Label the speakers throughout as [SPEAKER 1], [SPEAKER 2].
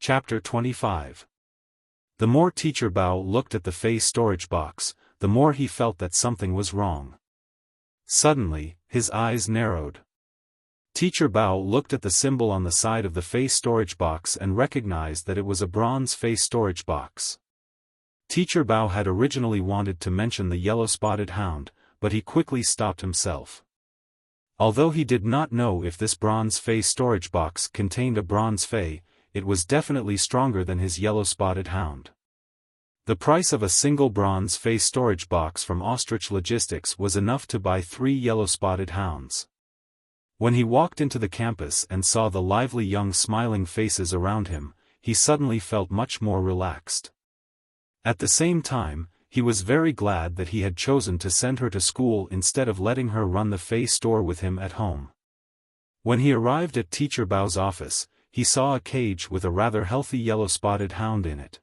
[SPEAKER 1] Chapter 25. The more Teacher Bao looked at the Fey storage box, the more he felt that something was wrong. Suddenly, his eyes narrowed. Teacher Bao looked at the symbol on the side of the Fey storage box and recognized that it was a bronze Fey storage box. Teacher Bao had originally wanted to mention the yellow-spotted hound, but he quickly stopped himself. Although he did not know if this bronze Fey storage box contained a bronze Fey, it was definitely stronger than his yellow-spotted hound. The price of a single bronze Fey storage box from Ostrich Logistics was enough to buy 3 yellow-spotted hounds. When he walked into the campus and saw the lively young smiling faces around him, he suddenly felt much more relaxed. At the same time, he was very glad that he had chosen to send her to school instead of letting her run the Fey store with him at home. When he arrived at Teacher Bao's office, he saw a cage with a rather healthy yellow-spotted hound in it.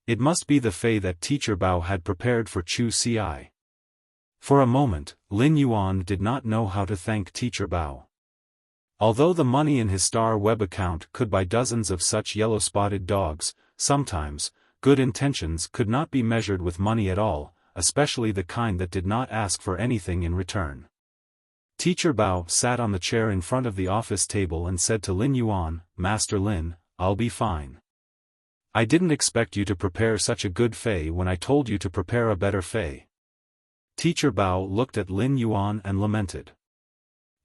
[SPEAKER 1] It must be the Fey that Teacher Bao had prepared for Chu Ci. For a moment, Lin Yuan did not know how to thank Teacher Bao. Although the money in his Star Web account could buy dozens of such yellow-spotted dogs, sometimes, good intentions could not be measured with money at all, especially the kind that did not ask for anything in return. Teacher Bao sat on the chair in front of the office table and said to Lin Yuan, "Master Lin, I'll be fine. I didn't expect you to prepare such a good Fey when I told you to prepare a better Fey." Teacher Bao looked at Lin Yuan and lamented.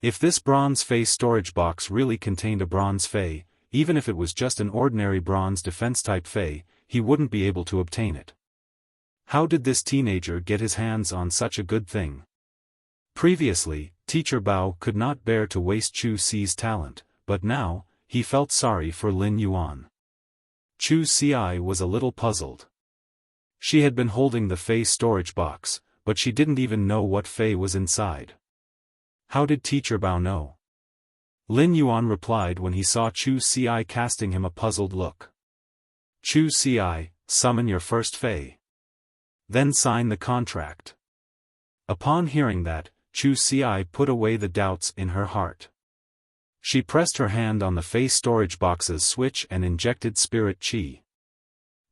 [SPEAKER 1] If this bronze Fey storage box really contained a bronze Fey, even if it was just an ordinary bronze defense-type Fey, he wouldn't be able to obtain it. How did this teenager get his hands on such a good thing? Previously, Teacher Bao could not bear to waste Chu Ci's talent, but now, he felt sorry for Lin Yuan. Chu Ci was a little puzzled. She had been holding the Fey storage box, but she didn't even know what Fey was inside. How did Teacher Bao know? Lin Yuan replied when he saw Chu Ci casting him a puzzled look. "Chu Ci, summon your first Fey. Then sign the contract." Upon hearing that, Chu Ci put away the doubts in her heart. She pressed her hand on the Fey storage box's switch and injected spirit chi.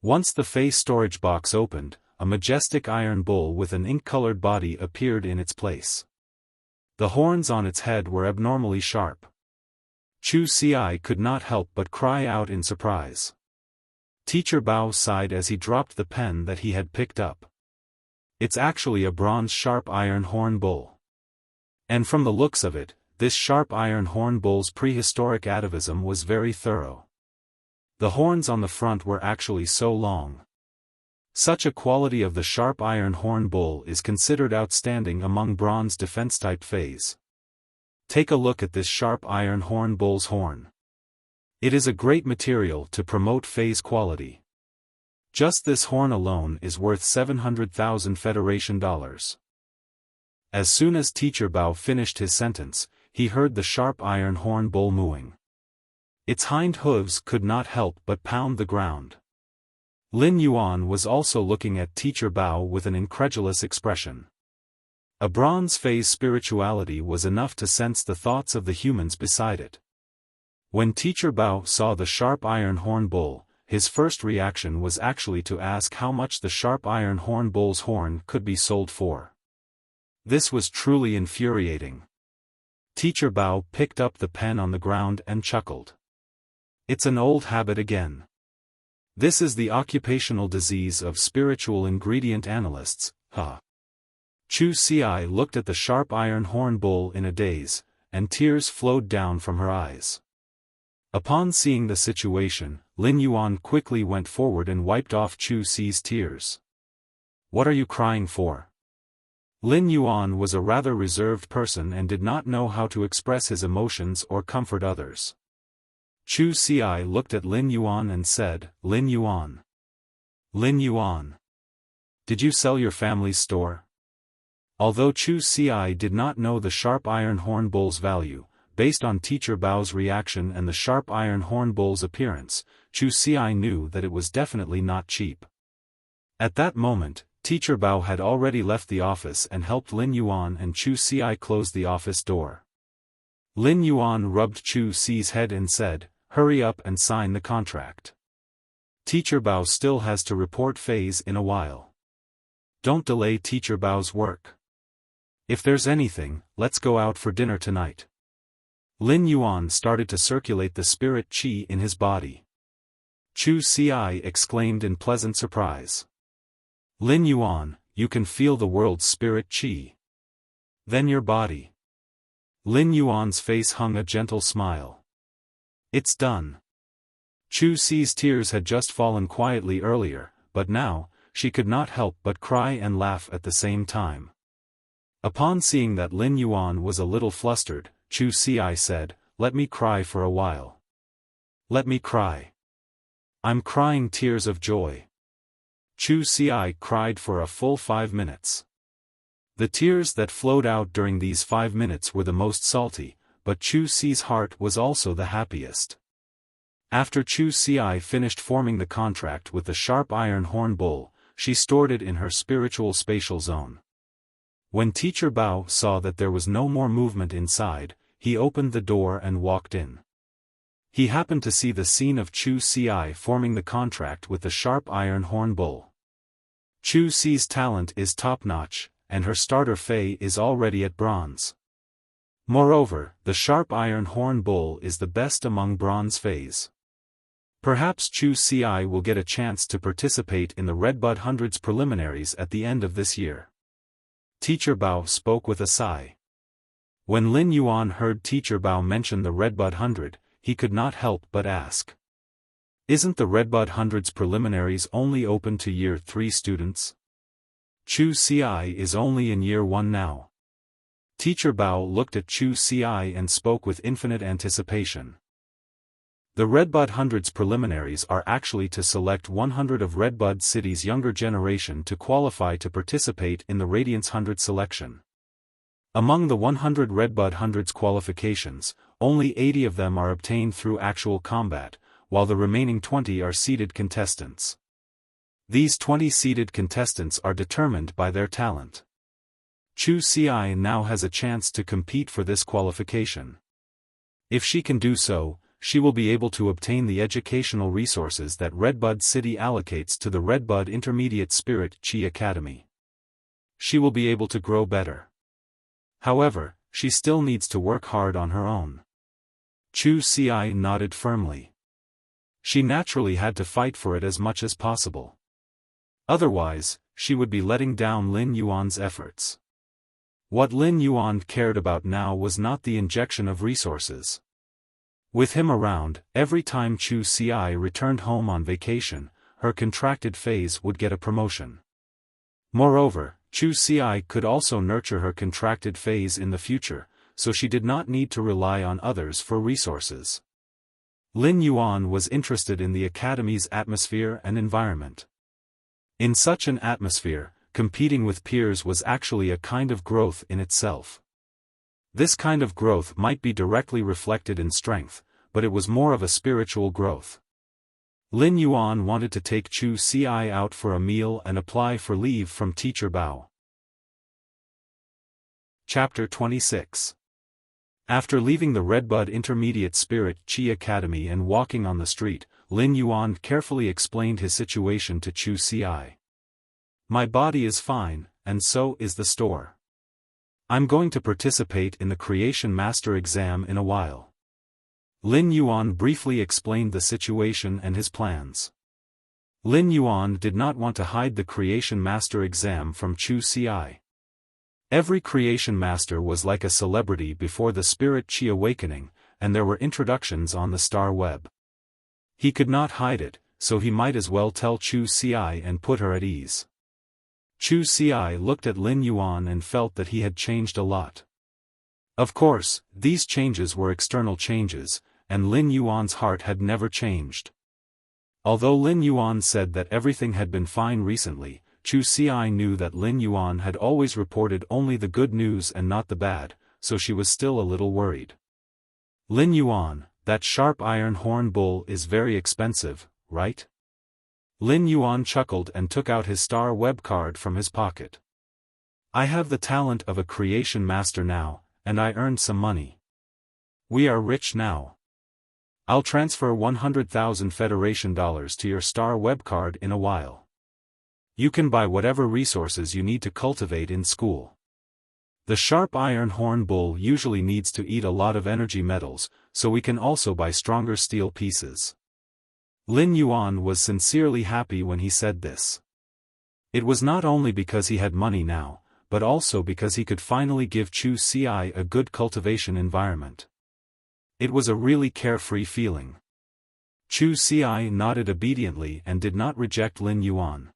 [SPEAKER 1] Once the Fey storage box opened, a majestic iron bull with an ink-colored body appeared in its place. The horns on its head were abnormally sharp. Chu Ci could not help but cry out in surprise. Teacher Bao sighed as he dropped the pen that he had picked up. It's actually a bronze sharp iron horn bull. And from the looks of it, this sharp iron horn bull's prehistoric atavism was very thorough. The horns on the front were actually so long. Such a quality of the sharp iron horn bull is considered outstanding among bronze defense-type Feys. Take a look at this sharp iron horn bull's horn. It is a great material to promote Fey's quality. Just this horn alone is worth 700,000 Federation dollars. As soon as Teacher Bao finished his sentence, he heard the sharp iron horn bull mooing. Its hind hooves could not help but pound the ground. Lin Yuan was also looking at Teacher Bao with an incredulous expression. A bronze Fey's spirituality was enough to sense the thoughts of the humans beside it. When Teacher Bao saw the sharp iron horn bull, his first reaction was actually to ask how much the sharp iron horn bull's horn could be sold for. This was truly infuriating. Teacher Bao picked up the pen on the ground and chuckled. It's an old habit again. This is the occupational disease of spiritual ingredient analysts, huh? Chu Ci looked at the sharp iron horn bull in a daze, and tears flowed down from her eyes. Upon seeing the situation, Lin Yuan quickly went forward and wiped off Chu Ci's tears. "What are you crying for?" Lin Yuan was a rather reserved person and did not know how to express his emotions or comfort others. Chu Ci looked at Lin Yuan and said, "Lin Yuan. Lin Yuan. Did you sell your family's store?" Although Chu Ci did not know the sharp iron horn bull's value, based on Teacher Bao's reaction and the sharp iron horn bull's appearance, Chu Ci knew that it was definitely not cheap. At that moment, Teacher Bao had already left the office and helped Lin Yuan and Chu Ci close the office door. Lin Yuan rubbed Chu Ci's head and said, hurry up and sign the contract. Teacher Bao still has to report phase in a while. Don't delay Teacher Bao's work. If there's anything, let's go out for dinner tonight. Lin Yuan started to circulate the spirit qi in his body. Chu Ci exclaimed in pleasant surprise. Lin Yuan, you can feel the world's spirit qi. Then your body. Lin Yuan's face hung a gentle smile. It's done. Chu Ci's tears had just fallen quietly earlier, but now, she could not help but cry and laugh at the same time. Upon seeing that Lin Yuan was a little flustered, Chu Ci said, "Let me cry for a while." "Let me cry. I'm crying tears of joy." Chu Ci cried for a full 5 minutes. The tears that flowed out during these 5 minutes were the most salty, but Chu Ci's heart was also the happiest. After Chu Ci finished forming the contract with the sharp iron horn bull, she stored it in her spiritual spatial zone. When Teacher Bao saw that there was no more movement inside, he opened the door and walked in. He happened to see the scene of Chu Ci forming the contract with the sharp iron horn bull. Chu Ci's talent is top-notch, and her starter Fei is already at bronze. Moreover, the sharp iron horn bull is the best among bronze Feis. Perhaps Chu Ci will get a chance to participate in the Redbud Hundreds preliminaries at the end of this year. Teacher Bao spoke with a sigh. When Lin Yuan heard Teacher Bao mention the Redbud 100, he could not help but ask. Isn't the Redbud Hundreds preliminaries only open to Year 3 students? Chu Ci is only in Year 1 now. Teacher Bao looked at Chu Ci and spoke with infinite anticipation. The Redbud Hundreds preliminaries are actually to select 100 of Redbud City's younger generation to qualify to participate in the Radiance 100 selection. Among the 100 Redbud Hundreds qualifications, only 80 of them are obtained through actual combat, while the remaining 20 are seeded contestants. These 20 seeded contestants are determined by their talent. Chu Ci now has a chance to compete for this qualification. If she can do so, she will be able to obtain the educational resources that Redbud City allocates to the Redbud Intermediate Spirit Qi Academy. She will be able to grow better. However, she still needs to work hard on her own. Chu Ci nodded firmly. She naturally had to fight for it as much as possible. Otherwise, she would be letting down Lin Yuan's efforts. What Lin Yuan cared about now was not the injection of resources. With him around, every time Chu Ci returned home on vacation, her contracted phase would get a promotion. Moreover, Chu Ci could also nurture her contracted phase in the future, so she did not need to rely on others for resources. Lin Yuan was interested in the academy's atmosphere and environment. In such an atmosphere, competing with peers was actually a kind of growth in itself. This kind of growth might be directly reflected in strength, but it was more of a spiritual growth. Lin Yuan wanted to take Chu Ci out for a meal and apply for leave from Teacher Bao. Chapter 26. After leaving the Redbud Intermediate Spirit Qi Academy and walking on the street, Lin Yuan carefully explained his situation to Chu Ci. My body is fine, and so is the store. I'm going to participate in the Creation Master exam in a while. Lin Yuan briefly explained the situation and his plans. Lin Yuan did not want to hide the Creation Master exam from Chu Ci. Every Creation Master was like a celebrity before the Spirit Qi Awakening, and there were introductions on the star web. He could not hide it, so he might as well tell Chu Ci and put her at ease. Chu Ci looked at Lin Yuan and felt that he had changed a lot. Of course, these changes were external changes, and Lin Yuan's heart had never changed. Although Lin Yuan said that everything had been fine recently, Chu Ci knew that Lin Yuan had always reported only the good news and not the bad, so she was still a little worried. Lin Yuan, that sharp iron horn bull is very expensive, right? Lin Yuan chuckled and took out his star web card from his pocket. I have the talent of a creation master now, and I earned some money. We are rich now. I'll transfer 100,000 Federation dollars to your star web card in a while. You can buy whatever resources you need to cultivate in school. The sharp iron horn bull usually needs to eat a lot of energy metals, so we can also buy stronger steel pieces. Lin Yuan was sincerely happy when he said this. It was not only because he had money now, but also because he could finally give Chu Xi a good cultivation environment. It was a really carefree feeling. Chu Xi nodded obediently and did not reject Lin Yuan.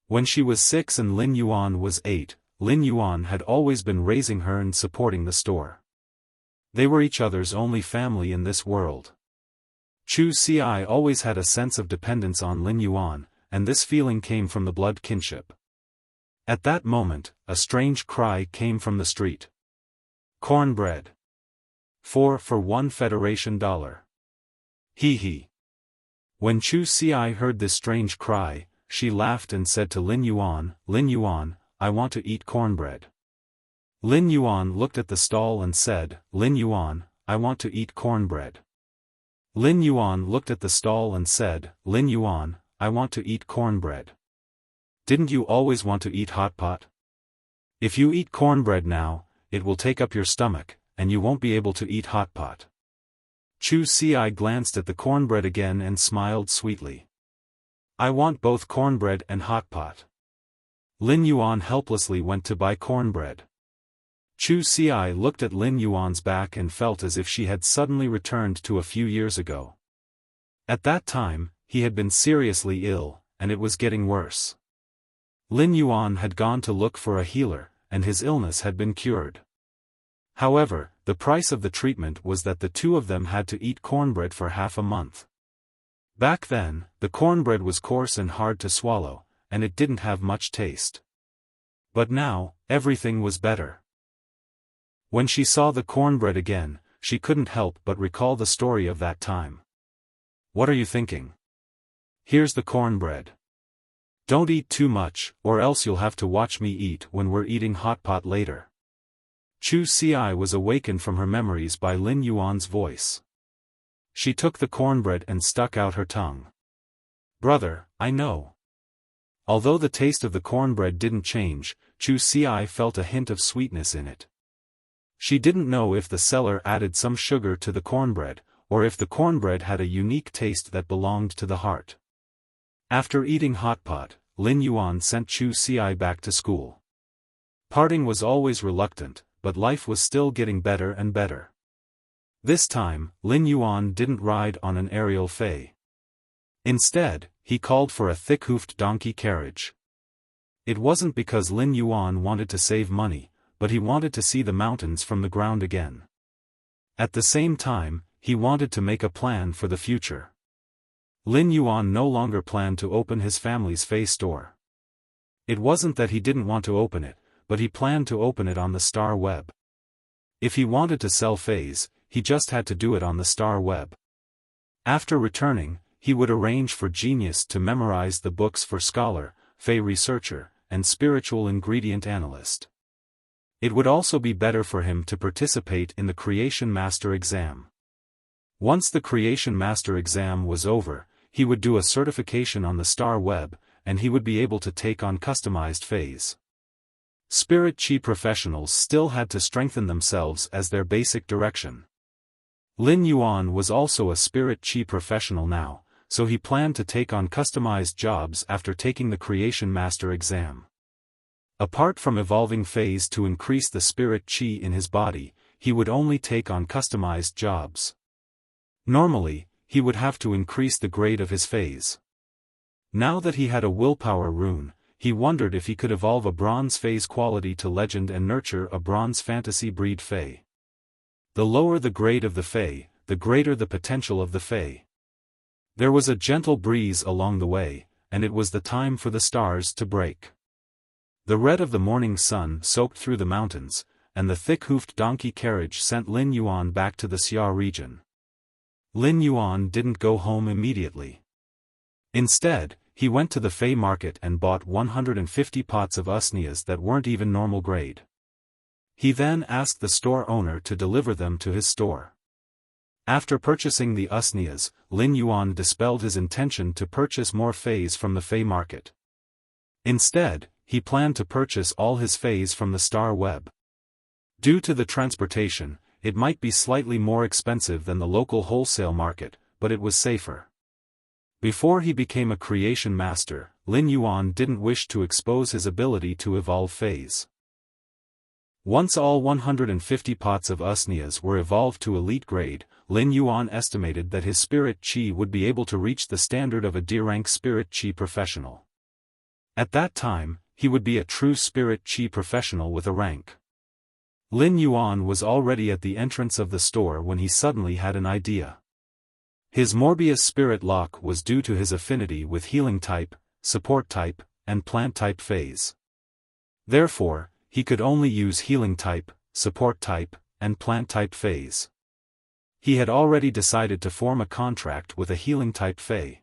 [SPEAKER 1] When she was 6 and Lin Yuan was 8, Lin Yuan had always been raising her and supporting the store. They were each other's only family in this world. Chu Xi always had a sense of dependence on Lin Yuan, and this feeling came from the blood kinship. At that moment, a strange cry came from the street. Cornbread. 4 for 1 Federation dollar. Hee hee. When Chu Xi heard this strange cry, she laughed and said to Lin Yuan, I want to eat cornbread. Lin Yuan looked at the stall and said, Lin Yuan, I want to eat cornbread. Lin Yuan looked at the stall and said, Lin Yuan, I want to eat cornbread. Didn't you always want to eat hot pot? If you eat cornbread now, it will take up your stomach, and you won't be able to eat hot pot. Chu Xi glanced at the cornbread again and smiled sweetly. I want both cornbread and hot pot. Lin Yuan helplessly went to buy cornbread. Chu Xi looked at Lin Yuan's back and felt as if she had suddenly returned to a few years ago. At that time, he had been seriously ill, and it was getting worse. Lin Yuan had gone to look for a healer, and his illness had been cured. However, the price of the treatment was that the two of them had to eat cornbread for half a month. Back then, the cornbread was coarse and hard to swallow, and it didn't have much taste. But now, everything was better. When she saw the cornbread again, she couldn't help but recall the story of that time. What are you thinking? Here's the cornbread. Don't eat too much, or else you'll have to watch me eat when we're eating hot pot later. Chu Xi was awakened from her memories by Lin Yuan's voice. She took the cornbread and stuck out her tongue. Brother, I know. Although the taste of the cornbread didn't change, Chu Xi felt a hint of sweetness in it. She didn't know if the seller added some sugar to the cornbread, or if the cornbread had a unique taste that belonged to the heart. After eating hot pot, Lin Yuan sent Chu Xi back to school. Parting was always reluctant, but life was still getting better and better. This time, Lin Yuan didn't ride on an aerial fei. Instead, he called for a thick-hoofed donkey carriage. It wasn't because Lin Yuan wanted to save money, but he wanted to see the mountains from the ground again. At the same time, he wanted to make a plan for the future. Lin Yuan no longer planned to open his family's fei store. It wasn't that he didn't want to open it, but he planned to open it on the star web. If he wanted to sell feis, he just had to do it on the star web. After returning, he would arrange for Genius to memorize the books for Scholar, Fey Researcher, and Spiritual Ingredient Analyst. It would also be better for him to participate in the Creation Master exam. Once the Creation Master exam was over, he would do a certification on the star web, and he would be able to take on customized feis. Spirit Chi professionals still had to strengthen themselves as their basic direction. Lin Yuan was also a Spirit Chi professional now, so he planned to take on customized jobs after taking the Creation Master exam. Apart from evolving feis to increase the Spirit Chi in his body, he would only take on customized jobs. Normally, he would have to increase the grade of his feis. Now that he had a willpower rune, he wondered if he could evolve a bronze feis quality to legend and nurture a bronze fantasy breed fei. The lower the grade of the fei, the greater the potential of the fei. There was a gentle breeze along the way, and it was the time for the stars to break. The red of the morning sun soaked through the mountains, and the thick-hoofed donkey carriage sent Lin Yuan back to the Xia region. Lin Yuan didn't go home immediately. Instead, he went to the fei market and bought 150 pots of usnias that weren't even normal grade. He then asked the store owner to deliver them to his store. After purchasing the usnias, Lin Yuan dispelled his intention to purchase more fays from the fay market. Instead, he planned to purchase all his fays from the star web. Due to the transportation, it might be slightly more expensive than the local wholesale market, but it was safer. Before he became a creation master, Lin Yuan didn't wish to expose his ability to evolve fays. Once all 150 pots of usnias were evolved to elite grade, Lin Yuan estimated that his spirit chi would be able to reach the standard of a D-rank spirit chi professional. At that time, he would be a true spirit chi professional with a rank. Lin Yuan was already at the entrance of the store when he suddenly had an idea. His Morbius spirit lock was due to his affinity with healing type, support type, and plant type phase. Therefore, he could only use healing type, support type, and plant type phase. He had already decided to form a contract with a healing type Fey.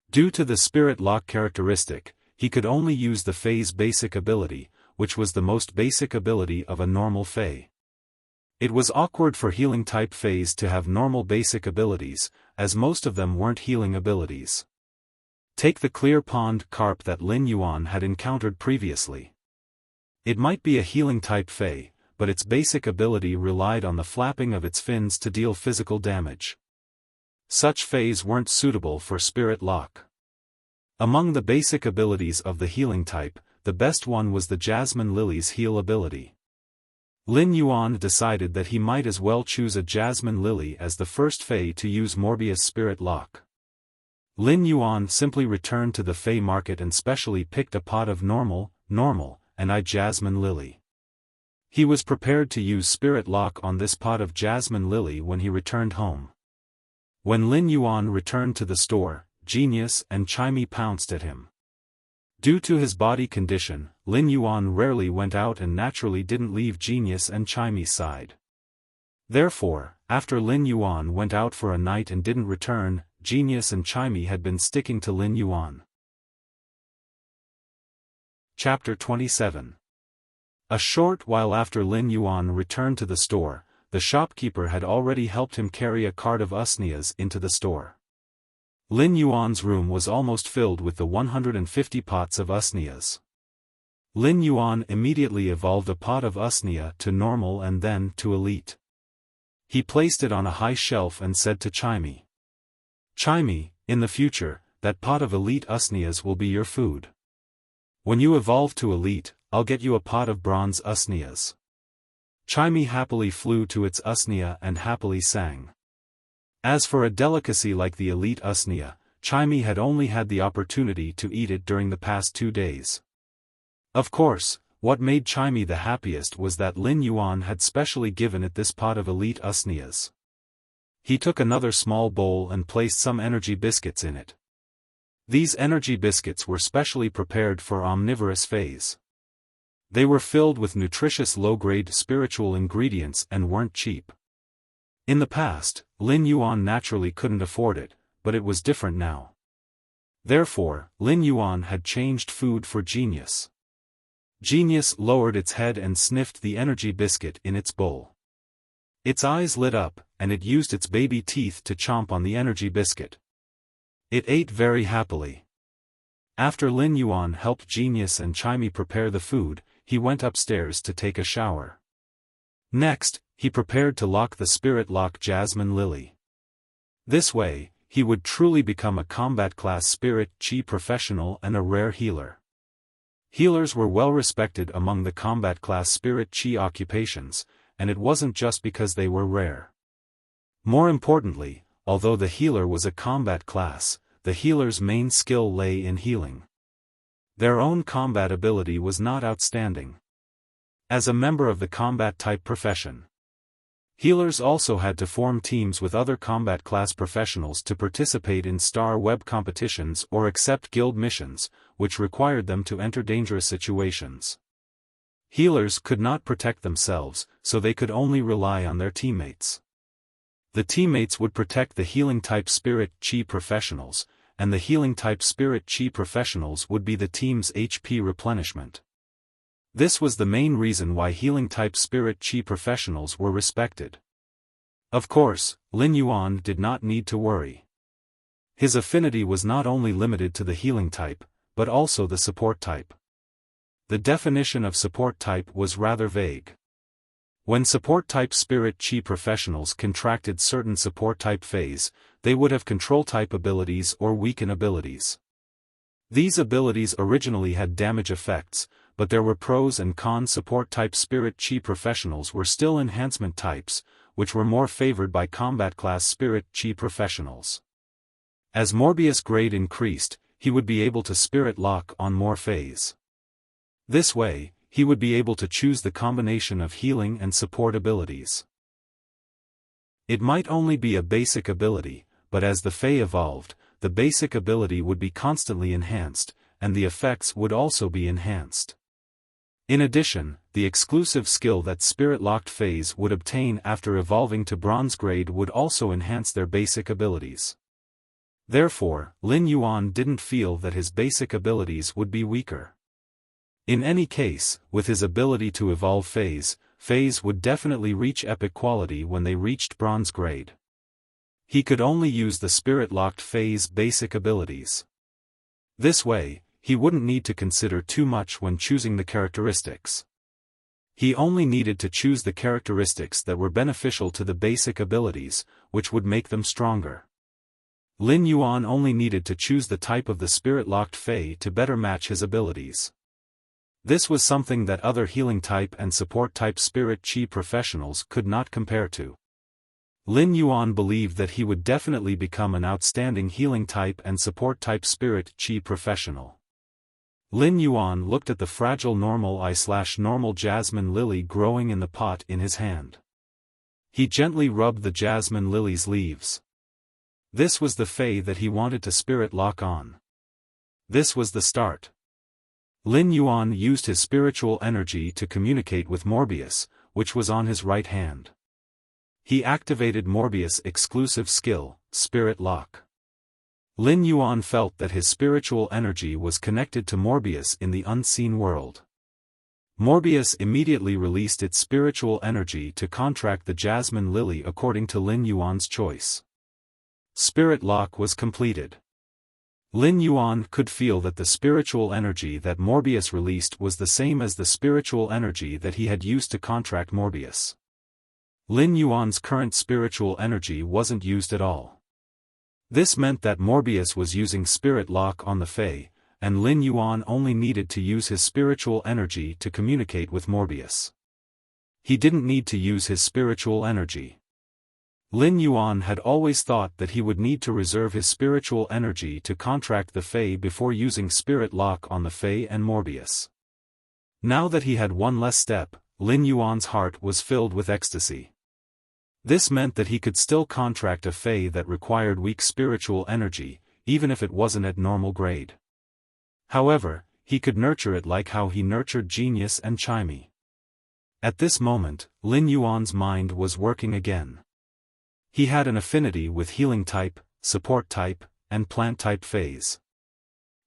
[SPEAKER 1] Due to the spirit lock characteristic, he could only use the Fey's basic ability, which was the most basic ability of a normal Fey. It was awkward for healing type Feys to have normal basic abilities, as most of them weren't healing abilities. Take the clear pond carp that Lin Yuan had encountered previously. It might be a healing type Fey, but its basic ability relied on the flapping of its fins to deal physical damage. Such Feys weren't suitable for spirit lock. Among the basic abilities of the healing type, the best one was the Jasmine Lily's heal ability. Lin Yuan decided that he might as well choose a Jasmine Lily as the first Fey to use Morbius spirit lock. Lin Yuan simply returned to the Fey market and specially picked a pot of normal, and I Jasmine Lily. He was prepared to use spirit lock on this pot of Jasmine Lily when he returned home. When Lin Yuan returned to the store, Genius and Chimey pounced at him. Due to his body condition, Lin Yuan rarely went out and naturally didn't leave Genius and Chimey's side. Therefore, after Lin Yuan went out for a night and didn't return, Genius and Chimey had been sticking to Lin Yuan. Chapter 27. A short while after Lin Yuan returned to the store, the shopkeeper had already helped him carry a cart of usnias into the store. Lin Yuan's room was almost filled with the 150 pots of usnias. Lin Yuan immediately evolved a pot of usnia to normal and then to elite. He placed it on a high shelf and said to Chimey, "Chimey, in the future, that pot of elite usnias will be your food. When you evolve to elite, I'll get you a pot of bronze usnias." Chimey happily flew to its usnia and happily sang. As for a delicacy like the elite usnia, Chimey had only had the opportunity to eat it during the past 2 days. Of course, what made Chimey the happiest was that Lin Yuan had specially given it this pot of elite usnias. He took another small bowl and placed some energy biscuits in it. These energy biscuits were specially prepared for omnivorous phase. They were filled with nutritious low-grade spiritual ingredients and weren't cheap. In the past, Lin Yuan naturally couldn't afford it, but it was different now. Therefore, Lin Yuan had changed food for Genius. Genius lowered its head and sniffed the energy biscuit in its bowl. Its eyes lit up, and it used its baby teeth to chomp on the energy biscuit. It ate very happily. After Lin Yuan helped Genius and Chimey prepare the food, he went upstairs to take a shower. Next, he prepared to lock the spirit lock Jasmine Lily. This way, he would truly become a combat class spirit chi professional and a rare healer. Healers were well respected among the combat class spirit chi occupations, and it wasn't just because they were rare. More importantly, although the healer was a combat class, the healer's main skill lay in healing. Their own combat ability was not outstanding. As a member of the combat type profession, healers also had to form teams with other combat class professionals to participate in star web competitions or accept guild missions, which required them to enter dangerous situations. Healers could not protect themselves, so they could only rely on their teammates. The teammates would protect the healing type spirit chi professionals, and the healing type spirit chi professionals would be the team's HP replenishment. This was the main reason why healing type spirit chi professionals were respected. Of course, Lin Yuan did not need to worry. His affinity was not only limited to the healing type, but also the support type. The definition of support type was rather vague. When support-type spirit chi professionals contracted certain support-type phase, they would have control-type abilities or weaken abilities. These abilities originally had damage effects, but there were pros and cons. Support-type spirit chi professionals were still enhancement types, which were more favored by combat-class spirit chi professionals. As Morbius' grade increased, he would be able to spirit lock on more phase. This way, he would be able to choose the combination of healing and support abilities. It might only be a basic ability, but as the Fey evolved, the basic ability would be constantly enhanced, and the effects would also be enhanced. In addition, the exclusive skill that spirit-locked Feys would obtain after evolving to bronze grade would also enhance their basic abilities. Therefore, Lin Yuan didn't feel that his basic abilities would be weaker. In any case, with his ability to evolve Feys would definitely reach epic quality when they reached bronze grade. He could only use the spirit-locked Feys basic abilities. This way, he wouldn't need to consider too much when choosing the characteristics. He only needed to choose the characteristics that were beneficial to the basic abilities, which would make them stronger. Lin Yuan only needed to choose the type of the spirit-locked Fey to better match his abilities. This was something that other healing type and support type spirit chi professionals could not compare to. Lin Yuan believed that he would definitely become an outstanding healing type and support type spirit chi professional. Lin Yuan looked at the fragile normal jasmine lily growing in the pot in his hand. He gently rubbed the jasmine lily's leaves. This was the Fey that he wanted to spirit lock on. This was the start. Lin Yuan used his spiritual energy to communicate with Morbius, which was on his right hand. He activated Morbius' exclusive skill, Spirit Lock. Lin Yuan felt that his spiritual energy was connected to Morbius in the unseen world. Morbius immediately released its spiritual energy to contract the jasmine lily according to Lin Yuan's choice. Spirit Lock was completed. Lin Yuan could feel that the spiritual energy that Morbius released was the same as the spiritual energy that he had used to contract Morbius. Lin Yuan's current spiritual energy wasn't used at all. This meant that Morbius was using Spirit Lock on the Fey, and Lin Yuan only needed to use his spiritual energy to communicate with Morbius. He didn't need to use his spiritual energy. Lin Yuan had always thought that he would need to reserve his spiritual energy to contract the Fey before using Spirit Lock on the Fey and Morbius. Now that he had one less step, Lin Yuan's heart was filled with ecstasy. This meant that he could still contract a Fey that required weak spiritual energy, even if it wasn't at normal grade. However, he could nurture it like how he nurtured Genius and Chimey. At this moment, Lin Yuan's mind was working again. He had an affinity with healing type, support type, and plant type Feys.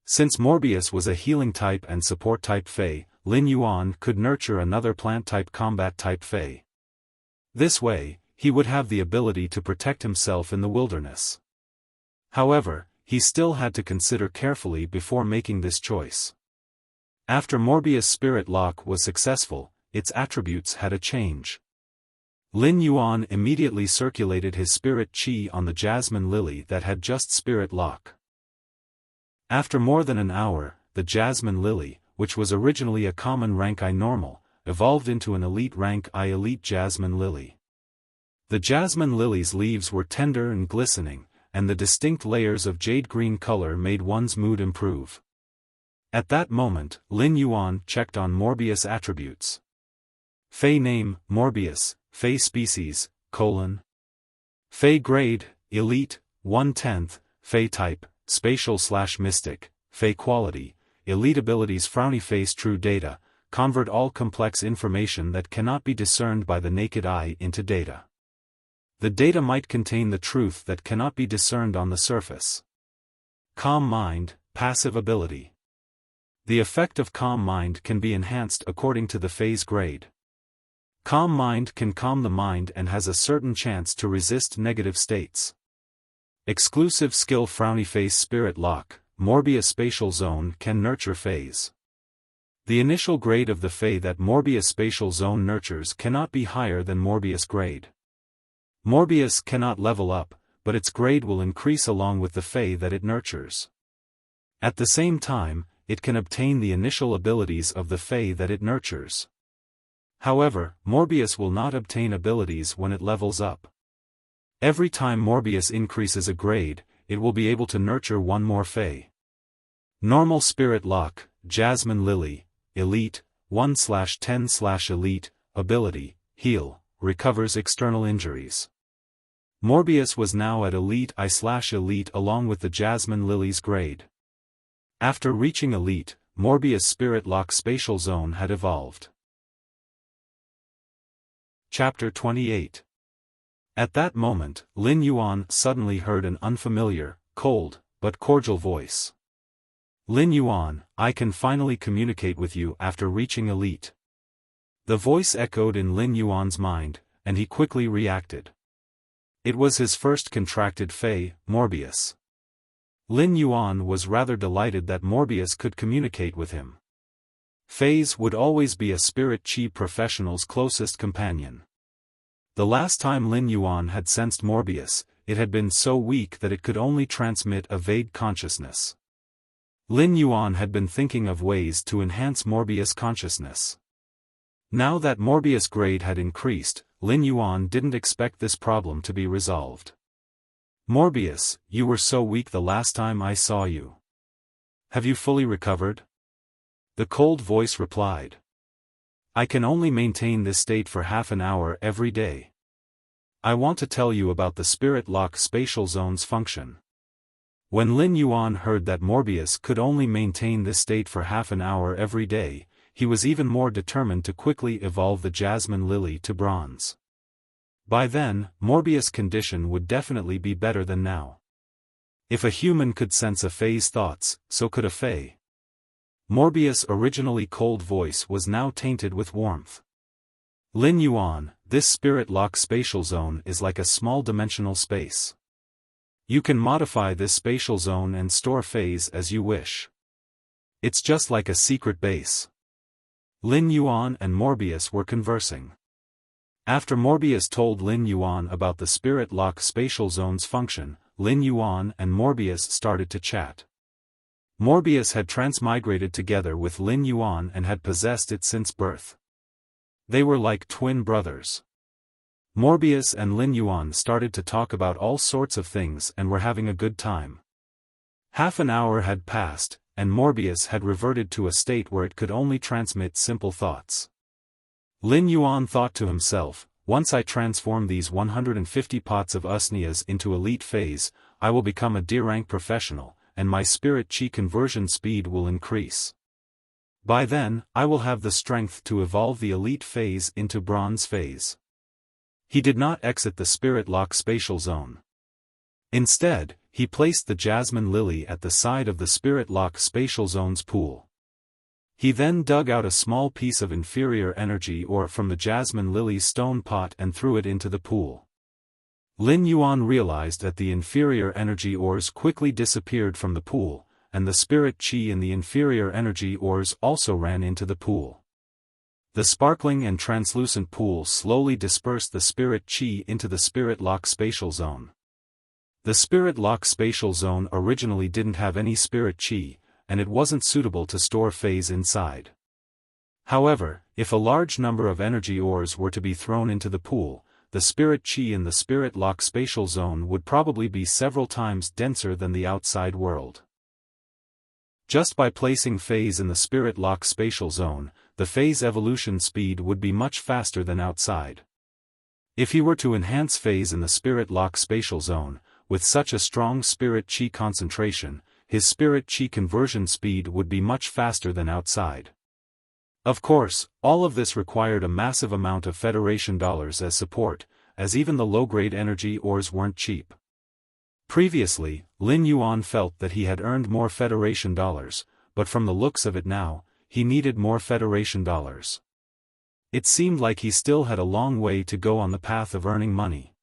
[SPEAKER 1] Since Morbius was a healing type and support type Fey, Lin Yuan could nurture another plant type combat type Fey. This way, he would have the ability to protect himself in the wilderness. However, he still had to consider carefully before making this choice. After Morbius' Spirit Lock was successful, its attributes had a change. Lin Yuan immediately circulated his spirit chi on the jasmine lily that had just Spirit Lock. After more than an hour, the jasmine lily, which was originally a common rank I normal, evolved into an elite rank I elite jasmine lily. The jasmine lily's leaves were tender and glistening, and the distinct layers of jade green color made one's mood improve. At that moment, Lin Yuan checked on Morbius' attributes. Fey name, Morbius. Fey species, Fey grade, elite, 1/10, Fey type, spatial/mystic, Fey quality, elite abilities frowny face true data, convert all complex information that cannot be discerned by the naked eye into data. The data might contain the truth that cannot be discerned on the surface. Calm mind, passive ability. The effect of calm mind can be enhanced according to the Fey's grade. Calm mind can calm the mind and has a certain chance to resist negative states. Exclusive skill frowny face spirit lock, Morbius spatial zone can nurture phase. The initial grade of the Fey that Morbius spatial zone nurtures cannot be higher than Morbius grade. Morbius cannot level up, but its grade will increase along with the Fey that it nurtures. At the same time, it can obtain the initial abilities of the Fey that it nurtures. However, Morbius will not obtain abilities when it levels up. Every time Morbius increases a grade, it will be able to nurture one more Fey. Normal Spirit Lock, Jasmine Lily, Elite, 1/10/Elite, Ability, Heal, recovers external injuries. Morbius was now at Elite I/Elite along with the Jasmine Lily's grade. After reaching Elite, Morbius Spirit Lock Spatial Zone had evolved. Chapter 28. At that moment, Lin Yuan suddenly heard an unfamiliar, cold, but cordial voice. Lin Yuan, I can finally communicate with you after reaching Elite. The voice echoed in Lin Yuan's mind, and he quickly reacted. It was his first contracted Fey, Morbius. Lin Yuan was rather delighted that Morbius could communicate with him. Feys would always be a spirit chi professional's closest companion. The last time Lin Yuan had sensed Morbius, it had been so weak that it could only transmit a vague consciousness. Lin Yuan had been thinking of ways to enhance Morbius' consciousness. Now that Morbius' grade had increased, Lin Yuan didn't expect this problem to be resolved. Morbius, you were so weak the last time I saw you. Have you fully recovered? The cold voice replied. I can only maintain this state for half an hour every day. I want to tell you about the Spirit Lock Spatial Zone's function. When Lin Yuan heard that Morbius could only maintain this state for half an hour every day, he was even more determined to quickly evolve the Jasmine Lily to bronze. By then, Morbius' condition would definitely be better than now. If a human could sense a Fey's thoughts, so could a Fey. Morbius' originally cold voice was now tainted with warmth. Lin Yuan, this Spirit Lock Spatial Zone is like a small dimensional space. You can modify this spatial zone and store Feys as you wish. It's just like a secret base. Lin Yuan and Morbius were conversing. After Morbius told Lin Yuan about the Spirit Lock Spatial Zone's function, Lin Yuan and Morbius started to chat. Morbius had transmigrated together with Lin Yuan and had possessed it since birth. They were like twin brothers. Morbius and Lin Yuan started to talk about all sorts of things and were having a good time. Half an hour had passed, and Morbius had reverted to a state where it could only transmit simple thoughts. Lin Yuan thought to himself, once I transform these 150 pots of Usnias into Elite Phase, I will become a D-rank professional, and my spirit chi conversion speed will increase. By then, I will have the strength to evolve the Elite Phase into Bronze Phase. He did not exit the Spirit Lock Spatial Zone. Instead, he placed the Jasmine Lily at the side of the Spirit Lock Spatial Zone's pool. He then dug out a small piece of inferior energy ore from the Jasmine Lily's stone pot and threw it into the pool. Lin Yuan realized that the inferior energy ores quickly disappeared from the pool, and the spirit chi in the inferior energy ores also ran into the pool. The sparkling and translucent pool slowly dispersed the spirit chi into the Spirit Lock Spatial Zone. The Spirit Lock Spatial Zone originally didn't have any spirit chi, and it wasn't suitable to store phase inside. However, if a large number of energy ores were to be thrown into the pool, the spirit chi in the Spirit Lock Spatial Zone would probably be several times denser than the outside world. Just by placing phase in the Spirit Lock Spatial Zone, the phase evolution speed would be much faster than outside. If he were to enhance phase in the Spirit Lock Spatial Zone, with such a strong spirit chi concentration, his spirit chi conversion speed would be much faster than outside. Of course, all of this required a massive amount of Federation dollars as support, as even the low-grade energy ores weren't cheap. Previously, Lin Yuan felt that he had earned more Federation dollars, but from the looks of it now, he needed more Federation dollars. It seemed like he still had a long way to go on the path of earning money.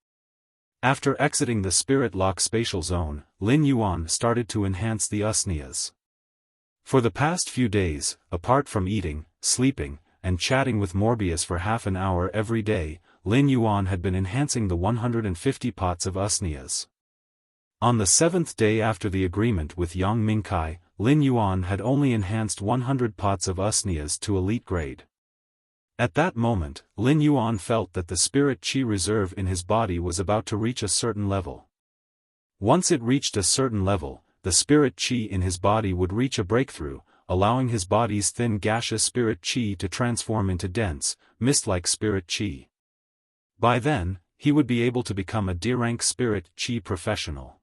[SPEAKER 1] After exiting the spirit lock spatial zone, Lin Yuan started to enhance the usnias. For the past few days, apart from eating, sleeping, and chatting with Morbius for half an hour every day, Lin Yuan had been enhancing the 150 pots of usnias. On the 7th day after the agreement with Yang Mingkai, Lin Yuan had only enhanced 100 pots of usnias to elite grade. At that moment, Lin Yuan felt that the spirit qi reserve in his body was about to reach a certain level. Once it reached a certain level, the spirit qi in his body would reach a breakthrough, allowing his body's thin gaseous spirit qi to transform into dense, mist-like spirit qi. By then, he would be able to become a D-rank spirit qi professional.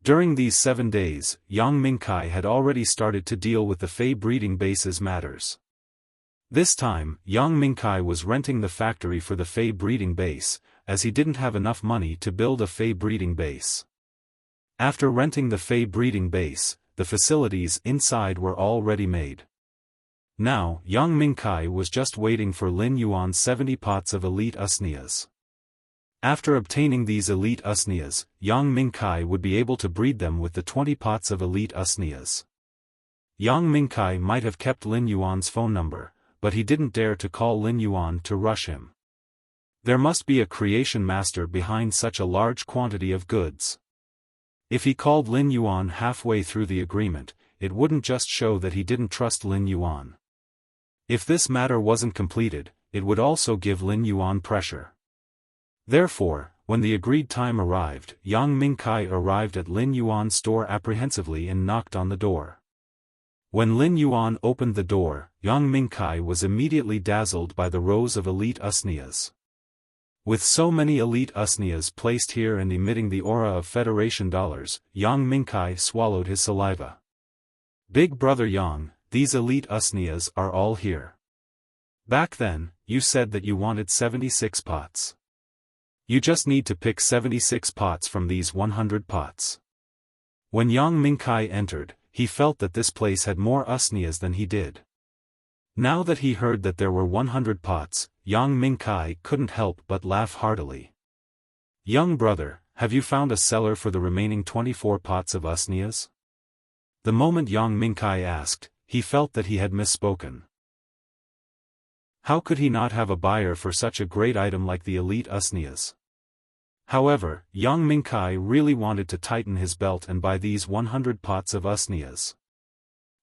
[SPEAKER 1] During these 7 days, Yang Mingkai had already started to deal with the Fei breeding base's matters. This time, Yang Mingkai was renting the factory for the Fei breeding base, as he didn't have enough money to build a Fei breeding base. After renting the Fei breeding base, the facilities inside were all ready-made. Now, Yang Mingkai was just waiting for Lin Yuan's 70 pots of elite usnias. After obtaining these elite usnias, Yang Mingkai would be able to breed them with the 20 pots of elite usnias. Yang Mingkai might have kept Lin Yuan's phone number, but he didn't dare to call Lin Yuan to rush him. There must be a creation master behind such a large quantity of goods. If he called Lin Yuan halfway through the agreement, it wouldn't just show that he didn't trust Lin Yuan. If this matter wasn't completed, it would also give Lin Yuan pressure. Therefore, when the agreed time arrived, Yang Mingkai arrived at Lin Yuan's store apprehensively and knocked on the door. When Lin Yuan opened the door, Yang Mingkai was immediately dazzled by the rows of elite usnias. With so many elite usnias placed here and emitting the aura of Federation dollars, Yang Mingkai swallowed his saliva. Big brother Yang, these elite usnias are all here. Back then, you said that you wanted 76 pots. You just need to pick 76 pots from these 100 pots. When Yang Mingkai entered, he felt that this place had more usnias than he did. Now that he heard that there were 100 pots, Yang Mingkai couldn't help but laugh heartily. Young brother, have you found a seller for the remaining 24 pots of usnias? The moment Yang Mingkai asked, he felt that he had misspoken. How could he not have a buyer for such a great item like the elite usnias? However, Yang Mingkai really wanted to tighten his belt and buy these 100 pots of usnias.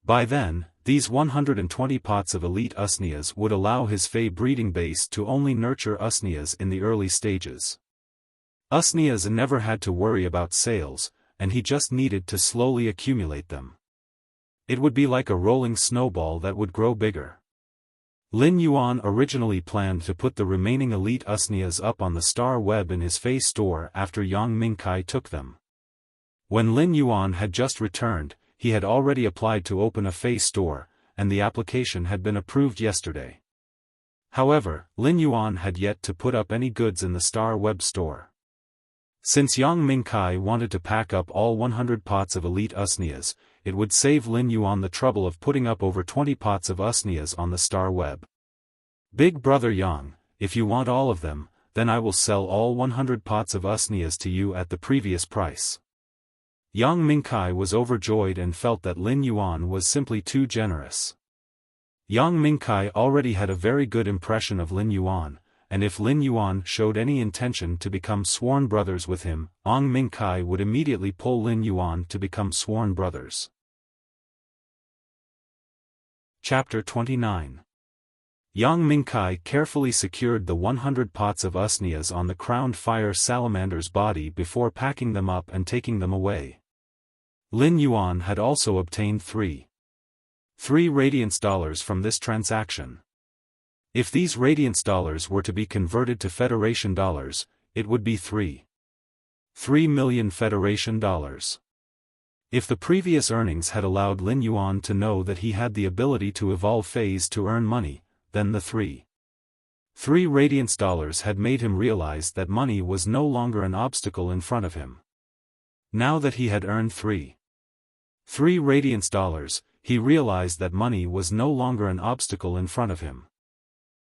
[SPEAKER 1] By then, these 120 pots of elite usnias would allow his Fei breeding base to only nurture usnias in the early stages. Usnias never had to worry about sales, and he just needed to slowly accumulate them. It would be like a rolling snowball that would grow bigger. Lin Yuan originally planned to put the remaining elite usnias up on the star web in his Fei store after Yang Mingkai took them. When Lin Yuan had just returned, he had already applied to open a Fei store, and the application had been approved yesterday. However, Lin Yuan had yet to put up any goods in the star web store. Since Yang Mingkai wanted to pack up all 100 pots of elite usnias, it would save Lin Yuan the trouble of putting up over 20 pots of usnias on the star web. Big brother Yang, if you want all of them, then I will sell all 100 pots of usnias to you at the previous price. Yang Mingkai was overjoyed and felt that Lin Yuan was simply too generous. Yang Mingkai already had a very good impression of Lin Yuan, and if Lin Yuan showed any intention to become sworn brothers with him, Yang Mingkai would immediately pull Lin Yuan to become sworn brothers. Chapter 29. Yang Mingkai carefully secured the 100 pots of usnias on the crowned fire salamander's body before packing them up and taking them away. Lin Yuan had also obtained 3 radiance dollars from this transaction. If these radiance dollars were to be converted to Federation dollars, it would be 3 million Federation dollars. If the previous earnings had allowed Lin Yuan to know that he had the ability to evolve phase to earn money, then the 3 radiance dollars had made him realize that money was no longer an obstacle in front of him. Now that he had earned 3 radiance dollars, he realized that money was no longer an obstacle in front of him.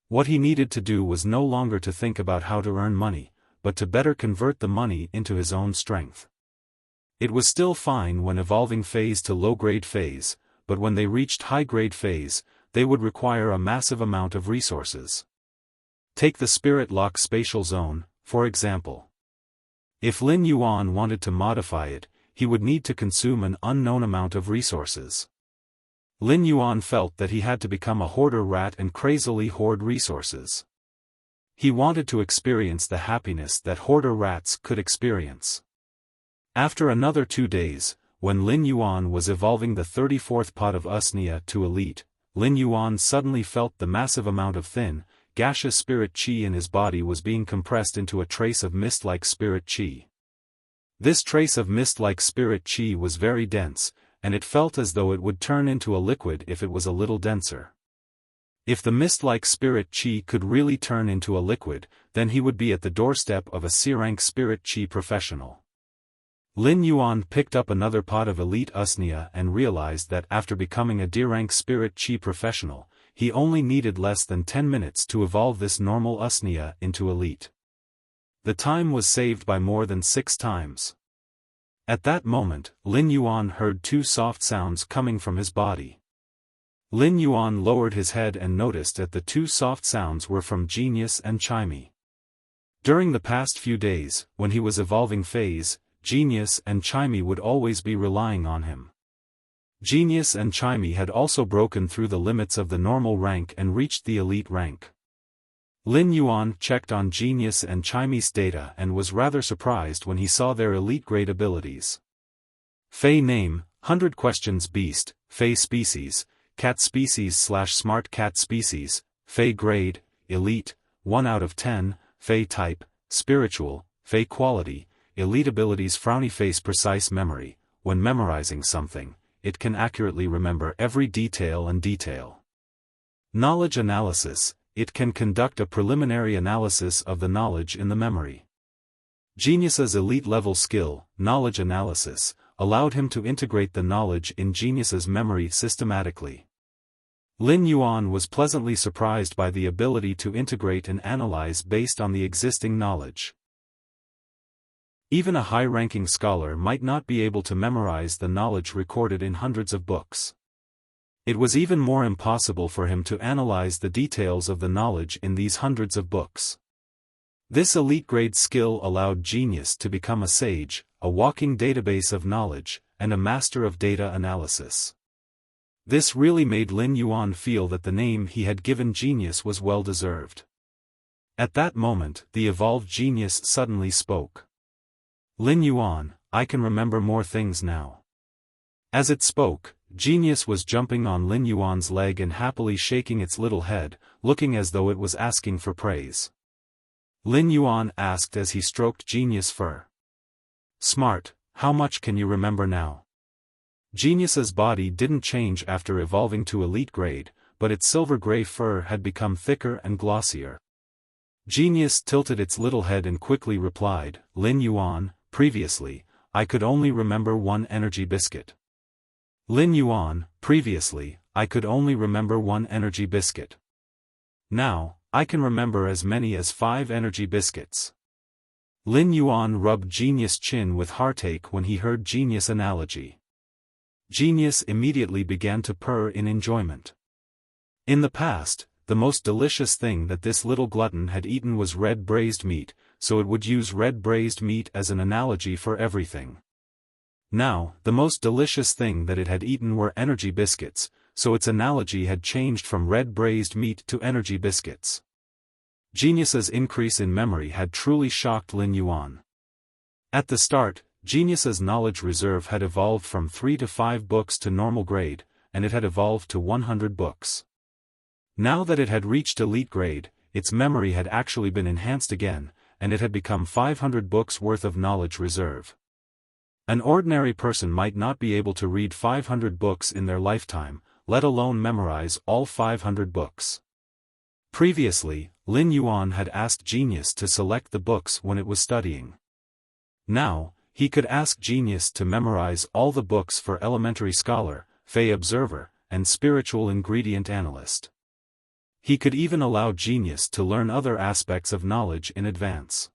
[SPEAKER 1] What he needed to do was no longer to think about how to earn money, but to better convert the money into his own strength. It was still fine when evolving phase to low-grade phase, but when they reached high-grade phase, they would require a massive amount of resources. Take the Spirit Lock spatial zone, for example. If Lin Yuan wanted to modify it, he would need to consume an unknown amount of resources. Lin Yuan felt that he had to become a hoarder rat and crazily hoard resources. He wanted to experience the happiness that hoarder rats could experience. After another 2 days, when Lin Yuan was evolving the 34th pot of Usnia to elite, Lin Yuan suddenly felt the massive amount of thin, gaseous spirit qi in his body was being compressed into a trace of mist-like spirit qi. This trace of mist-like spirit qi was very dense, and it felt as though it would turn into a liquid if it was a little denser. If the mist-like spirit qi could really turn into a liquid, then he would be at the doorstep of a C-rank spirit qi professional. Lin Yuan picked up another pot of elite Usnia and realized that after becoming a D-rank spirit qi professional, he only needed less than 10 minutes to evolve this normal Usnia into elite. The time was saved by more than 6 times. At that moment, Lin Yuan heard 2 soft sounds coming from his body. Lin Yuan lowered his head and noticed that the 2 soft sounds were from Genius and Chimey. During the past few days, when he was evolving phase, Genius and Chimey would always be relying on him. Genius and Chimey had also broken through the limits of the normal rank and reached the elite rank. Lin Yuan checked on Genius and Chimey's data and was rather surprised when he saw their elite grade abilities. Fei name, 100 questions beast, Fei species, cat species/smart cat species, Fei grade, elite, 1 out of 10, Fei type, spiritual, Fei quality, elite abilities frowny face precise memory, when memorizing something, it can accurately remember every detail and detail. Knowledge analysis, it can conduct a preliminary analysis of the knowledge in the memory. Genius's elite-level skill, knowledge analysis, allowed him to integrate the knowledge in Genius's memory systematically. Lin Yuan was pleasantly surprised by the ability to integrate and analyze based on the existing knowledge. Even a high-ranking scholar might not be able to memorize the knowledge recorded in hundreds of books. It was even more impossible for him to analyze the details of the knowledge in these hundreds of books. This elite-grade skill allowed Genius to become a sage, a walking database of knowledge, and a master of data analysis. This really made Lin Yuan feel that the name he had given Genius was well-deserved. At that moment, the evolved Genius suddenly spoke. Lin Yuan, I can remember more things now. As it spoke, Genius was jumping on Lin Yuan's leg and happily shaking its little head, looking as though it was asking for praise. Lin Yuan asked as he stroked Genius' fur. Smart, how much can you remember now? Genius's body didn't change after evolving to elite grade, but its silver-gray fur had become thicker and glossier. Genius tilted its little head and quickly replied, Lin Yuan, previously, I could only remember 1 energy biscuit. Lin Yuan, previously, I could only remember 1 energy biscuit. Now, I can remember as many as 5 energy biscuits. Lin Yuan rubbed Genius' chin with heartache when he heard Genius' analogy. Genius immediately began to purr in enjoyment. In the past, the most delicious thing that this little glutton had eaten was red braised meat, so it would use red braised meat as an analogy for everything. Now, the most delicious thing that it had eaten were energy biscuits, so its analogy had changed from red braised meat to energy biscuits. Genius's increase in memory had truly shocked Lin Yuan. At the start, Genius's knowledge reserve had evolved from 3 to 5 books to normal grade, and it had evolved to 100 books. Now that it had reached elite grade, its memory had actually been enhanced again, and it had become 500 books worth of knowledge reserve. An ordinary person might not be able to read 500 books in their lifetime, let alone memorize all 500 books. Previously, Lin Yuan had asked Genius to select the books when it was studying. Now, he could ask Genius to memorize all the books for Elementary Scholar, Fey Observer, and Spiritual Ingredient Analyst. He could even allow genius to learn other aspects of knowledge in advance.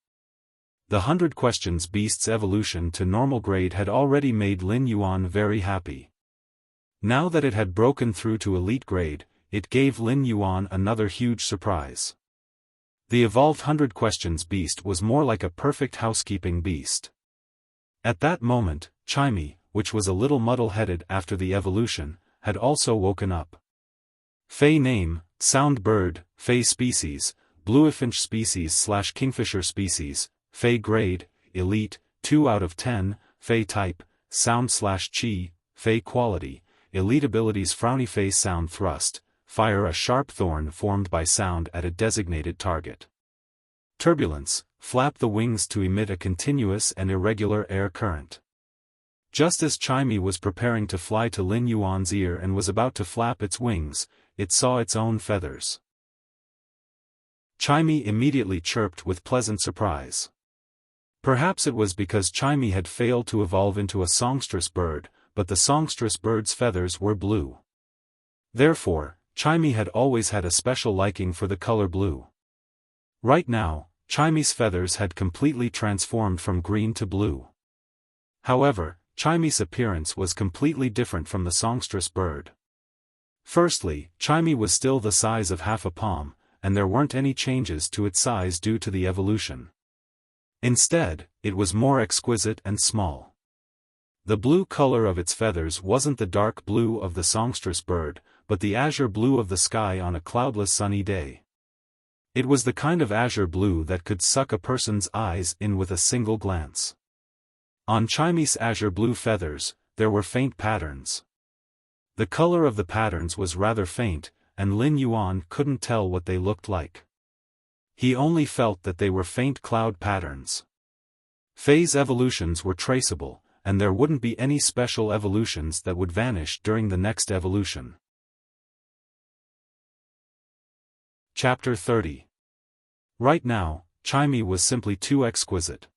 [SPEAKER 1] The 100 Questions Beast's evolution to normal grade had already made Lin Yuan very happy. Now that it had broken through to elite grade, it gave Lin Yuan another huge surprise. The evolved 100 Questions Beast was more like a perfect housekeeping beast. At that moment, Chimey, which was a little muddle-headed after the evolution, had also woken up. Fey name, sound bird, Fey species, bluefinch species/kingfisher species, Fey grade, elite, 2 out of 10, Fey type, sound/chi, Fey quality, elite abilities frowny face sound thrust, fire a sharp thorn formed by sound at a designated target. Turbulence, flap the wings to emit a continuous and irregular air current. Just as Chimey was preparing to fly to Lin Yuan's ear and was about to flap its wings, it saw its own feathers. Chimey immediately chirped with pleasant surprise. Perhaps it was because Chimey had failed to evolve into a songstress bird, but the songstress bird's feathers were blue. Therefore, Chimey had always had a special liking for the color blue. Right now, Chimey's feathers had completely transformed from green to blue. However, Chimey's appearance was completely different from the songstress bird. Firstly, Chimey was still the size of half a palm, and there weren't any changes to its size due to the evolution. Instead, it was more exquisite and small. The blue color of its feathers wasn't the dark blue of the songstress bird, but the azure blue of the sky on a cloudless sunny day. It was the kind of azure blue that could suck a person's eyes in with a single glance. On Chimey's azure blue feathers, there were faint patterns. The color of the patterns was rather faint, and Lin Yuan couldn't tell what they looked like. He only felt that they were faint cloud patterns. Phase evolutions were traceable, and there wouldn't be any special evolutions that would vanish during the next evolution. Chapter 30. Right now, Chimey was simply too exquisite.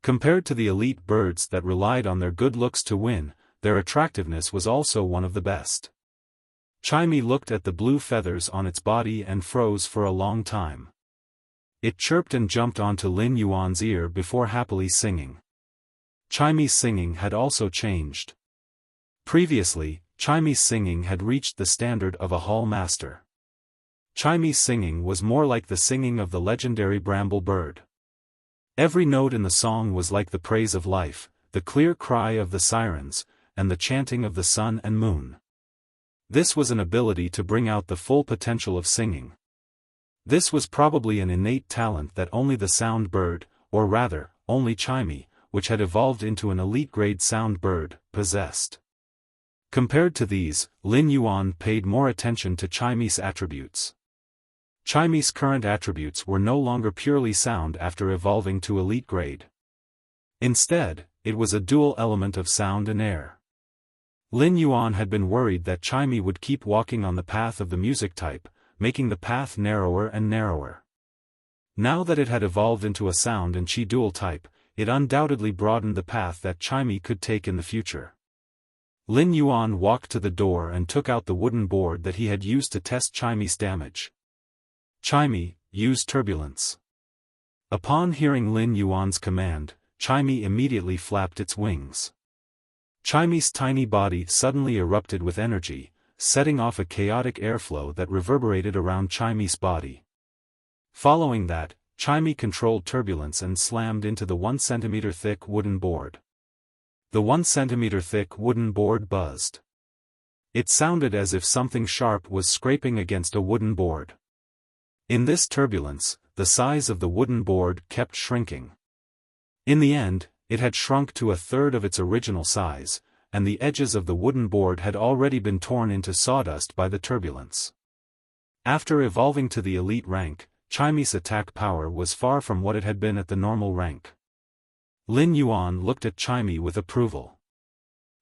[SPEAKER 1] Compared to the elite birds that relied on their good looks to win, their attractiveness was also one of the best. Chimey looked at the blue feathers on its body and froze for a long time. It chirped and jumped onto Lin Yuan's ear before happily singing. Chimey's singing had also changed. Previously, Chimey's singing had reached the standard of a hall master. Chimey's singing was more like the singing of the legendary bramble bird. Every note in the song was like the praise of life, the clear cry of the sirens, and the chanting of the sun and moon. This was an ability to bring out the full potential of singing. This was probably an innate talent that only the sound bird, or rather, only Chimey, which had evolved into an elite-grade sound bird, possessed. Compared to these, Lin Yuan paid more attention to Chimey's attributes. Chimey's current attributes were no longer purely sound after evolving to elite grade. Instead, it was a dual element of sound and air. Lin Yuan had been worried that Chimey would keep walking on the path of the music type, making the path narrower and narrower. Now that it had evolved into a sound and chi dual type, it undoubtedly broadened the path that Chimey could take in the future. Lin Yuan walked to the door and took out the wooden board that he had used to test Chimey's damage. Chimey, use turbulence. Upon hearing Lin Yuan's command, Chimey immediately flapped its wings. Chimey's tiny body suddenly erupted with energy, setting off a chaotic airflow that reverberated around Chimey's body. Following that, Chimey controlled turbulence and slammed into the 1 centimeter thick wooden board. The 1 centimeter thick wooden board buzzed. It sounded as if something sharp was scraping against a wooden board. In this turbulence, the size of the wooden board kept shrinking. In the end, it had shrunk to a third of its original size, and the edges of the wooden board had already been torn into sawdust by the turbulence. After evolving to the elite rank, Chimey's attack power was far from what it had been at the normal rank. Lin Yuan looked at Chimey with approval.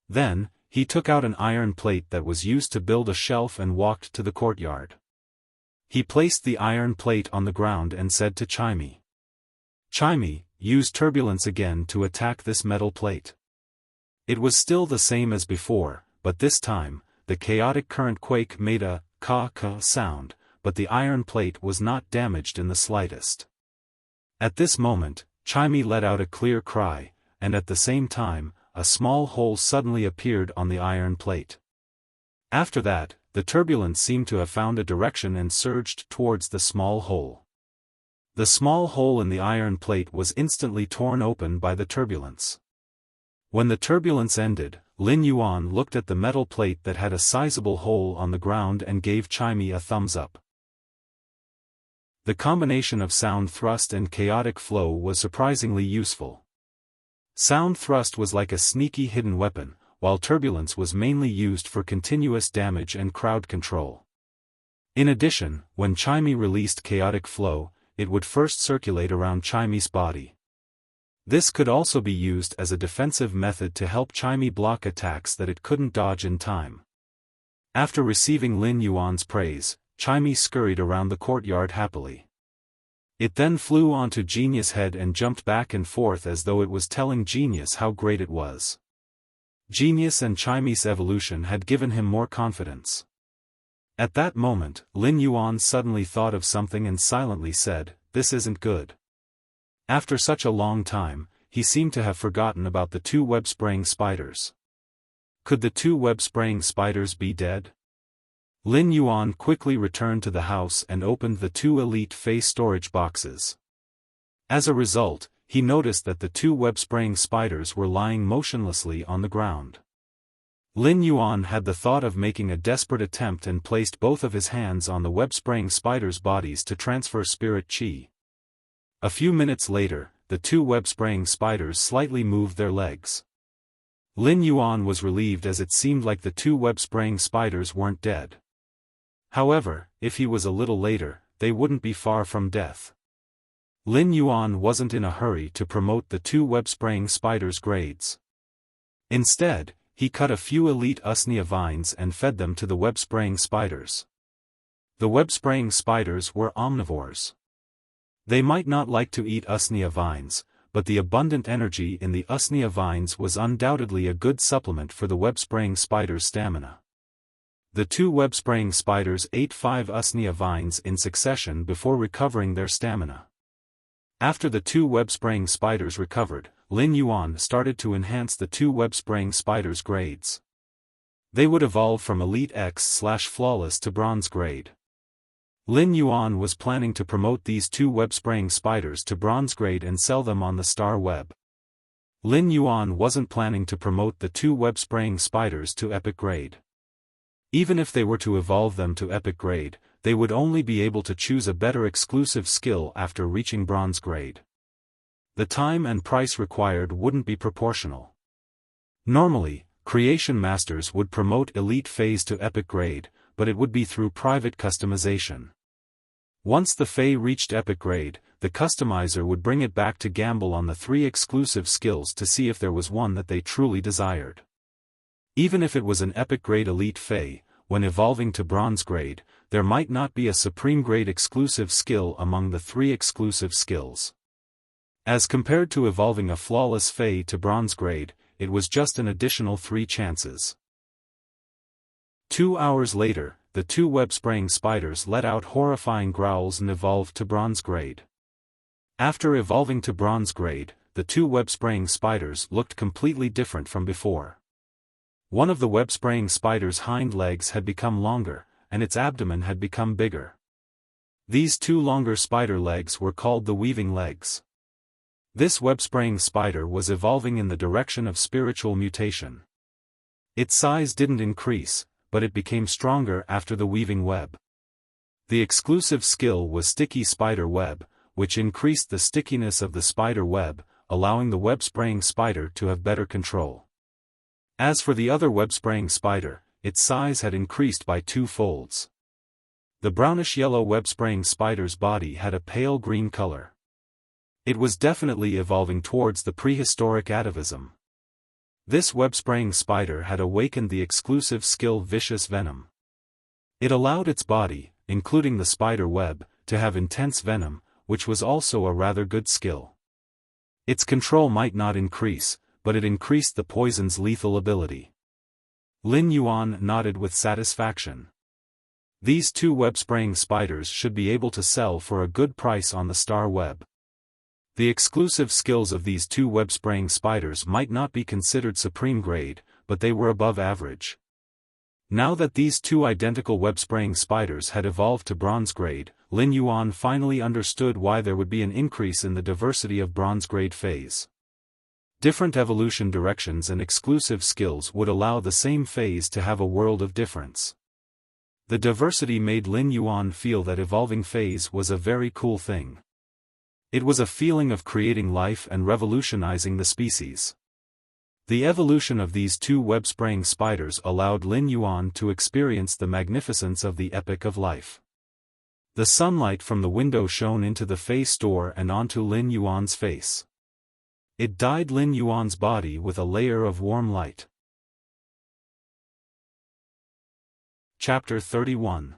[SPEAKER 1] Then, he took out an iron plate that was used to build a shelf and walked to the courtyard. He placed the iron plate on the ground and said to Chimey, "Chimey, use turbulence again to attack this metal plate." It was still the same as before, but this time, the chaotic current quake made a ka-ka sound, but the iron plate was not damaged in the slightest. At this moment, Chimey let out a clear cry, and at the same time, a small hole suddenly appeared on the iron plate. After that, the turbulence seemed to have found a direction and surged towards the small hole. The small hole in the iron plate was instantly torn open by the turbulence. When the turbulence ended, Lin Yuan looked at the metal plate that had a sizable hole on the ground and gave Chimey a thumbs up. The combination of sound thrust and chaotic flow was surprisingly useful. Sound thrust was like a sneaky hidden weapon, while turbulence was mainly used for continuous damage and crowd control. In addition, when Chimey released chaotic flow, it would first circulate around Chimey's body. This could also be used as a defensive method to help Chimey block attacks that it couldn't dodge in time. After receiving Lin Yuan's praise, Chimey scurried around the courtyard happily. It then flew onto Genius' head and jumped back and forth as though it was telling Genius how great it was. Genius and Chimey's evolution had given him more confidence. At that moment, Lin Yuan suddenly thought of something and silently said, "This isn't good." After such a long time, he seemed to have forgotten about the two web-spraying spiders. Could the two web-spraying spiders be dead? Lin Yuan quickly returned to the house and opened the two elite face storage boxes. As a result, he noticed that the two web-spraying spiders were lying motionlessly on the ground. Lin Yuan had the thought of making a desperate attempt and placed both of his hands on the web-spraying spiders' bodies to transfer spirit chi. A few minutes later, the two web-spraying spiders slightly moved their legs. Lin Yuan was relieved as it seemed like the two web-spraying spiders weren't dead. However, if he was a little later, they wouldn't be far from death. Lin Yuan wasn't in a hurry to promote the two web-spraying spiders' grades. Instead, he cut a few elite usnea vines and fed them to the web-spraying spiders. The web-spraying spiders were omnivores. They might not like to eat usnea vines, but the abundant energy in the usnea vines was undoubtedly a good supplement for the web-spraying spiders' stamina. The two web-spraying spiders ate 5 usnea vines in succession before recovering their stamina. After the two web-spraying spiders recovered, Lin Yuan started to enhance the two web-spraying spiders' grades. They would evolve from Elite X/Flawless to Bronze grade. Lin Yuan was planning to promote these two web-spraying spiders to Bronze grade and sell them on the Star Web. Lin Yuan wasn't planning to promote the two web-spraying spiders to Epic grade. Even if they were to evolve them to Epic grade, they would only be able to choose a better exclusive skill after reaching Bronze grade. The time and price required wouldn't be proportional. Normally, Creation Masters would promote Elite Phase to Epic grade, but it would be through private customization. Once the Fae reached Epic grade, the customizer would bring it back to gamble on the 3 exclusive skills to see if there was one that they truly desired. Even if it was an Epic grade Elite Fae, when evolving to Bronze grade, there might not be a Supreme grade exclusive skill among the 3 exclusive skills. As compared to evolving a Flawless Fae to Bronze grade, it was just an additional 3 chances. 2 hours later, the two web-spraying spiders let out horrifying growls and evolved to Bronze grade. After evolving to Bronze grade, the two web-spraying spiders looked completely different from before. One of the web-spraying spider's hind legs had become longer, and its abdomen had become bigger. These 2 longer spider legs were called the weaving legs. This web-spraying spider was evolving in the direction of spiritual mutation. Its size didn't increase, but it became stronger after the weaving web. The exclusive skill was Sticky Spider Web, which increased the stickiness of the spider web, allowing the web-spraying spider to have better control. As for the other web-spraying spider, its size had increased by 2 folds. The brownish-yellow web-spraying spider's body had a pale green color. It was definitely evolving towards the prehistoric atavism. This web-spraying spider had awakened the exclusive skill Vicious Venom. It allowed its body, including the spider web, to have intense venom, which was also a rather good skill. Its control might not increase, but it increased the poison's lethal ability. Lin Yuan nodded with satisfaction. These 2 web-spraying spiders should be able to sell for a good price on the star web. The exclusive skills of these 2 web-spraying spiders might not be considered supreme grade, but they were above average. Now that these 2 identical web-spraying spiders had evolved to bronze grade, Lin Yuan finally understood why there would be an increase in the diversity of bronze grade phase. Different evolution directions and exclusive skills would allow the same phase to have a world of difference. The diversity made Lin Yuan feel that evolving phase was a very cool thing. It was a feeling of creating life and revolutionizing the species. The evolution of these 2 web-spraying spiders allowed Lin Yuan to experience the magnificence of the epic of life. The sunlight from the window shone into the Fei store and onto Lin Yuan's face. It dyed Lin Yuan's body with a layer of warm light. Chapter 31.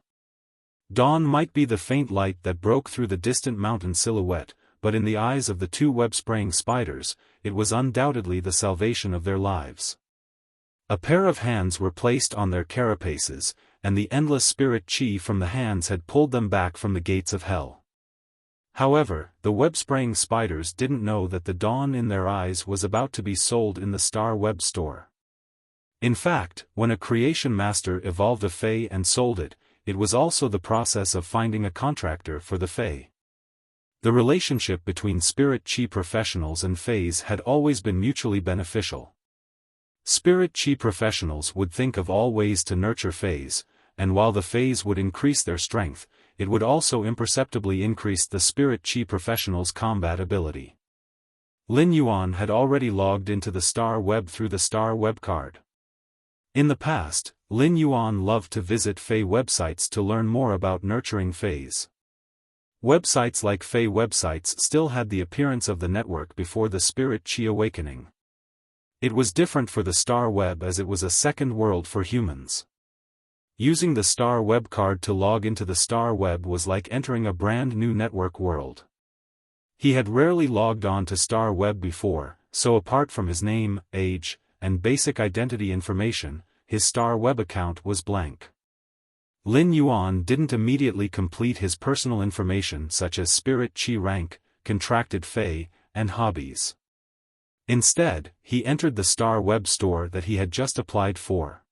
[SPEAKER 1] Dawn might be the faint light that broke through the distant mountain silhouette, but in the eyes of the 2 web-spraying spiders, it was undoubtedly the salvation of their lives. A pair of hands were placed on their carapaces, and the endless spirit chi from the hands had pulled them back from the gates of hell. However, the web-spraying spiders didn't know that the dawn in their eyes was about to be sold in the Star Web store. In fact, when a creation master evolved a Fei and sold it, it was also the process of finding a contractor for the Fei. The relationship between spirit chi professionals and Feis had always been mutually beneficial. Spirit chi professionals would think of all ways to nurture Feis, and while the Feis would increase their strength, it would also imperceptibly increase the spirit chi professionals' combat ability. Lin Yuan had already logged into the Star Web through the Star Web card. In the past, Lin Yuan loved to visit Fei websites to learn more about nurturing Feis. Websites like Fei websites still had the appearance of the network before the Spirit Chi awakening. It was different for the Star Web as it was a second world for humans. Using the Star Web card to log into the Star Web was like entering a brand new network world. He had rarely logged on to Star Web before, so apart from his name, age, and basic identity information, his Star Web account was blank. Lin Yuan didn't immediately complete his personal information such as Spirit Chi rank, contracted Fei, and hobbies. Instead, he entered the Star Web store that he had just applied for.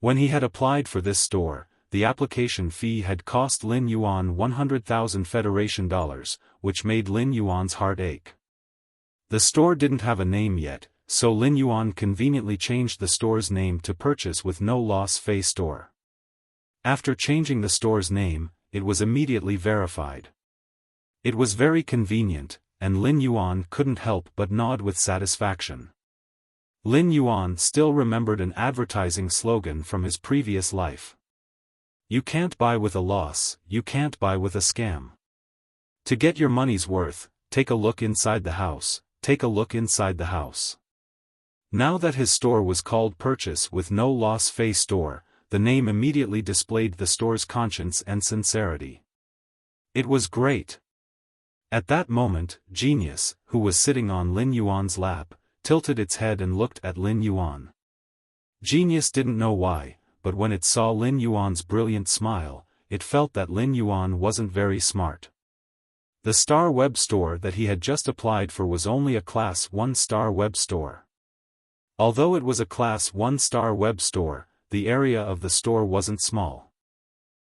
[SPEAKER 1] When he had applied for this store, the application fee had cost Lin Yuan 100,000 Federation dollars, which made Lin Yuan's heart ache. The store didn't have a name yet, so Lin Yuan conveniently changed the store's name to Purchase with No Loss Fei Store. After changing the store's name, it was immediately verified. It was very convenient, and Lin Yuan couldn't help but nod with satisfaction. Lin Yuan still remembered an advertising slogan from his previous life. You can't buy with a loss, you can't buy with a scam. To get your money's worth, take a look inside the house, take a look inside the house. Now that his store was called Purchase with No Loss Fei Store, the name immediately displayed the store's conscience and sincerity. It was great. At that moment, Genius, who was sitting on Lin Yuan's lap, tilted its head and looked at Lin Yuan. Genius didn't know why, but when it saw Lin Yuan's brilliant smile, it felt that Lin Yuan wasn't very smart. The Star Web store that he had just applied for was only a Class 1 Star Web store. Although it was a Class 1 Star Web store, the area of the store wasn't small.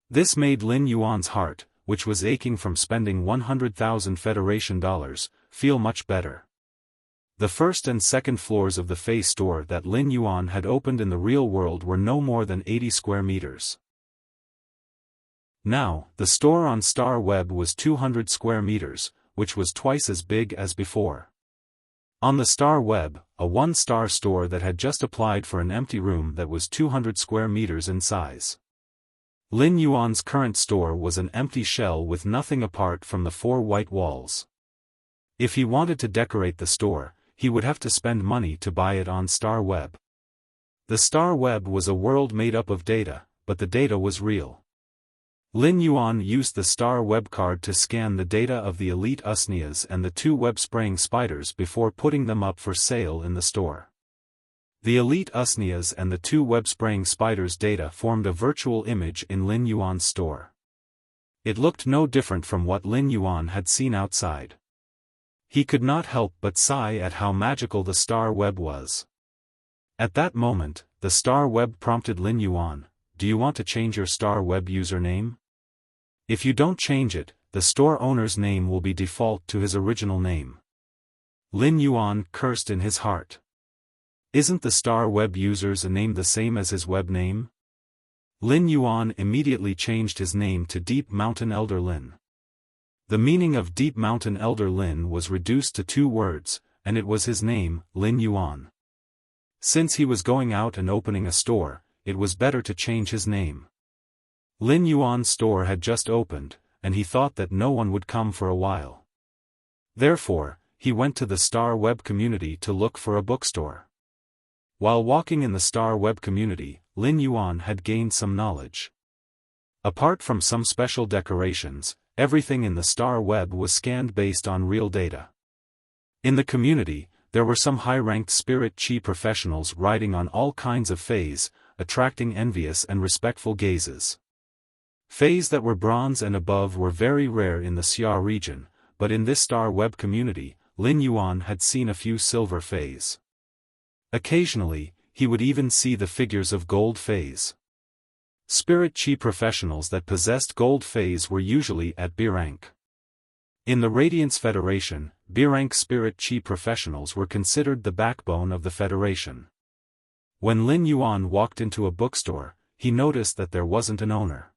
[SPEAKER 1] This made Lin Yuan's heart, which was aching from spending 100,000 Federation dollars, feel much better. The first and second floors of the Fei store that Lin Yuan had opened in the real world were no more than 80 square meters. Now, the store on Star Web was 200 square meters, which was twice as big as before. On the Star Web, a one-star store that had just applied for an empty room that was 200 square meters in size. Lin Yuan's current store was an empty shell with nothing apart from the 4 white walls. If he wanted to decorate the store, he would have to spend money to buy it on Star Web. The Star Web was a world made up of data, but the data was real. Lin Yuan used the Star Web card to scan the data of the elite Usnias and the 2 web-spraying spiders before putting them up for sale in the store. The elite usnias and the two web-spraying spiders' data formed a virtual image in Lin Yuan's store. It looked no different from what Lin Yuan had seen outside. He could not help but sigh at how magical the star web was. At that moment, the star web prompted Lin Yuan, "Do you want to change your star web username? If you don't change it, the store owner's name will be default to his original name." Lin Yuan cursed in his heart. Isn't the star web user's name the same as his web name? Lin Yuan immediately changed his name to Deep Mountain Elder Lin. The meaning of Deep Mountain Elder Lin was reduced to 2 words, and it was his name, Lin Yuan. Since he was going out and opening a store, it was better to change his name. Lin Yuan's store had just opened, and he thought that no one would come for a while. Therefore, he went to the star web community to look for a bookstore. While walking in the star web community, Lin Yuan had gained some knowledge. Apart from some special decorations, everything in the star web was scanned based on real data. In the community, there were some high-ranked spirit chi professionals riding on all kinds of fays, attracting envious and respectful gazes. Fays that were bronze and above were very rare in the Xia region, but in this star web community, Lin Yuan had seen a few silver fays. Occasionally, he would even see the figures of gold fays. Spirit chi professionals that possessed gold fays were usually at B rank. In the Radiance Federation, B rank spirit chi professionals were considered the backbone of the Federation. When Lin Yuan walked into a bookstore, he noticed that there wasn't an owner.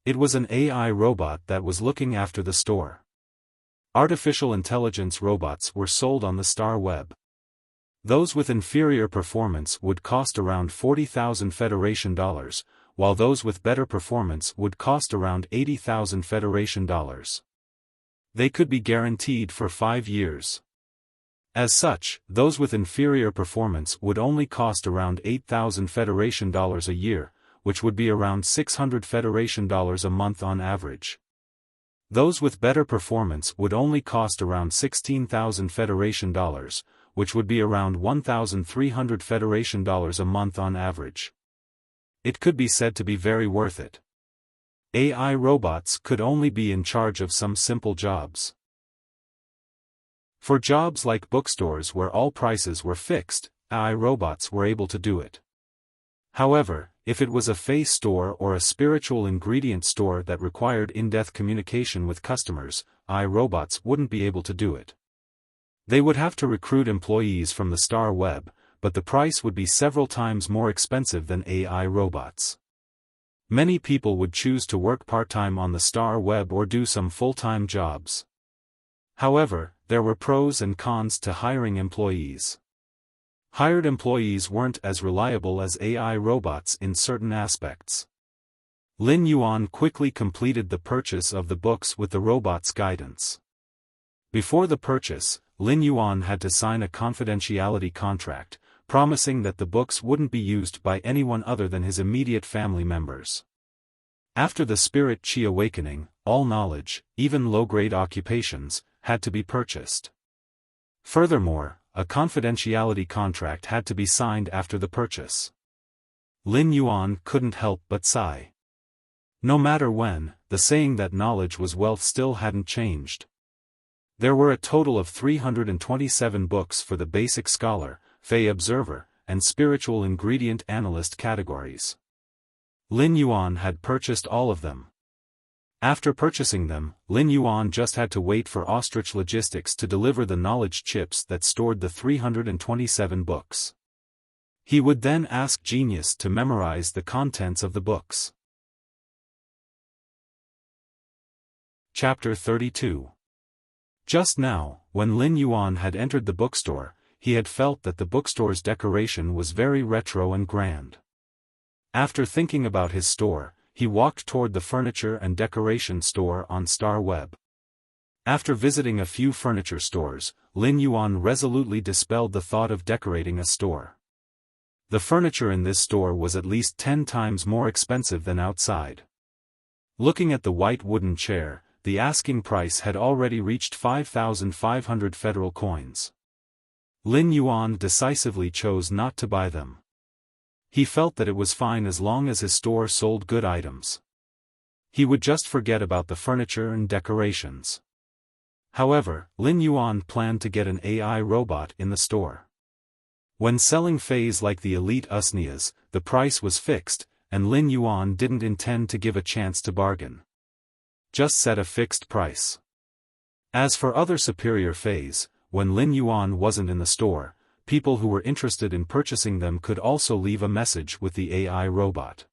[SPEAKER 1] It was an AI robot that was looking after the store. Artificial intelligence robots were sold on the star web. Those with inferior performance would cost around 40,000 Federation dollars, while those with better performance would cost around 80,000 Federation dollars. They could be guaranteed for 5 years. As such, those with inferior performance would only cost around 8,000 Federation dollars a year, which would be around 600 Federation dollars a month on average. Those with better performance would only cost around 16,000 Federation dollars, which would be around 1,300 Federation dollars a month on average. It could be said to be very worth it. AI robots could only be in charge of some simple jobs. For jobs like bookstores where all prices were fixed, AI robots were able to do it. However, if it was a face store or a spiritual ingredient store that required in-depth communication with customers, AI robots wouldn't be able to do it. They would have to recruit employees from the star web, but the price would be several times more expensive than AI robots. Many people would choose to work part-time on the star web or do some full-time jobs. However, there were pros and cons to hiring employees. Hired employees weren't as reliable as AI robots in certain aspects. Lin Yuan quickly completed the purchase of the books with the robot's guidance. Before the purchase, Lin Yuan had to sign a confidentiality contract, promising that the books wouldn't be used by anyone other than his immediate family members. After the spirit chi awakening, all knowledge, even low-grade occupations, had to be purchased. Furthermore, a confidentiality contract had to be signed after the purchase. Lin Yuan couldn't help but sigh. No matter when, the saying that knowledge was wealth still hadn't changed. There were a total of 327 books for the Basic Scholar, Fey Observer, and Spiritual Ingredient Analyst categories. Lin Yuan had purchased all of them. After purchasing them, Lin Yuan just had to wait for Ostrich Logistics to deliver the knowledge chips that stored the 327 books. He would then ask Genius to memorize the contents of the books. Chapter 32. Just now, when Lin Yuan had entered the bookstore, he had felt that the bookstore's decoration was very retro and grand. After thinking about his store, he walked toward the furniture and decoration store on Star Web. After visiting a few furniture stores, Lin Yuan resolutely dispelled the thought of decorating a store. The furniture in this store was at least 10 times more expensive than outside. Looking at the white wooden chair, the asking price had already reached 5,500 federal coins. Lin Yuan decisively chose not to buy them. He felt that it was fine as long as his store sold good items. He would just forget about the furniture and decorations. However, Lin Yuan planned to get an AI robot in the store. When selling fays like the elite Usnias, the price was fixed, and Lin Yuan didn't intend to give a chance to bargain. Just set a fixed price. As for other superior fays, when Lin Yuan wasn't in the store, people who were interested in purchasing them could also leave a message with the AI robot.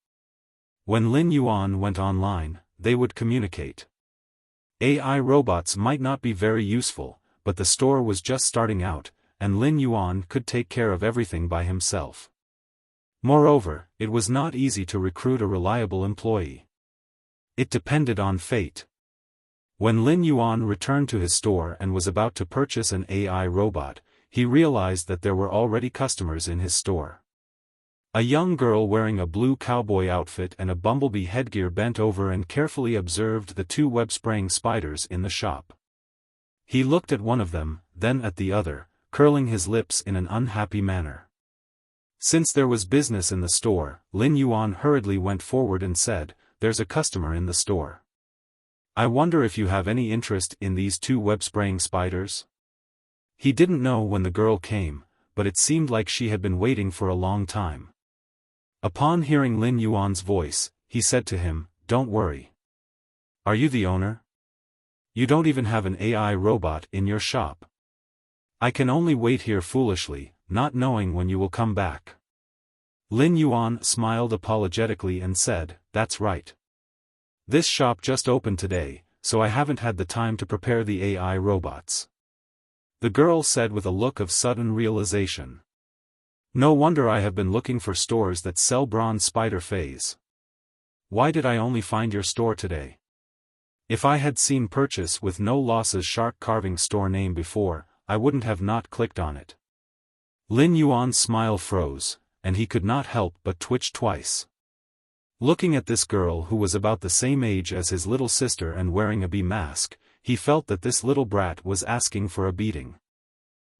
[SPEAKER 1] When Lin Yuan went online, they would communicate. AI robots might not be very useful, but the store was just starting out, and Lin Yuan could take care of everything by himself. Moreover, it was not easy to recruit a reliable employee. It depended on fate. When Lin Yuan returned to his store and was about to purchase an AI robot, he realized that there were already customers in his store. A young girl wearing a blue cowboy outfit and a bumblebee headgear bent over and carefully observed the two web-spraying spiders in the shop. He looked at one of them, then at the other, curling his lips in an unhappy manner. Since there was business in the store, Lin Yuan hurriedly went forward and said, "There's a customer in the store. I wonder if you have any interest in these two web-spraying spiders?" He didn't know when the girl came, but it seemed like she had been waiting for a long time. Upon hearing Lin Yuan's voice, he said to him, "Don't worry. Are you the owner? You don't even have an AI robot in your shop. I can only wait here foolishly, not knowing when you will come back." Lin Yuan smiled apologetically and said, "That's right. This shop just opened today, so I haven't had the time to prepare the AI robots." The girl said with a look of sudden realization. "No wonder I have been looking for stores that sell bronze spider fays. Why did I only find your store today? If I had seen purchase with no losses shark carving store name before, I wouldn't have not clicked on it." Lin Yuan's smile froze, and he could not help but twitch twice. Looking at this girl who was about the same age as his little sister and wearing a bee mask, he felt that this little brat was asking for a beating.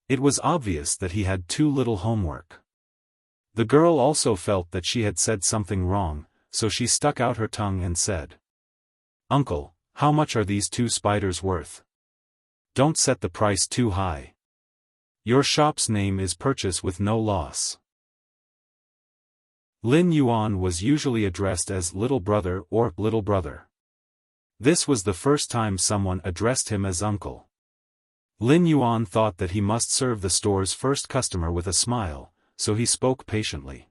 [SPEAKER 1] It was obvious that he had too little homework. The girl also felt that she had said something wrong, so she stuck out her tongue and said, "Uncle, how much are these two spiders worth? Don't set the price too high. Your shop's name is Purchase with No Loss." Lin Yuan was usually addressed as Little Brother or Little Brother. This was the first time someone addressed him as Uncle. Lin Yuan thought that he must serve the store's first customer with a smile, so he spoke patiently.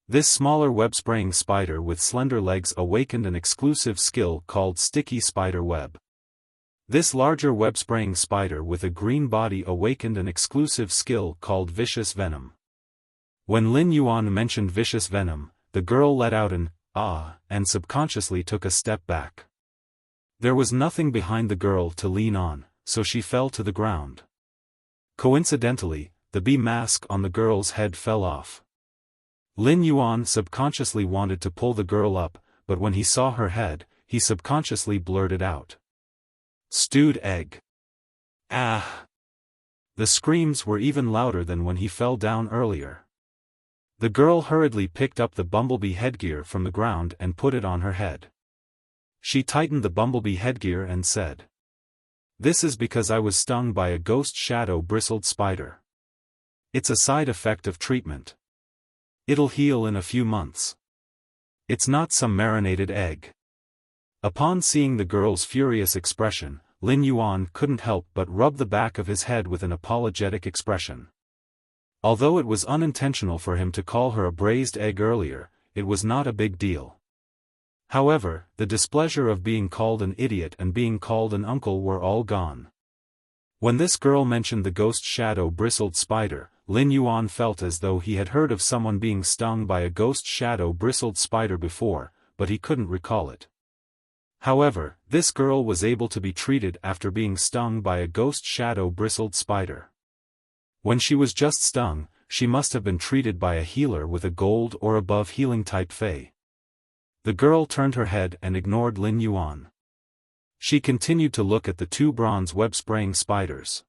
[SPEAKER 1] This smaller web-spraying spider with slender legs awakened an exclusive skill called Sticky Spider Web. This larger web-spraying spider with a green body awakened an exclusive skill called Vicious Venom. When Lin Yuan mentioned Vicious Venom, the girl let out an "ah" and subconsciously took a step back. There was nothing behind the girl to lean on, so she fell to the ground. Coincidentally, the bee mask on the girl's head fell off. Lin Yuan subconsciously wanted to pull the girl up, but when he saw her head, he subconsciously blurted out, "Stewed egg." Ah! The screams were even louder than when he fell down earlier. The girl hurriedly picked up the bumblebee headgear from the ground and put it on her head. She tightened the bumblebee headgear and said, "This is because I was stung by a ghost shadow bristled spider. It's a side effect of treatment. It'll heal in a few months. It's not some marinated egg." Upon seeing the girl's furious expression, Lin Yuan couldn't help but rub the back of his head with an apologetic expression. Although it was unintentional for him to call her a braised egg earlier, it was not a big deal. However, the displeasure of being called an idiot and being called an uncle were all gone. When this girl mentioned the ghost shadow bristled spider, Lin Yuan felt as though he had heard of someone being stung by a ghost shadow bristled spider before, but he couldn't recall it. However, this girl was able to be treated after being stung by a ghost shadow bristled spider. When she was just stung, she must have been treated by a healer with a gold or above healing type fae. The girl turned her head and ignored Lin Yuan. She continued to look at the two bronze web-spraying spiders.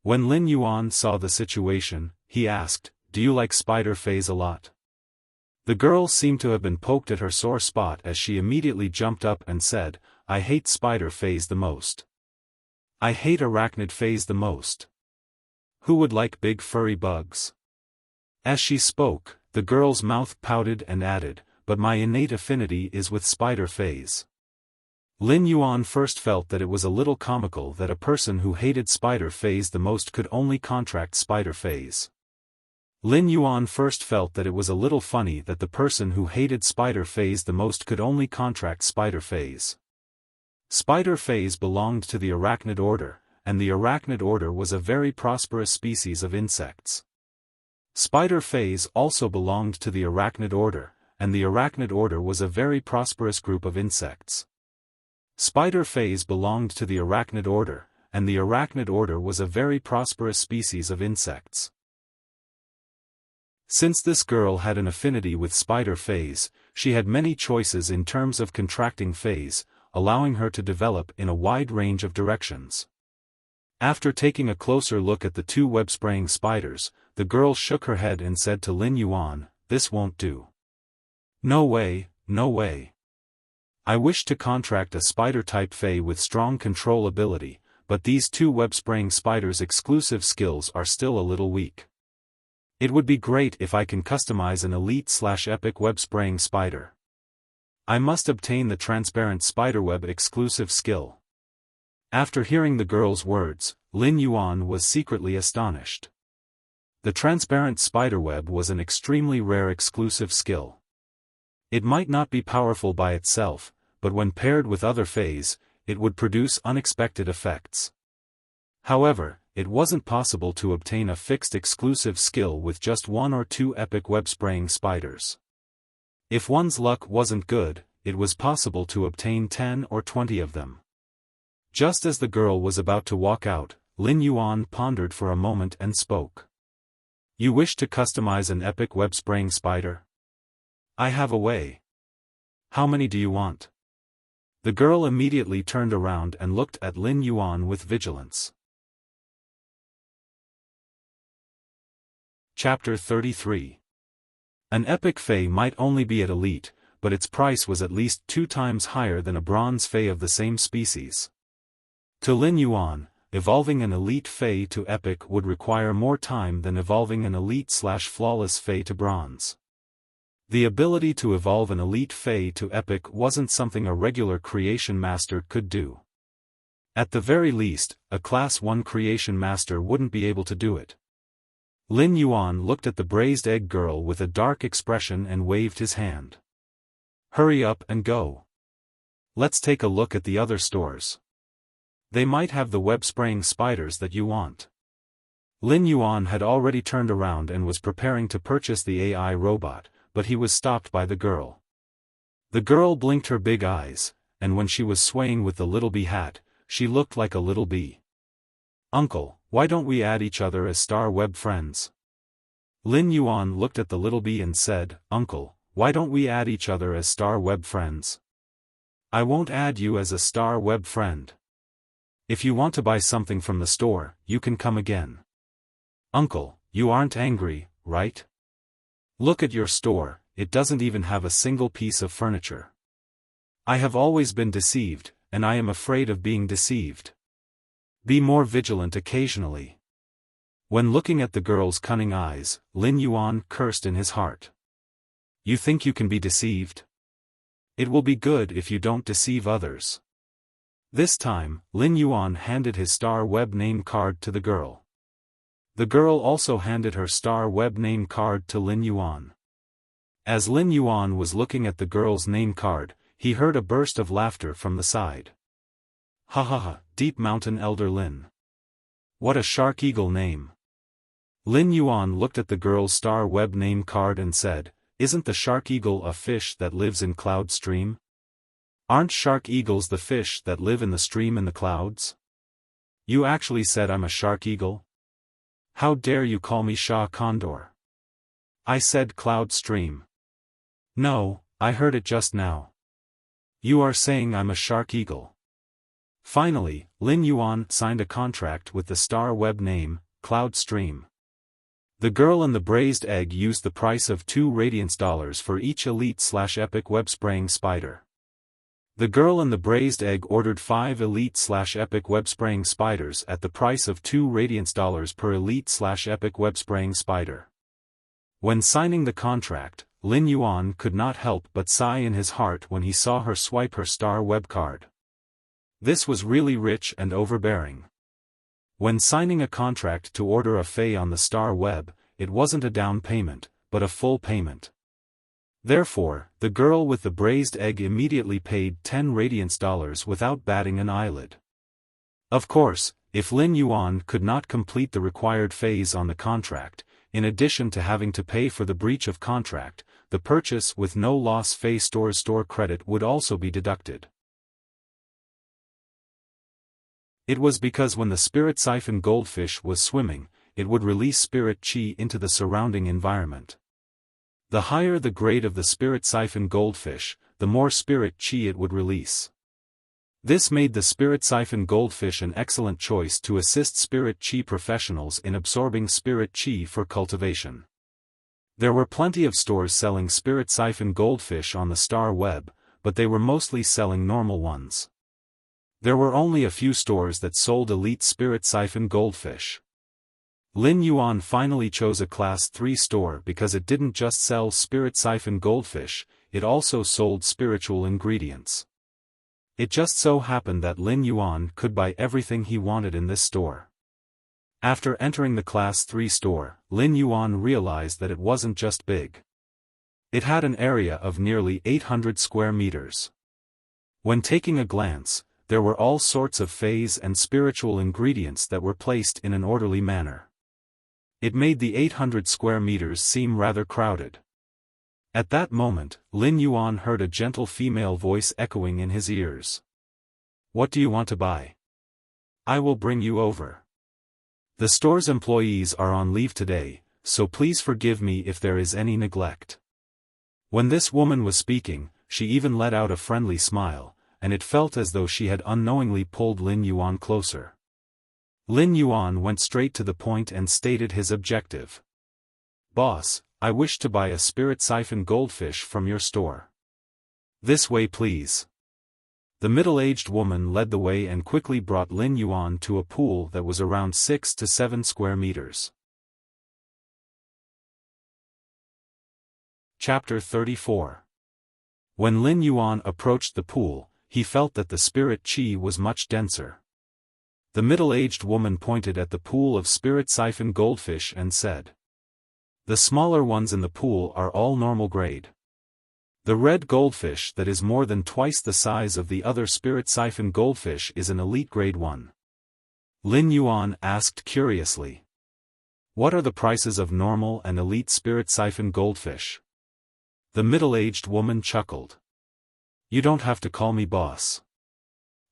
[SPEAKER 1] When Lin Yuan saw the situation, he asked, "Do you like spider phase a lot?" The girl seemed to have been poked at her sore spot as she immediately jumped up and said, "I hate spider phase the most. I hate arachnid phase the most. Who would like big furry bugs?" As she spoke, the girl's mouth pouted and added, "But my innate affinity is with spider phase." Lin Yuan first felt that it was a little comical that a person who hated spider phase the most could only contract spider phase. Lin Yuan first felt that it was a little funny that the person who hated spider phase the most could only contract spider phase. Spider phase belonged to the arachnid order, and the arachnid order was a very prosperous species of insects. Spider phase also belonged to the arachnid order, and the arachnid order was a very prosperous group of insects. Spider phase belonged to the arachnid order, and the arachnid order was a very prosperous species of insects. Since this girl had an affinity with spider phase, she had many choices in terms of contracting phase, allowing her to develop in a wide range of directions. After taking a closer look at the two web-spraying spiders, the girl shook her head and said to Lin Yuan, "This won't do. No way, no way. I wish to contract a spider-type fae with strong control ability, but these two web-spraying spiders' exclusive skills are still a little weak. It would be great if I can customize an elite/epic web-spraying spider. I must obtain the transparent spiderweb exclusive skill." After hearing the girl's words, Lin Yuan was secretly astonished. The transparent spiderweb was an extremely rare exclusive skill. It might not be powerful by itself, but when paired with other phase, it would produce unexpected effects. However, it wasn't possible to obtain a fixed exclusive skill with just one or two epic web-spraying spiders. If one's luck wasn't good, it was possible to obtain 10 or 20 of them. Just as the girl was about to walk out, Lin Yuan pondered for a moment and spoke. "You wish to customize an epic web-spraying spider? I have a way. How many do you want?" The girl immediately turned around and looked at Lin Yuan with vigilance. Chapter 33. An epic fae might only be at elite, but its price was at least 2 times higher than a bronze fae of the same species. To Lin Yuan, evolving an elite fae to epic would require more time than evolving an elite/flawless fae to bronze. The ability to evolve an elite fae to epic wasn't something a regular creation master could do. At the very least, a Class 1 creation master wouldn't be able to do it. Lin Yuan looked at the braised egg girl with a dark expression and waved his hand. "Hurry up and go. Let's take a look at the other stores. They might have the web-spraying spiders that you want." Lin Yuan had already turned around and was preparing to purchase the AI robot, but he was stopped by the girl. The girl blinked her big eyes, and when she was swaying with the little bee hat, she looked like a little bee. "Uncle, why don't we add each other as star web friends?" Lin Yuan looked at the little bee and said, "Uncle, why don't we add each other as star web friends?" "I won't add you as a star web friend. If you want to buy something from the store, you can come again." "Uncle, you aren't angry, right? Look at your store, it doesn't even have a single piece of furniture. I have always been deceived, and I am afraid of being deceived. Be more vigilant occasionally." When looking at the girl's cunning eyes, Lin Yuan cursed in his heart. "You think you can be deceived? It will be good if you don't deceive others." This time, Lin Yuan handed his star web name card to the girl. The girl also handed her star web name card to Lin Yuan. As Lin Yuan was looking at the girl's name card, he heard a burst of laughter from the side. "Ha ha ha, Deep Mountain Elder Lin. What a shark eagle name." Lin Yuan looked at the girl's star web name card and said, "Isn't the shark eagle a fish that lives in cloud stream? Aren't shark eagles the fish that live in the stream in the clouds? You actually said I'm a shark eagle? How dare you call me Shah Condor? I said cloud stream. No, I heard it just now. You are saying I'm a shark eagle. Finally, Lin Yuan signed a contract with the star web name, Cloud Stream. The girl and the braised egg used the price of 2 radiance dollars for each elite/epic web-spraying spider. The girl and the braised egg ordered 5 elite/epic web-spraying spiders at the price of 2 radiance dollars per elite/epic web-spraying spider. When signing the contract, Lin Yuan could not help but sigh in his heart when he saw her swipe her star web card. This was really rich and overbearing. When signing a contract to order a fey on the star web, it wasn't a down payment, but a full payment. Therefore, the girl with the braised egg immediately paid 10 radiance dollars without batting an eyelid. Of course, if Lin Yuan could not complete the required phase on the contract, in addition to having to pay for the breach of contract, the purchase with no loss fey store's store credit would also be deducted. It was because when the spirit siphon goldfish was swimming, it would release spirit chi into the surrounding environment. The higher the grade of the spirit siphon goldfish, the more spirit chi it would release. This made the spirit siphon goldfish an excellent choice to assist spirit chi professionals in absorbing spirit chi for cultivation. There were plenty of stores selling spirit siphon goldfish on the star web, but they were mostly selling normal ones. There were only a few stores that sold elite spirit siphon goldfish. Lin Yuan finally chose a Class 3 store because it didn't just sell spirit siphon goldfish, it also sold spiritual ingredients. It just so happened that Lin Yuan could buy everything he wanted in this store. After entering the Class 3 store, Lin Yuan realized that it wasn't just big. It had an area of nearly 800 square meters. When taking a glance, there were all sorts of feys and spiritual ingredients that were placed in an orderly manner. It made the 800 square meters seem rather crowded. At that moment, Lin Yuan heard a gentle female voice echoing in his ears. "What do you want to buy? I will bring you over. The store's employees are on leave today, so please forgive me if there is any neglect." When this woman was speaking, she even let out a friendly smile, and it felt as though she had unknowingly pulled Lin Yuan closer. Lin Yuan went straight to the point and stated his objective. "Boss, I wish to buy a spirit siphon goldfish from your store. This way please." The middle-aged woman led the way and quickly brought Lin Yuan to a pool that was around 6 to 7 square meters. Chapter 34. When Lin Yuan approached the pool, he felt that the spirit chi was much denser. The middle-aged woman pointed at the pool of spirit siphon goldfish and said, "The smaller ones in the pool are all normal grade. The red goldfish that is more than twice the size of the other spirit siphon goldfish is an elite grade one." Lin Yuan asked curiously, "What are the prices of normal and elite spirit siphon goldfish?" The middle-aged woman chuckled. "You don't have to call me boss.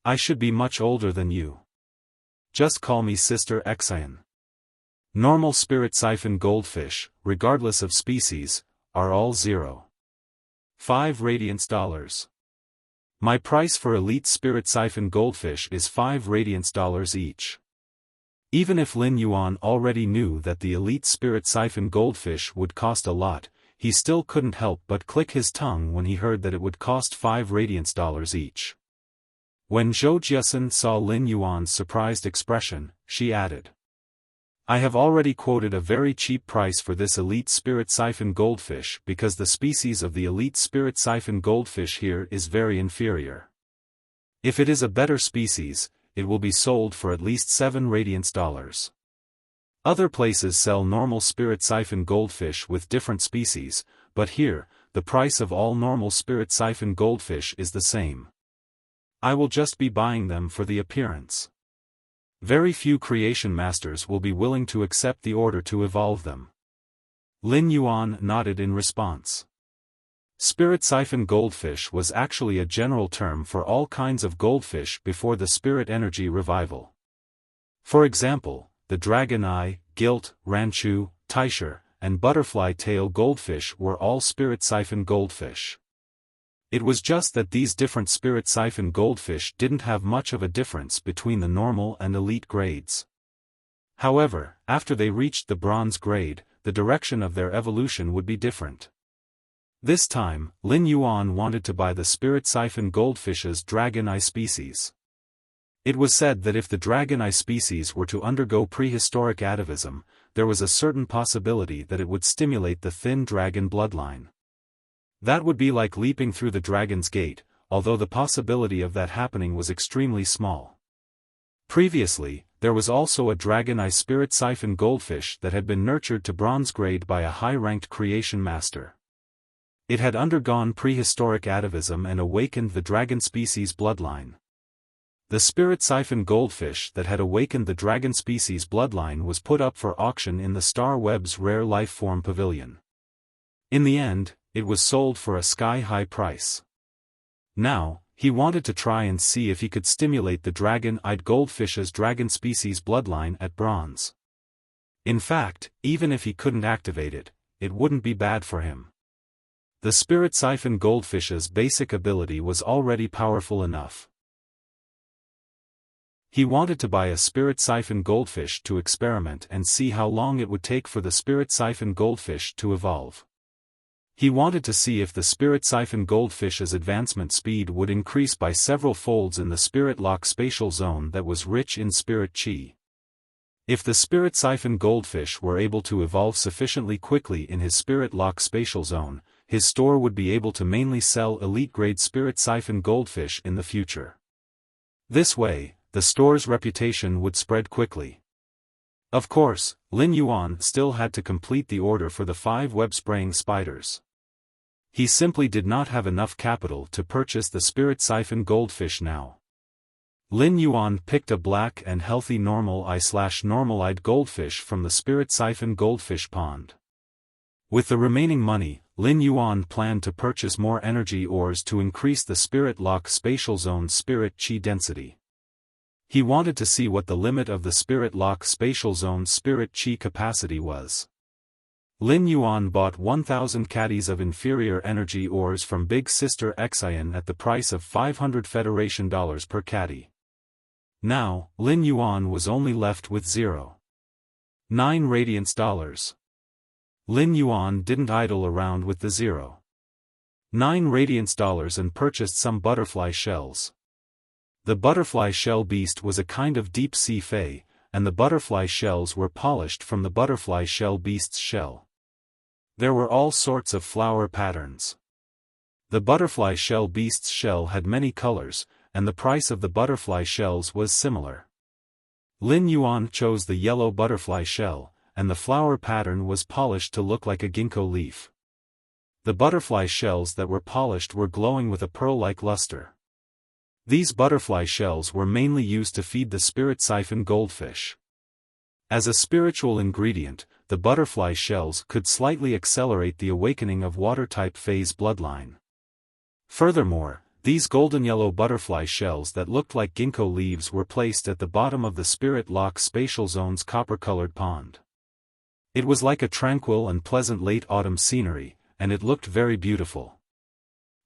[SPEAKER 1] I should be much older than you. Just call me Sister Xiaofan. Normal spirit siphon goldfish, regardless of species, are all 0.5 radiance dollars. My price for elite spirit siphon goldfish is 5 radiance dollars each." Even if Lin Yuan already knew that the elite spirit siphon goldfish would cost a lot, he still couldn't help but click his tongue when he heard that it would cost 5 radiance dollars each. When Zhou Jiasun saw Lin Yuan's surprised expression, she added, "I have already quoted a very cheap price for this elite spirit siphon goldfish because the species of the elite spirit siphon goldfish here is very inferior. If it is a better species, it will be sold for at least 7 radiance dollars. Other places sell normal spirit siphon goldfish with different species, but here, the price of all normal spirit siphon goldfish is the same. I will just be buying them for the appearance. Very few creation masters will be willing to accept the order to evolve them." Lin Yuan nodded in response. Spirit siphon goldfish was actually a general term for all kinds of goldfish before the spirit energy revival. For example, the dragon eye, gilt, ranchu, taishi, and butterfly tail goldfish were all spirit siphon goldfish. It was just that these different spirit siphon goldfish didn't have much of a difference between the normal and elite grades. However, after they reached the bronze grade, the direction of their evolution would be different. This time, Lin Yuan wanted to buy the spirit siphon goldfish's dragon eye species. It was said that if the dragon eye species were to undergo prehistoric atavism, there was a certain possibility that it would stimulate the thin dragon bloodline. That would be like leaping through the dragon's gate, although the possibility of that happening was extremely small. Previously, there was also a dragon eye spirit siphon goldfish that had been nurtured to bronze grade by a high-ranked creation master. It had undergone prehistoric atavism and awakened the dragon species bloodline. The spirit siphon goldfish that had awakened the dragon species bloodline was put up for auction in the Star Web's Rare Life Form Pavilion. In the end, it was sold for a sky-high price. Now, he wanted to try and see if he could stimulate the dragon-eyed goldfish's dragon species bloodline at bronze. In fact, even if he couldn't activate it, it wouldn't be bad for him. The spirit siphon goldfish's basic ability was already powerful enough. He wanted to buy a spirit siphon goldfish to experiment and see how long it would take for the spirit siphon goldfish to evolve. He wanted to see if the spirit siphon goldfish's advancement speed would increase by several folds in the spirit lock spatial zone that was rich in spirit chi. If the spirit siphon goldfish were able to evolve sufficiently quickly in his spirit lock spatial zone, his store would be able to mainly sell elite-grade spirit siphon goldfish in the future. This way, the store's reputation would spread quickly. Of course, Lin Yuan still had to complete the order for the 5 web-spraying spiders. He simply did not have enough capital to purchase the spirit siphon goldfish now. Lin Yuan picked a black and healthy normal-eyed goldfish from the spirit siphon goldfish pond. With the remaining money, Lin Yuan planned to purchase more energy ores to increase the spirit lock spatial zone's spirit chi density. He wanted to see what the limit of the spirit lock spatial zone's spirit chi capacity was. Lin Yuan bought 1,000 caddies of inferior energy ores from Big Sister Xian at the price of 500 Federation dollars per caddy. Now, Lin Yuan was only left with 0.9 radiance dollars. Lin Yuan didn't idle around with the 0.9 radiance dollars and purchased some butterfly shells. The butterfly shell beast was a kind of deep-sea fae, and the butterfly shells were polished from the butterfly shell beast's shell. There were all sorts of flower patterns. The butterfly shell beast's shell had many colors, and the price of the butterfly shells was similar. Lin Yuan chose the yellow butterfly shell, and the flower pattern was polished to look like a ginkgo leaf. The butterfly shells that were polished were glowing with a pearl-like luster. These butterfly shells were mainly used to feed the spirit siphon goldfish. As a spiritual ingredient, the butterfly shells could slightly accelerate the awakening of water-type phase bloodline. Furthermore, these golden yellow butterfly shells that looked like ginkgo leaves were placed at the bottom of the spirit lock spatial zone's copper-colored pond. It was like a tranquil and pleasant late autumn scenery, and it looked very beautiful.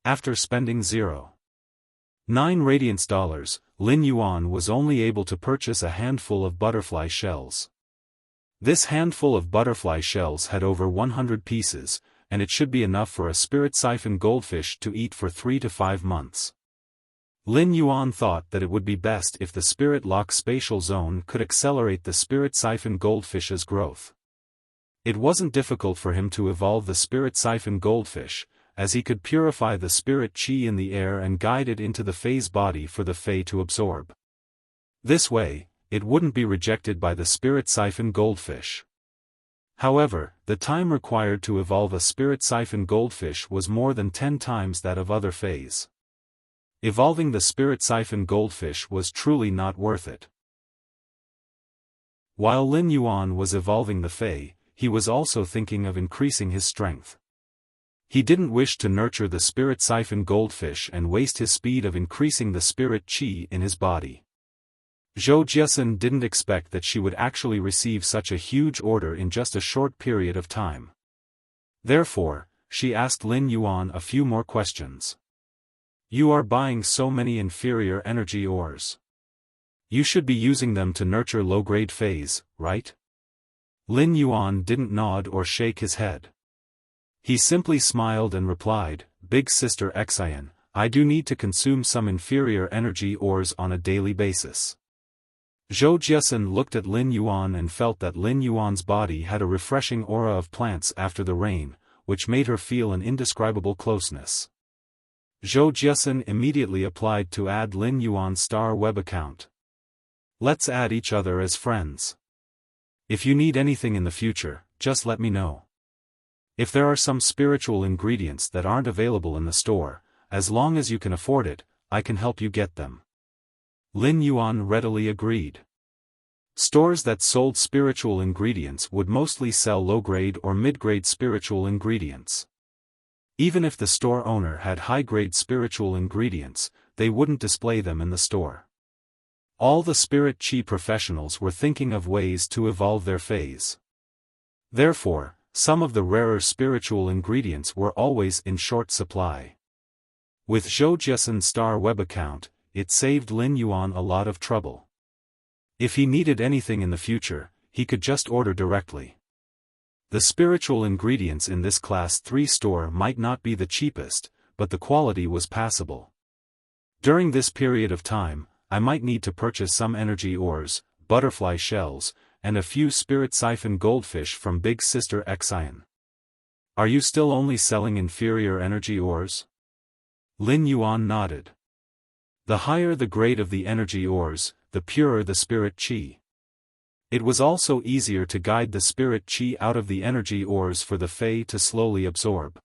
[SPEAKER 1] After spending 0.9 radiance dollars, Lin Yuan was only able to purchase a handful of butterfly shells. This handful of butterfly shells had over 100 pieces, and it should be enough for a spirit siphon goldfish to eat for 3 to 5 months. Lin Yuan thought that it would be best if the spirit lock spatial zone could accelerate the spirit siphon goldfish's growth. It wasn't difficult for him to evolve the spirit siphon goldfish, as he could purify the spirit chi in the air and guide it into the phase body for the fae to absorb. This way, it wouldn't be rejected by the spirit siphon goldfish. However, the time required to evolve a spirit siphon goldfish was more than 10 times that of other faes. Evolving the spirit siphon goldfish was truly not worth it. While Lin Yuan was evolving the fae, he was also thinking of increasing his strength. He didn't wish to nurture the spirit siphon goldfish and waste his speed of increasing the spirit chi in his body. Zhou Jiasun didn't expect that she would actually receive such a huge order in just a short period of time. Therefore, she asked Lin Yuan a few more questions. You are buying so many inferior energy ores. You should be using them to nurture low-grade phase, right? Lin Yuan didn't nod or shake his head. He simply smiled and replied, Big Sister Xian, I do need to consume some inferior energy ores on a daily basis. Zhou Jiasun looked at Lin Yuan and felt that Lin Yuan's body had a refreshing aura of plants after the rain, which made her feel an indescribable closeness. Zhou Jiasun immediately applied to add Lin Yuan's star web account. Let's add each other as friends. If you need anything in the future, just let me know. If there are some spiritual ingredients that aren't available in the store, as long as you can afford it, I can help you get them. Lin Yuan readily agreed. Stores that sold spiritual ingredients would mostly sell low-grade or mid-grade spiritual ingredients. Even if the store owner had high-grade spiritual ingredients, they wouldn't display them in the store. All the spirit chi professionals were thinking of ways to evolve their phase. Therefore, some of the rarer spiritual ingredients were always in short supply. With Zhou Jiasun's star web account, it saved Lin Yuan a lot of trouble. If he needed anything in the future, he could just order directly. The spiritual ingredients in this Class 3 store might not be the cheapest, but the quality was passable. During this period of time, I might need to purchase some energy ores, butterfly shells, and a few spirit siphon goldfish from Big Sister Xian. Are you still only selling inferior energy ores? Lin Yuan nodded. The higher the grade of the energy ores, the purer the spirit chi. It was also easier to guide the spirit chi out of the energy ores for the Fae to slowly absorb.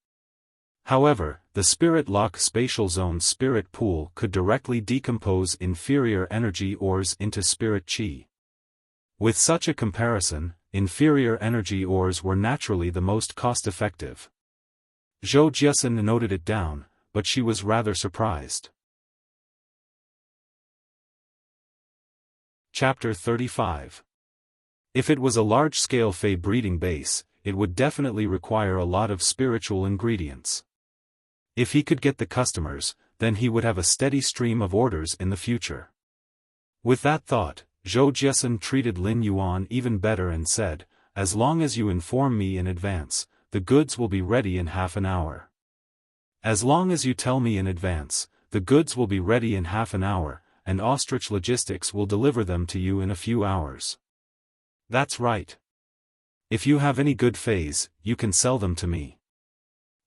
[SPEAKER 1] However, the Spirit Lock Spatial Zone's spirit pool could directly decompose inferior energy ores into spirit chi. With such a comparison, inferior energy ores were naturally the most cost-effective. Zhou Jiasun noted it down, but she was rather surprised. Chapter 35. If it was a large-scale Fae breeding base, it would definitely require a lot of spiritual ingredients. If he could get the customers, then he would have a steady stream of orders in the future. With that thought, Zhou Jiasun treated Lin Yuan even better and said, As long as you inform me in advance, the goods will be ready in half an hour. As long as you tell me in advance, the goods will be ready in half an hour, and Ostrich Logistics will deliver them to you in a few hours. That's right. If you have any good Fays, you can sell them to me.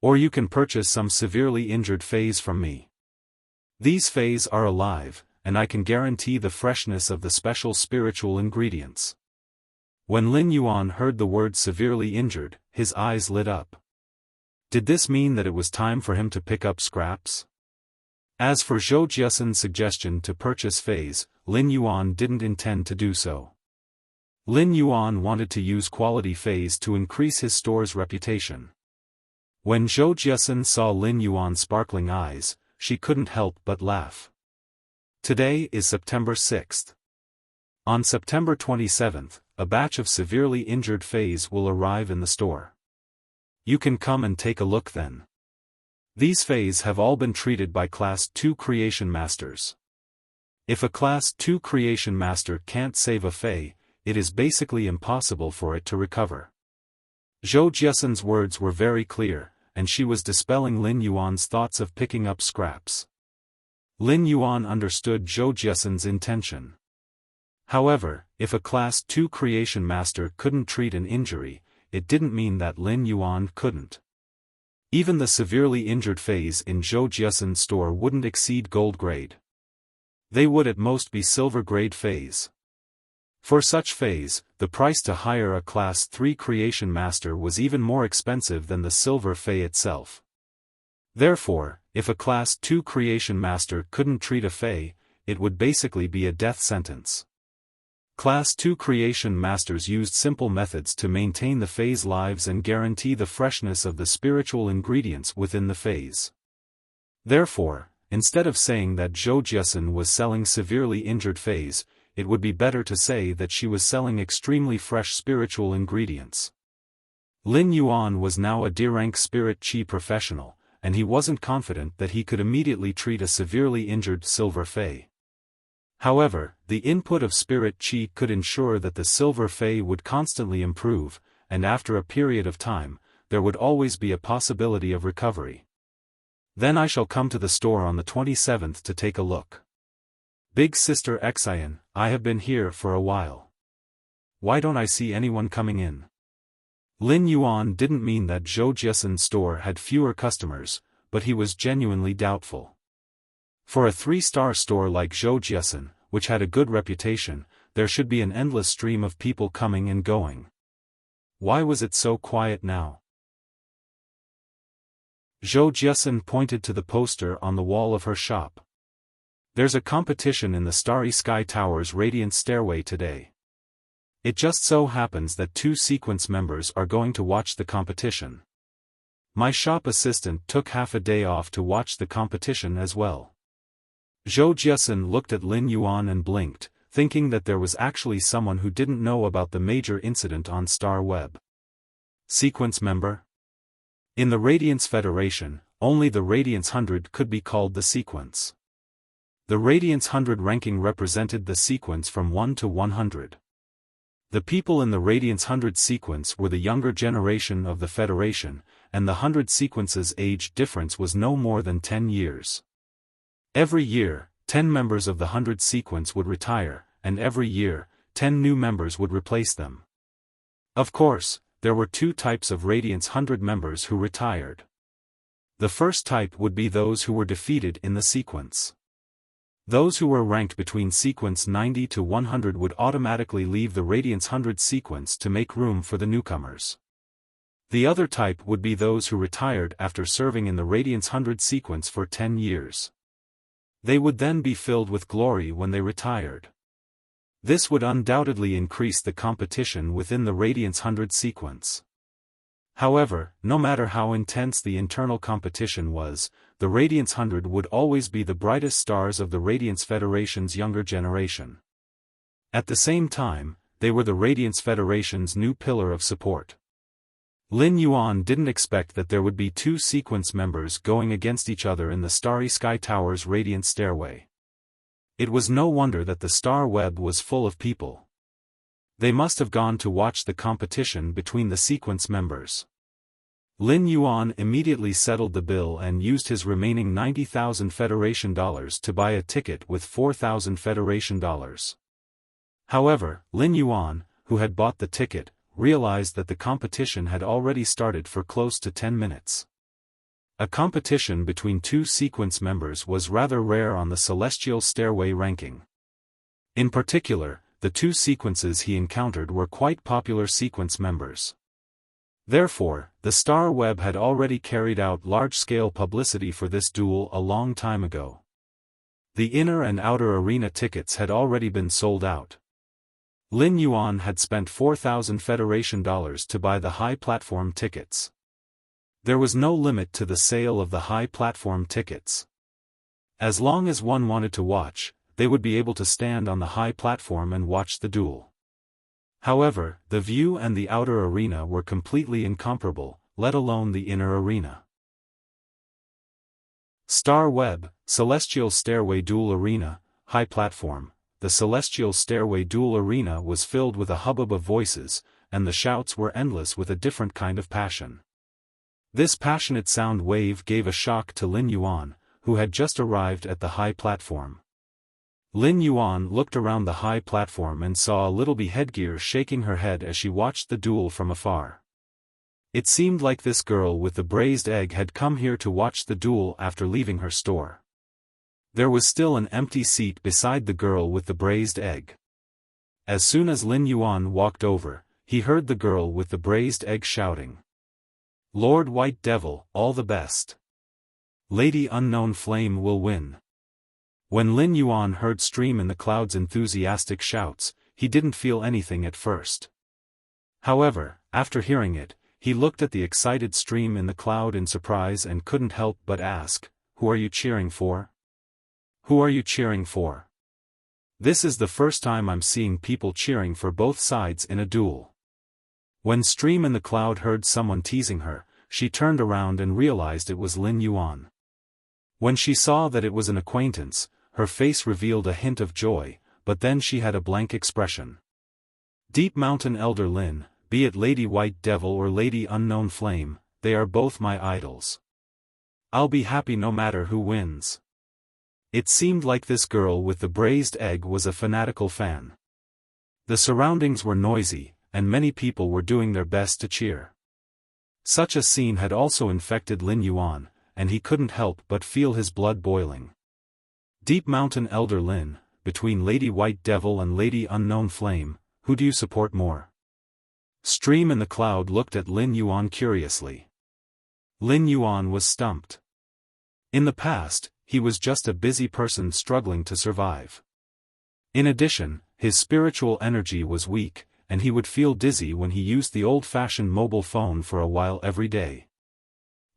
[SPEAKER 1] Or you can purchase some severely injured Fays from me. These Fays are alive, and I can guarantee the freshness of the special spiritual ingredients. When Lin Yuan heard the word severely injured, his eyes lit up. Did this mean that it was time for him to pick up scraps? As for Zhou Jiasun's suggestion to purchase Fays, Lin Yuan didn't intend to do so. Lin Yuan wanted to use quality Fays to increase his store's reputation. When Zhou Jiasun saw Lin Yuan's sparkling eyes, she couldn't help but laugh. Today is September 6th. On September 27th, a batch of severely injured Fays will arrive in the store. You can come and take a look then. These Fays have all been treated by Class 2 Creation Masters. If a Class 2 Creation Master can't save a Fae, it is basically impossible for it to recover. Zhou Jiasun's words were very clear, and she was dispelling Lin Yuan's thoughts of picking up scraps. Lin Yuan understood Zhou Jiasun's intention. However, if a Class 2 Creation Master couldn't treat an injury, it didn't mean that Lin Yuan couldn't. Even the severely injured Fays in Zhou Jiasun's store wouldn't exceed gold grade. They would at most be silver grade Fays. For such Fays, the price to hire a Class 3 Creation Master was even more expensive than the silver Fae itself. Therefore, if a Class 2 Creation Master couldn't treat a Fae, it would basically be a death sentence. Class 2 Creation Masters used simple methods to maintain the Fae's lives and guarantee the freshness of the spiritual ingredients within the Faes. Therefore, instead of saying that Zhou Jiasun was selling severely injured Faes, it would be better to say that she was selling extremely fresh spiritual ingredients. Lin Yuan was now a D-rank spirit chi professional, and he wasn't confident that he could immediately treat a severely injured Silver Fae. However, the input of spirit chi could ensure that the Silver Fae would constantly improve, and after a period of time, there would always be a possibility of recovery. Then I shall come to the store on the 27th to take a look. Big Sister Xian, I have been here for a while. Why don't I see anyone coming in? Lin Yuan didn't mean that Zhou Jiasen's store had fewer customers, but he was genuinely doubtful. For a 3-star store like Zhou Jiasen, which had a good reputation, there should be an endless stream of people coming and going. Why was it so quiet now? Zhou Jiasen pointed to the poster on the wall of her shop. There's a competition in the Starry Sky Tower's Radiant Stairway today. It just so happens that 2 sequence members are going to watch the competition. My shop assistant took half a day off to watch the competition as well. Zhou Jiasen looked at Lin Yuan and blinked, thinking that there was actually someone who didn't know about the major incident on Star Web. Sequence member? In the Radiance Federation, only the Radiance 100 could be called the sequence. The Radiance 100 ranking represented the sequence from 1 to 100. The people in the Radiance 100 sequence were the younger generation of the Federation, and the 100 sequence's age difference was no more than 10 years. Every year, 10 members of the 100 sequence would retire, and every year, 10 new members would replace them. Of course, there were 2 types of Radiance 100 members who retired. The first type would be those who were defeated in the sequence. Those who were ranked between sequence 90 to 100 would automatically leave the Radiance 100 sequence to make room for the newcomers. The other type would be those who retired after serving in the Radiance 100 sequence for 10 years. They would then be filled with glory when they retired. This would undoubtedly increase the competition within the Radiance 100 sequence. However, no matter how intense the internal competition was, the Radiance 100 would always be the brightest stars of the Radiance Federation's younger generation. At the same time, they were the Radiance Federation's new pillar of support. Lin Yuan didn't expect that there would be 2 sequence members going against each other in the Starry Sky Tower's Radiant Stairway. It was no wonder that the Star Web was full of people. They must have gone to watch the competition between the sequence members. Lin Yuan immediately settled the bill and used his remaining 90,000 Federation dollars to buy a ticket with 4,000 Federation dollars. However, Lin Yuan, who had bought the ticket, realized that the competition had already started for close to 10 minutes. A competition between 2 sequence members was rather rare on the Celestial Stairway ranking. In particular, the 2 sequences he encountered were quite popular sequence members. Therefore, the Star Web had already carried out large-scale publicity for this duel a long time ago. The inner and outer arena tickets had already been sold out. Lin Yuan had spent 4,000 Federation dollars to buy the high platform tickets. There was no limit to the sale of the high platform tickets. As long as one wanted to watch, they would be able to stand on the high platform and watch the duel. However, the view and the outer arena were completely incomparable, let alone the inner arena. Star Web, Celestial Stairway Duel Arena, High Platform. The Celestial Stairway Duel Arena was filled with a hubbub of voices, and the shouts were endless with a different kind of passion. This passionate sound wave gave a shock to Lin Yuan, who had just arrived at the high platform. Lin Yuan looked around the high platform and saw a little headgear shaking her head as she watched the duel from afar. It seemed like this girl with the braised egg had come here to watch the duel after leaving her store. There was still an empty seat beside the girl with the braised egg. As soon as Lin Yuan walked over, he heard the girl with the braised egg shouting, "Lord White Devil, all the best. Lady Unknown Flame will win." When Lin Yuan heard Stream in the Cloud's enthusiastic shouts, he didn't feel anything at first. However, after hearing it, he looked at the excited Stream in the Cloud in surprise and couldn't help but ask, "Who are you cheering for? Who are you cheering for?" This is the first time I'm seeing people cheering for both sides in a duel. When Stream in the Cloud heard someone teasing her, she turned around and realized it was Lin Yuan. When she saw that it was an acquaintance, her face revealed a hint of joy, but then she had a blank expression. Deep Mountain Elder Lin, be it Lady White Devil or Lady Unknown Flame, they are both my idols. I'll be happy no matter who wins. It seemed like this girl with the braised egg was a fanatical fan. The surroundings were noisy, and many people were doing their best to cheer. Such a scene had also infected Lin Yuan, and he couldn't help but feel his blood boiling. Deep Mountain Elder Lin, between Lady White Devil and Lady Unknown Flame, who do you support more? Stream in the Cloud looked at Lin Yuan curiously. Lin Yuan was stumped. In the past, he was just a busy person struggling to survive. In addition, his spiritual energy was weak, and he would feel dizzy when he used the old-fashioned mobile phone for a while every day.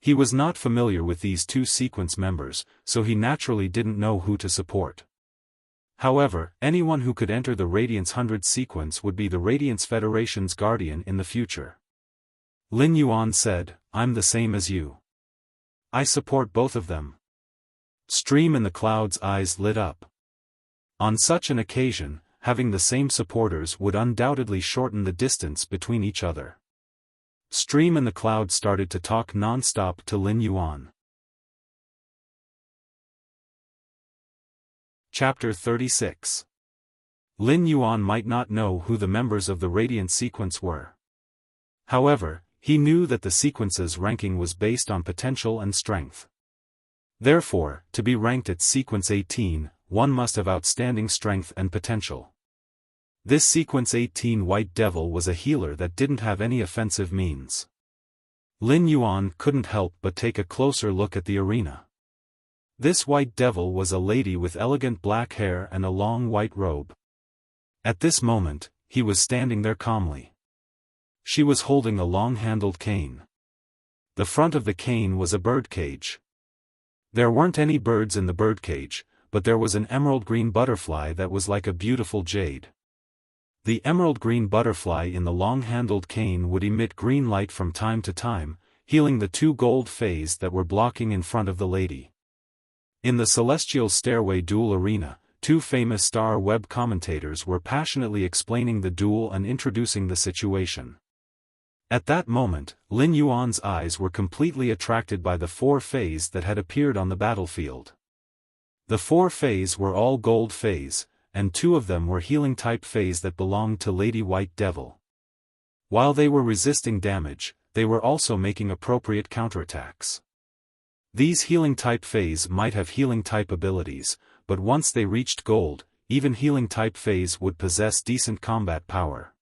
[SPEAKER 1] He was not familiar with these two sequence members, so he naturally didn't know who to support. However, anyone who could enter the Radiance 100 sequence would be the Radiance Federation's guardian in the future. Lin Yuan said, I'm the same as you. I support both of them. Stream in the Cloud's eyes lit up. On such an occasion, having the same supporters would undoubtedly shorten the distance between each other. Stream in the Cloud started to talk non-stop to Lin Yuan. Chapter 36. Lin Yuan might not know who the members of the Radiant sequence were. However, he knew that the sequence's ranking was based on potential and strength. Therefore, to be ranked at sequence 18, one must have outstanding strength and potential. This sequence 18 White Devil was a healer that didn't have any offensive means. Lin Yuan couldn't help but take a closer look at the arena. This White Devil was a lady with elegant black hair and a long white robe. At this moment, he was standing there calmly. She was holding a long-handled cane. The front of the cane was a birdcage. There weren't any birds in the birdcage, but there was an emerald green butterfly that was like a beautiful jade. The emerald green butterfly in the long-handled cane would emit green light from time to time, healing the two gold fays that were blocking in front of the lady. In the Celestial Stairway Duel Arena, two famous Star Web commentators were passionately explaining the duel and introducing the situation. At that moment, Lin Yuan's eyes were completely attracted by the four fays that had appeared on the battlefield. The four fays were all gold fays, and two of them were healing-type fays that belonged to Lady White Devil. While they were resisting damage, they were also making appropriate counterattacks. These healing-type fays might have healing-type abilities, but once they reached gold, even healing-type fays would possess decent combat power.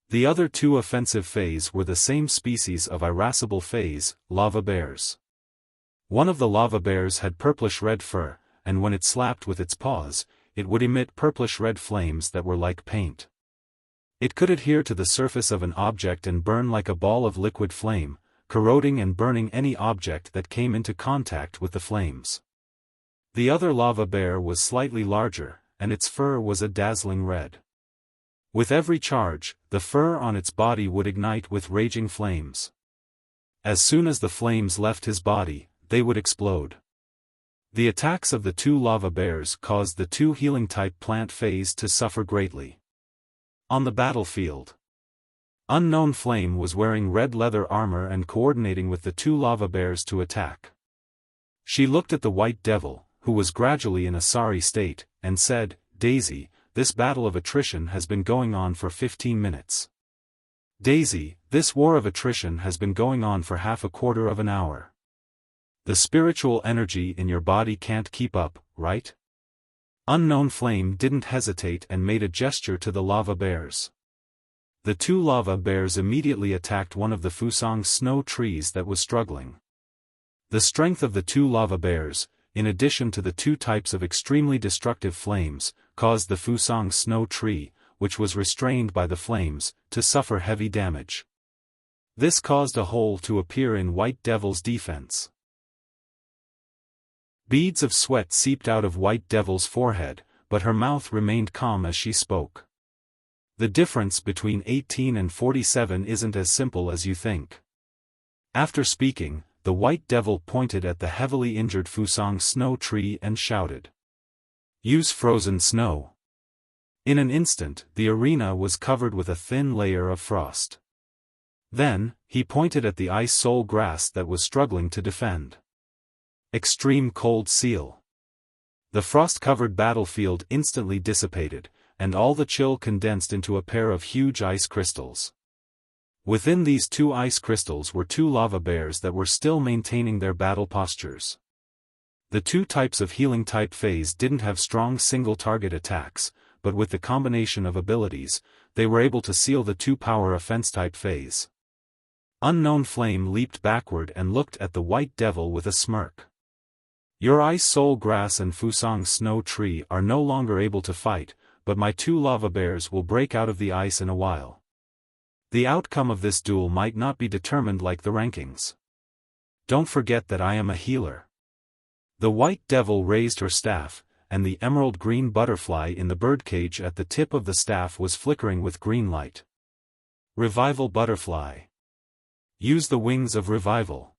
[SPEAKER 1] The other two offensive fays were the same species of irascible fays, lava bears. One of the lava bears had purplish-red fur, and when it slapped with its paws, it would emit purplish-red flames that were like paint. It could adhere to the surface of an object and burn like a ball of liquid flame, corroding and burning any object that came into contact with the flames. The other lava bear was slightly larger, and its fur was a dazzling red. With every charge, the fur on its body would ignite with raging flames. As soon as the flames left his body, they would explode. The attacks of the two lava bears caused the two healing-type plant fays to suffer greatly. On the battlefield, Unknown Flame was wearing red leather armor and coordinating with the two lava bears to attack. She looked at the White Devil, who was gradually in a sorry state, and said, Daisy, this battle of attrition has been going on for 15 minutes. Daisy, this war of attrition has been going on for half a quarter of an hour. The spiritual energy in your body can't keep up, right? Unknown Flame didn't hesitate and made a gesture to the lava bears. The two lava bears immediately attacked one of the Fusang snow trees that was struggling. The strength of the two lava bears, in addition to the two types of extremely destructive flames, caused the Fusang snow tree, which was restrained by the flames, to suffer heavy damage. This caused a hole to appear in White Devil's defense. Beads of sweat seeped out of White Devil's forehead, but her mouth remained calm as she spoke. The difference between 18 and 47 isn't as simple as you think. After speaking, the white devil pointed at the heavily injured Fusang snow tree and shouted, "Use frozen snow." In an instant, the arena was covered with a thin layer of frost. Then, he pointed at the ice soul grass that was struggling to defend. Extreme cold seal. The frost-covered battlefield instantly dissipated, and all the chill condensed into a pair of huge ice crystals. Within these two ice crystals were two lava bears that were still maintaining their battle postures. The two types of healing type phase didn't have strong single-target attacks, but with the combination of abilities, they were able to seal the two power offense type phase. Unknown Flame leaped backward and looked at the white devil with a smirk. "Your ice soul grass and Fusang snow tree are no longer able to fight, but my two lava bears will break out of the ice in a while. The outcome of this duel might not be determined like the rankings. Don't forget that I am a healer." The white devil raised her staff, and the emerald green butterfly in the birdcage at the tip of the staff was flickering with green light. Revival butterfly. Use the wings of revival.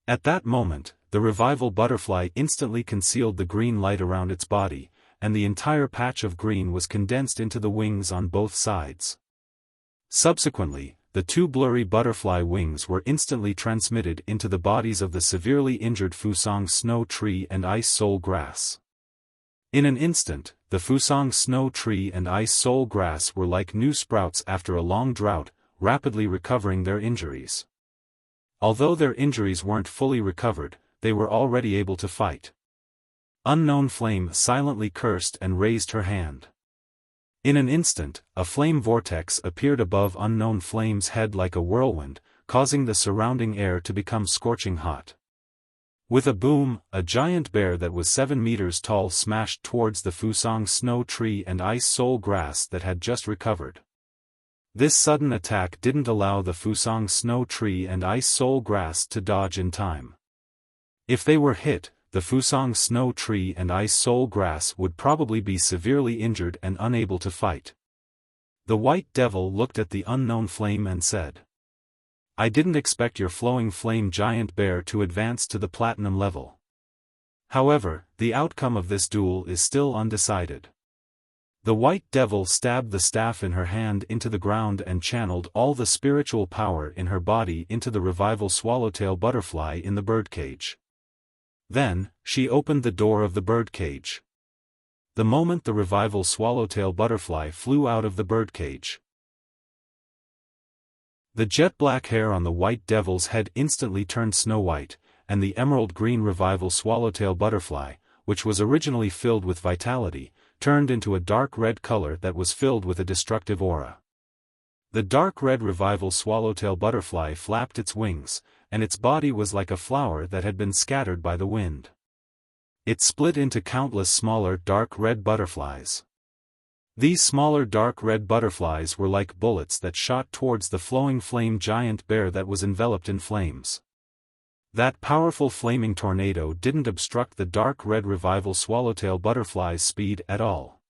[SPEAKER 1] At that moment, the revival butterfly instantly concealed the green light around its body, and the entire patch of green was condensed into the wings on both sides. Subsequently, the two blurry butterfly wings were instantly transmitted into the bodies of the severely injured Fusang snow tree and ice soul grass. In an instant, the Fusang snow tree and ice soul grass were like new sprouts after a long drought, rapidly recovering their injuries. Although their injuries weren't fully recovered, they were already able to fight. Unknown Flame silently cursed and raised her hand. In an instant, a flame vortex appeared above Unknown Flame's head like a whirlwind, causing the surrounding air to become scorching hot. With a boom, a giant bear that was 7 meters tall smashed towards the Fusang snow tree and ice soul grass that had just recovered. This sudden attack didn't allow the Fusang snow tree and ice soul grass to dodge in time. If they were hit, the Fusang snow tree and ice soul grass would probably be severely injured and unable to fight. The white devil looked at the Unknown Flame and said, "I didn't expect your flowing flame giant bear to advance to the platinum level. However, the outcome of this duel is still undecided." The white devil stabbed the staff in her hand into the ground and channeled all the spiritual power in her body into the revival swallowtail butterfly in the birdcage. Then, she opened the door of the birdcage. The moment the revival swallowtail butterfly flew out of the birdcage, the jet-black hair on the white devil's head instantly turned snow-white, and the emerald-green revival swallowtail butterfly, which was originally filled with vitality, turned into a dark red color that was filled with a destructive aura. The dark red revival swallowtail butterfly flapped its wings, and its body was like a flower that had been scattered by the wind. It split into countless smaller dark red butterflies. These smaller dark red butterflies were like bullets that shot towards the flowing flame giant bear that was enveloped in flames. That powerful flaming tornado didn't obstruct the dark red revival swallowtail butterfly's speed at all.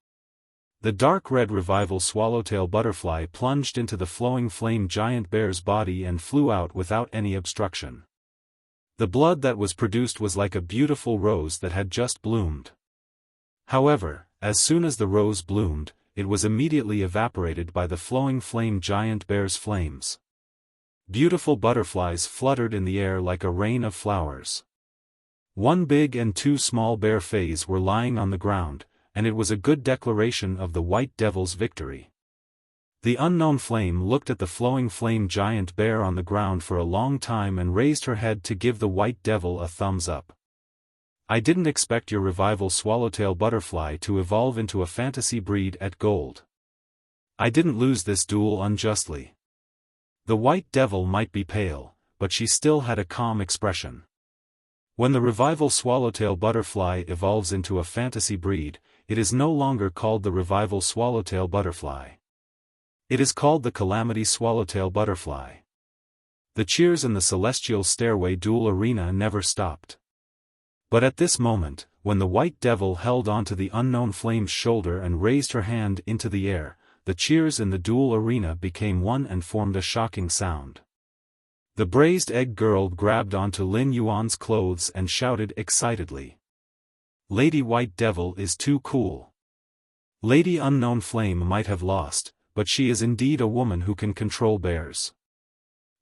[SPEAKER 1] The dark red revival swallowtail butterfly plunged into the flowing flame giant bear's body and flew out without any obstruction. The blood that was produced was like a beautiful rose that had just bloomed. However, as soon as the rose bloomed, it was immediately evaporated by the flowing flame giant bear's flames. Beautiful butterflies fluttered in the air like a rain of flowers. One big and two small bear phase were lying on the ground, and it was a good declaration of the white devil's victory. The Unknown Flame looked at the flowing flame giant bear on the ground for a long time and raised her head to give the white devil a thumbs up. "I didn't expect your revival swallowtail butterfly to evolve into a fantasy breed at gold. I didn't lose this duel unjustly." The white devil might be pale, but she still had a calm expression. When the revival swallowtail butterfly evolves into a fantasy breed, it is no longer called the revival swallowtail butterfly. It is called the calamity swallowtail butterfly. The cheers in the celestial stairway duel arena never stopped. But at this moment, when the white devil held onto the Unknown Flame's shoulder and raised her hand into the air, the cheers in the duel arena became one and formed a shocking sound. The braised egg girl grabbed onto Lin Yuan's clothes and shouted excitedly. Lady White Devil is too cool. Lady Unknown Flame might have lost, but she is indeed a woman who can control bears.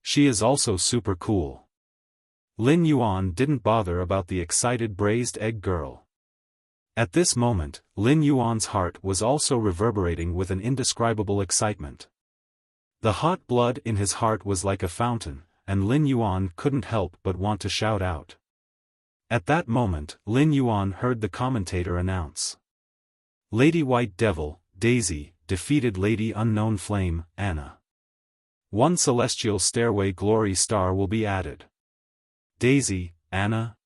[SPEAKER 1] She is also super cool. Lin Yuan didn't bother about the excited braised egg girl. At this moment, Lin Yuan's heart was also reverberating with an indescribable excitement. The hot blood in his heart was like a fountain, and Lin Yuan couldn't help but want to shout out. At that moment, Lin Yuan heard the commentator announce. Lady White Devil, Daisy, defeated Lady Unknown Flame, Anna. 1 Celestial Stairway Glory Star will be added. Daisy, Anna?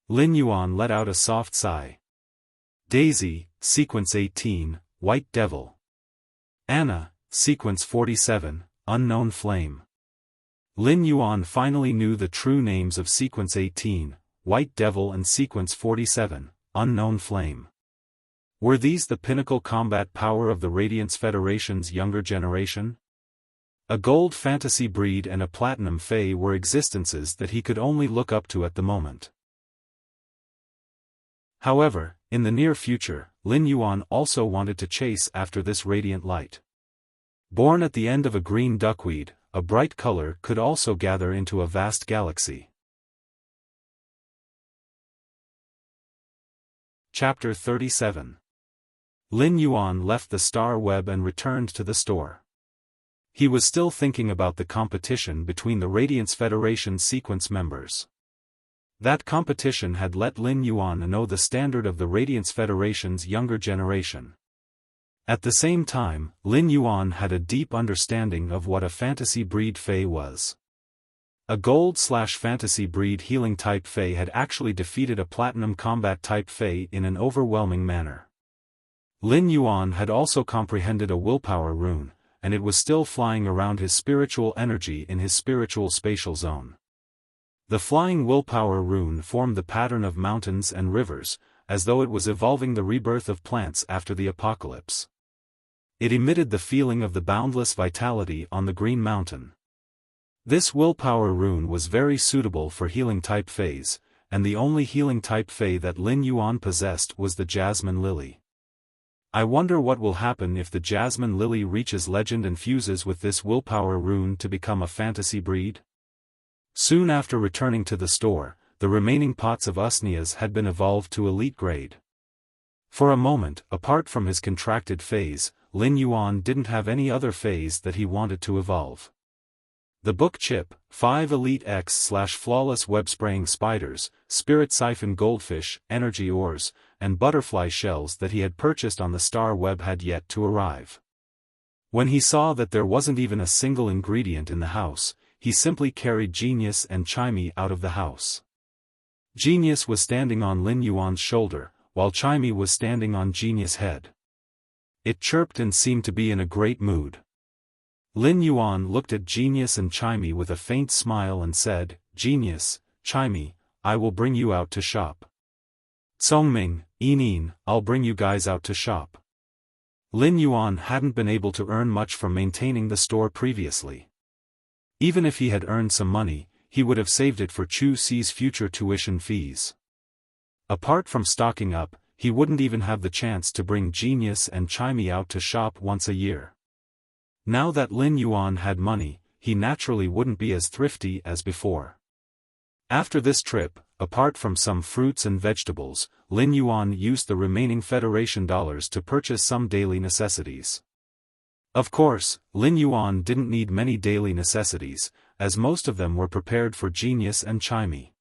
[SPEAKER 1] Lin Yuan let out a soft sigh. Daisy, Sequence 18, White Devil. Anna, Sequence 47, Unknown Flame. Lin Yuan finally knew the true names of Sequence 18, White Devil and Sequence 47, Unknown Flame. Were these the pinnacle combat power of the Radiance Federation's younger generation? A gold fantasy breed and a platinum fae were existences that he could only look up to at the moment. However, in the near future, Lin Yuan also wanted to chase after this radiant light. Born at the end of a green duckweed, a bright color could also gather into a vast galaxy. Chapter 37. Lin Yuan left the star web and returned to the store. He was still thinking about the competition between the Radiance Federation sequence members. That competition had let Lin Yuan know the standard of the Radiance Federation's younger generation. At the same time, Lin Yuan had a deep understanding of what a fantasy breed fae was. A gold/fantasy breed healing type fae had actually defeated a platinum combat type fae in an overwhelming manner. Lin Yuan had also comprehended a willpower rune, and it was still flying around his spiritual energy in his spiritual spatial zone. The flying willpower rune formed the pattern of mountains and rivers, as though it was evolving the rebirth of plants after the apocalypse. It emitted the feeling of the boundless vitality on the green mountain. This willpower rune was very suitable for healing type faes, and the only healing type fae that Lin Yuan possessed was the Jasmine Lily. I wonder what will happen if the Jasmine Lily reaches legend and fuses with this willpower rune to become a fantasy breed? Soon after returning to the store, the remaining pots of Usnias had been evolved to elite grade. For a moment, apart from his contracted phase, Lin Yuan didn't have any other phase that he wanted to evolve. The book chip, 5 elite X/flawless web-spraying spiders, spirit siphon goldfish, energy ores, and butterfly shells that he had purchased on the star web had yet to arrive. When he saw that there wasn't even a single ingredient in the house, he simply carried Genius and Chimey out of the house. Genius was standing on Lin Yuan's shoulder, while Chimey was standing on Genius' head. It chirped and seemed to be in a great mood. Lin Yuan looked at Genius and Chimey with a faint smile and said, "Genius, Chimey, I will bring you out to shop. Tsongming, Yinyin, I'll bring you guys out to shop." Lin Yuan hadn't been able to earn much from maintaining the store previously. Even if he had earned some money, he would have saved it for Chu Si's future tuition fees. Apart from stocking up, he wouldn't even have the chance to bring Genius and Chimey out to shop once a year. Now that Lin Yuan had money, he naturally wouldn't be as thrifty as before. After this trip, apart from some fruits and vegetables, Lin Yuan used the remaining Federation dollars to purchase some daily necessities. Of course, Lin Yuan didn't need many daily necessities, as most of them were prepared for Genius and Chimey.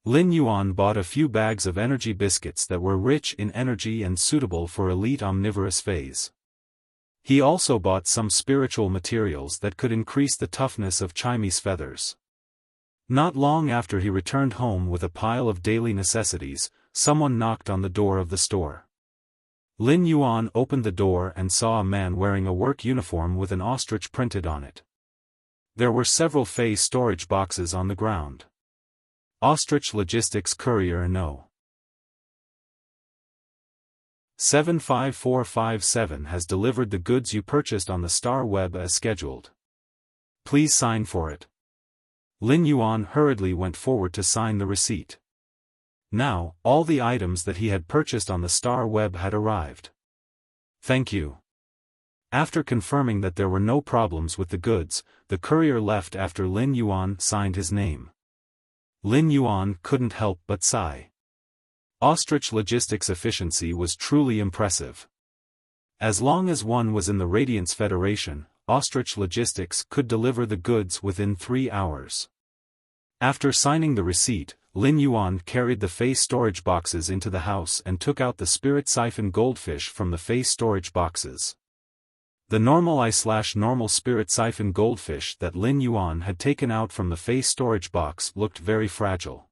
[SPEAKER 1] Lin Yuan bought a few bags of energy biscuits that were rich in energy and suitable for elite omnivorous phase. He also bought some spiritual materials that could increase the toughness of Chimey's feathers. Not long after he returned home with a pile of daily necessities, someone knocked on the door of the store. Lin Yuan opened the door and saw a man wearing a work uniform with an ostrich printed on it. There were several Fey storage boxes on the ground. Ostrich Logistics Courier No. 75457 has delivered the goods you purchased on the Star Web as scheduled. Please sign for it. Lin Yuan hurriedly went forward to sign the receipt. Now, all the items that he had purchased on the star web had arrived. Thank you. After confirming that there were no problems with the goods, the courier left after Lin Yuan signed his name. Lin Yuan couldn't help but sigh. Ostrich Logistics' efficiency was truly impressive. As long as one was in the Radiance Federation, Ostrich Logistics could deliver the goods within 3 hours. After signing the receipt, Lin Yuan carried the face storage boxes into the house and took out the spirit siphon goldfish from the face storage boxes. The normal spirit siphon goldfish that Lin Yuan had taken out from the face storage box looked very fragile.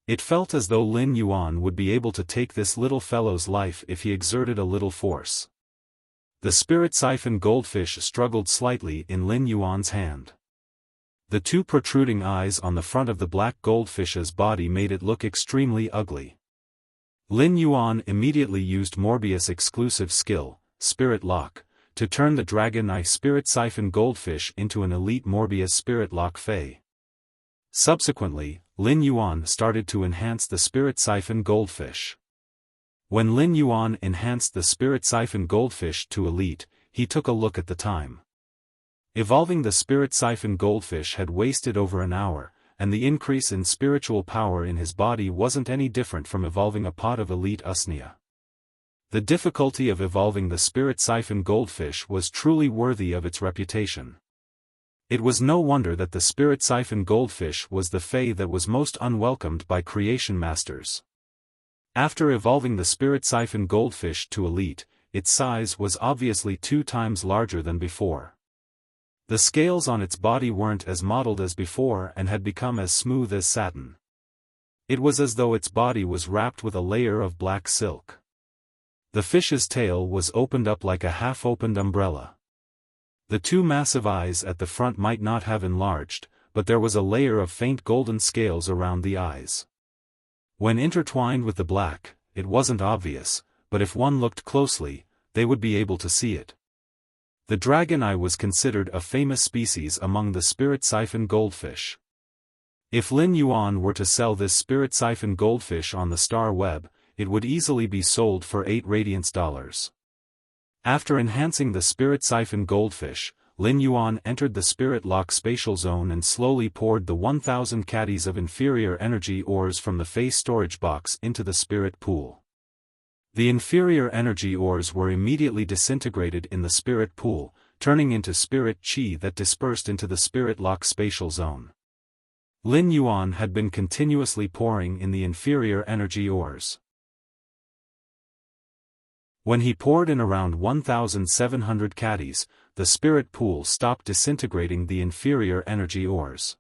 [SPEAKER 1] It felt as though Lin Yuan would be able to take this little fellow's life if he exerted a little force. The spirit siphon goldfish struggled slightly in Lin Yuan's hand. The 2 protruding eyes on the front of the black goldfish's body made it look extremely ugly. Lin Yuan immediately used Morbius' exclusive skill, Spirit Lock, to turn the Dragon Eye Spirit Siphon Goldfish into an elite Morbius Spirit Lock Fae. Subsequently, Lin Yuan started to enhance the Spirit Siphon Goldfish. When Lin Yuan enhanced the Spirit Siphon Goldfish to elite, he took a look at the time. Evolving the Spirit Siphon Goldfish had wasted over an hour, and the increase in spiritual power in his body wasn't any different from evolving a pot of elite Usnia. The difficulty of evolving the Spirit Siphon Goldfish was truly worthy of its reputation. It was no wonder that the Spirit Siphon Goldfish was the Fae that was most unwelcomed by creation masters. After evolving the Spirit Siphon Goldfish to elite, its size was obviously 2 times larger than before. The scales on its body weren't as mottled as before and had become as smooth as satin. It was as though its body was wrapped with a layer of black silk. The fish's tail was opened up like a half-opened umbrella. The 2 massive eyes at the front might not have enlarged, but there was a layer of faint golden scales around the eyes. When intertwined with the black, it wasn't obvious, but if one looked closely, they would be able to see it. The dragon eye was considered a famous species among the spirit siphon goldfish. If Lin Yuan were to sell this spirit siphon goldfish on the star web, it would easily be sold for 8 radiance dollars. After enhancing the spirit siphon goldfish, Lin Yuan entered the spirit lock spatial zone and slowly poured the 1,000 caddies of inferior energy ores from the face storage box into the spirit pool. The inferior energy ores were immediately disintegrated in the spirit pool, turning into spirit chi that dispersed into the spirit lock spatial zone. Lin Yuan had been continuously pouring in the inferior energy ores. When he poured in around 1,700 caddies, the spirit pool stopped disintegrating the inferior energy ores.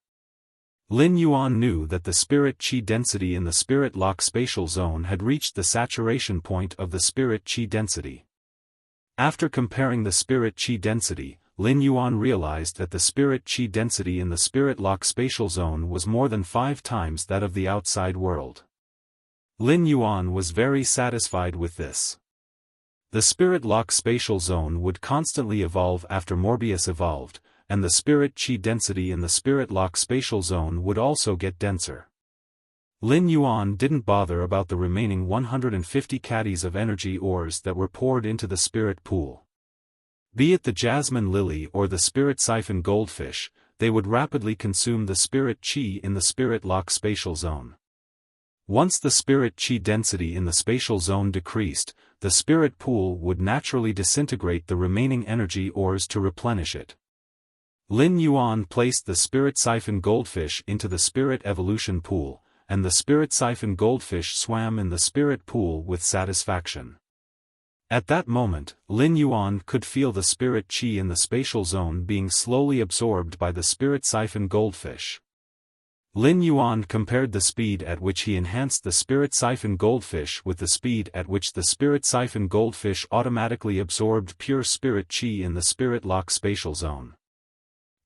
[SPEAKER 1] Lin Yuan knew that the spirit chi density in the spirit lock spatial zone had reached the saturation point of the spirit chi density. After comparing the spirit chi density, Lin Yuan realized that the spirit chi density in the spirit lock spatial zone was more than 5 times that of the outside world. Lin Yuan was very satisfied with this. The spirit lock spatial zone would constantly evolve after Morbius evolved, and the spirit chi density in the spirit lock spatial zone would also get denser. Lin Yuan didn't bother about the remaining 150 caddies of energy ores that were poured into the spirit pool. Be it the jasmine lily or the spirit siphon goldfish, they would rapidly consume the spirit chi in the spirit lock spatial zone. Once the spirit chi density in the spatial zone decreased, the spirit pool would naturally disintegrate the remaining energy ores to replenish it. Lin Yuan placed the spirit siphon goldfish into the spirit evolution pool, and the spirit siphon goldfish swam in the spirit pool with satisfaction. At that moment, Lin Yuan could feel the spirit chi in the spatial zone being slowly absorbed by the spirit siphon goldfish. Lin Yuan compared the speed at which he enhanced the spirit siphon goldfish with the speed at which the spirit siphon goldfish automatically absorbed pure spirit chi in the spirit lock spatial zone.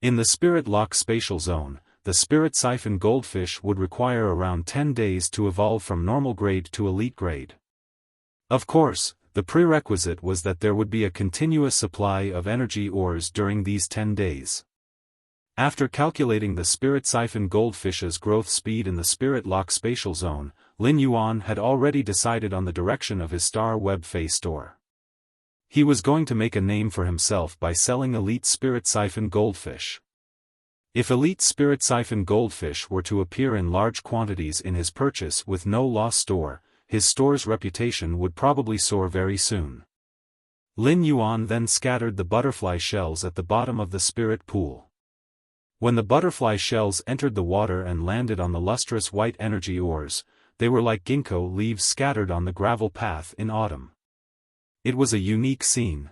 [SPEAKER 1] In the spirit lock spatial zone, the spirit siphon goldfish would require around 10 days to evolve from normal grade to elite grade. Of course, the prerequisite was that there would be a continuous supply of energy ores during these 10 days. After calculating the spirit siphon goldfish's growth speed in the spirit lock spatial zone, Lin Yuan had already decided on the direction of his star web phase store. He was going to make a name for himself by selling elite spirit siphon goldfish. If elite spirit siphon goldfish were to appear in large quantities in his purchase with no loss store, his store's reputation would probably soar very soon. Lin Yuan then scattered the butterfly shells at the bottom of the spirit pool. When the butterfly shells entered the water and landed on the lustrous white energy ores, they were like ginkgo leaves scattered on the gravel path in autumn. It was a unique scene.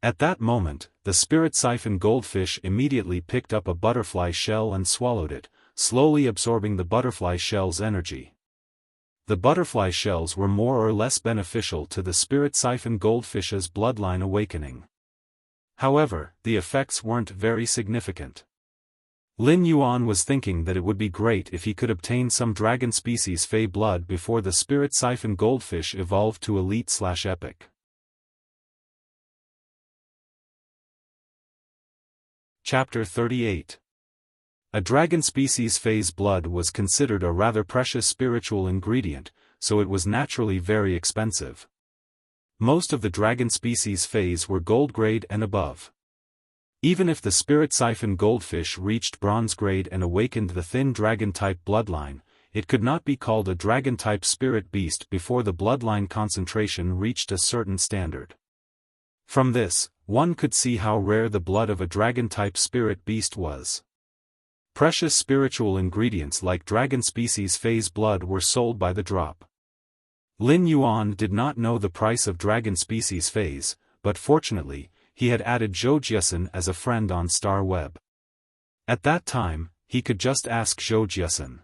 [SPEAKER 1] At that moment, the spirit siphon goldfish immediately picked up a butterfly shell and swallowed it, slowly absorbing the butterfly shell's energy. The butterfly shells were more or less beneficial to the spirit siphon goldfish's bloodline awakening. However, the effects weren't very significant. Lin Yuan was thinking that it would be great if he could obtain some dragon species Fey blood before the spirit siphon goldfish evolved to elite/epic. Chapter 38. A dragon species Fey's blood was considered a rather precious spiritual ingredient, so it was naturally very expensive. Most of the dragon species Feys were gold grade and above. Even if the spirit siphon goldfish reached bronze grade and awakened the thin dragon-type bloodline, it could not be called a dragon-type spirit beast before the bloodline concentration reached a certain standard. From this, one could see how rare the blood of a dragon-type spirit beast was. Precious spiritual ingredients like dragon species Fey's blood were sold by the drop. Lin Yuan did not know the price of dragon species Fey's, but fortunately, he had added Zhou Jiasen as a friend on Star Web. At that time, he could just ask Zhou Jiasen.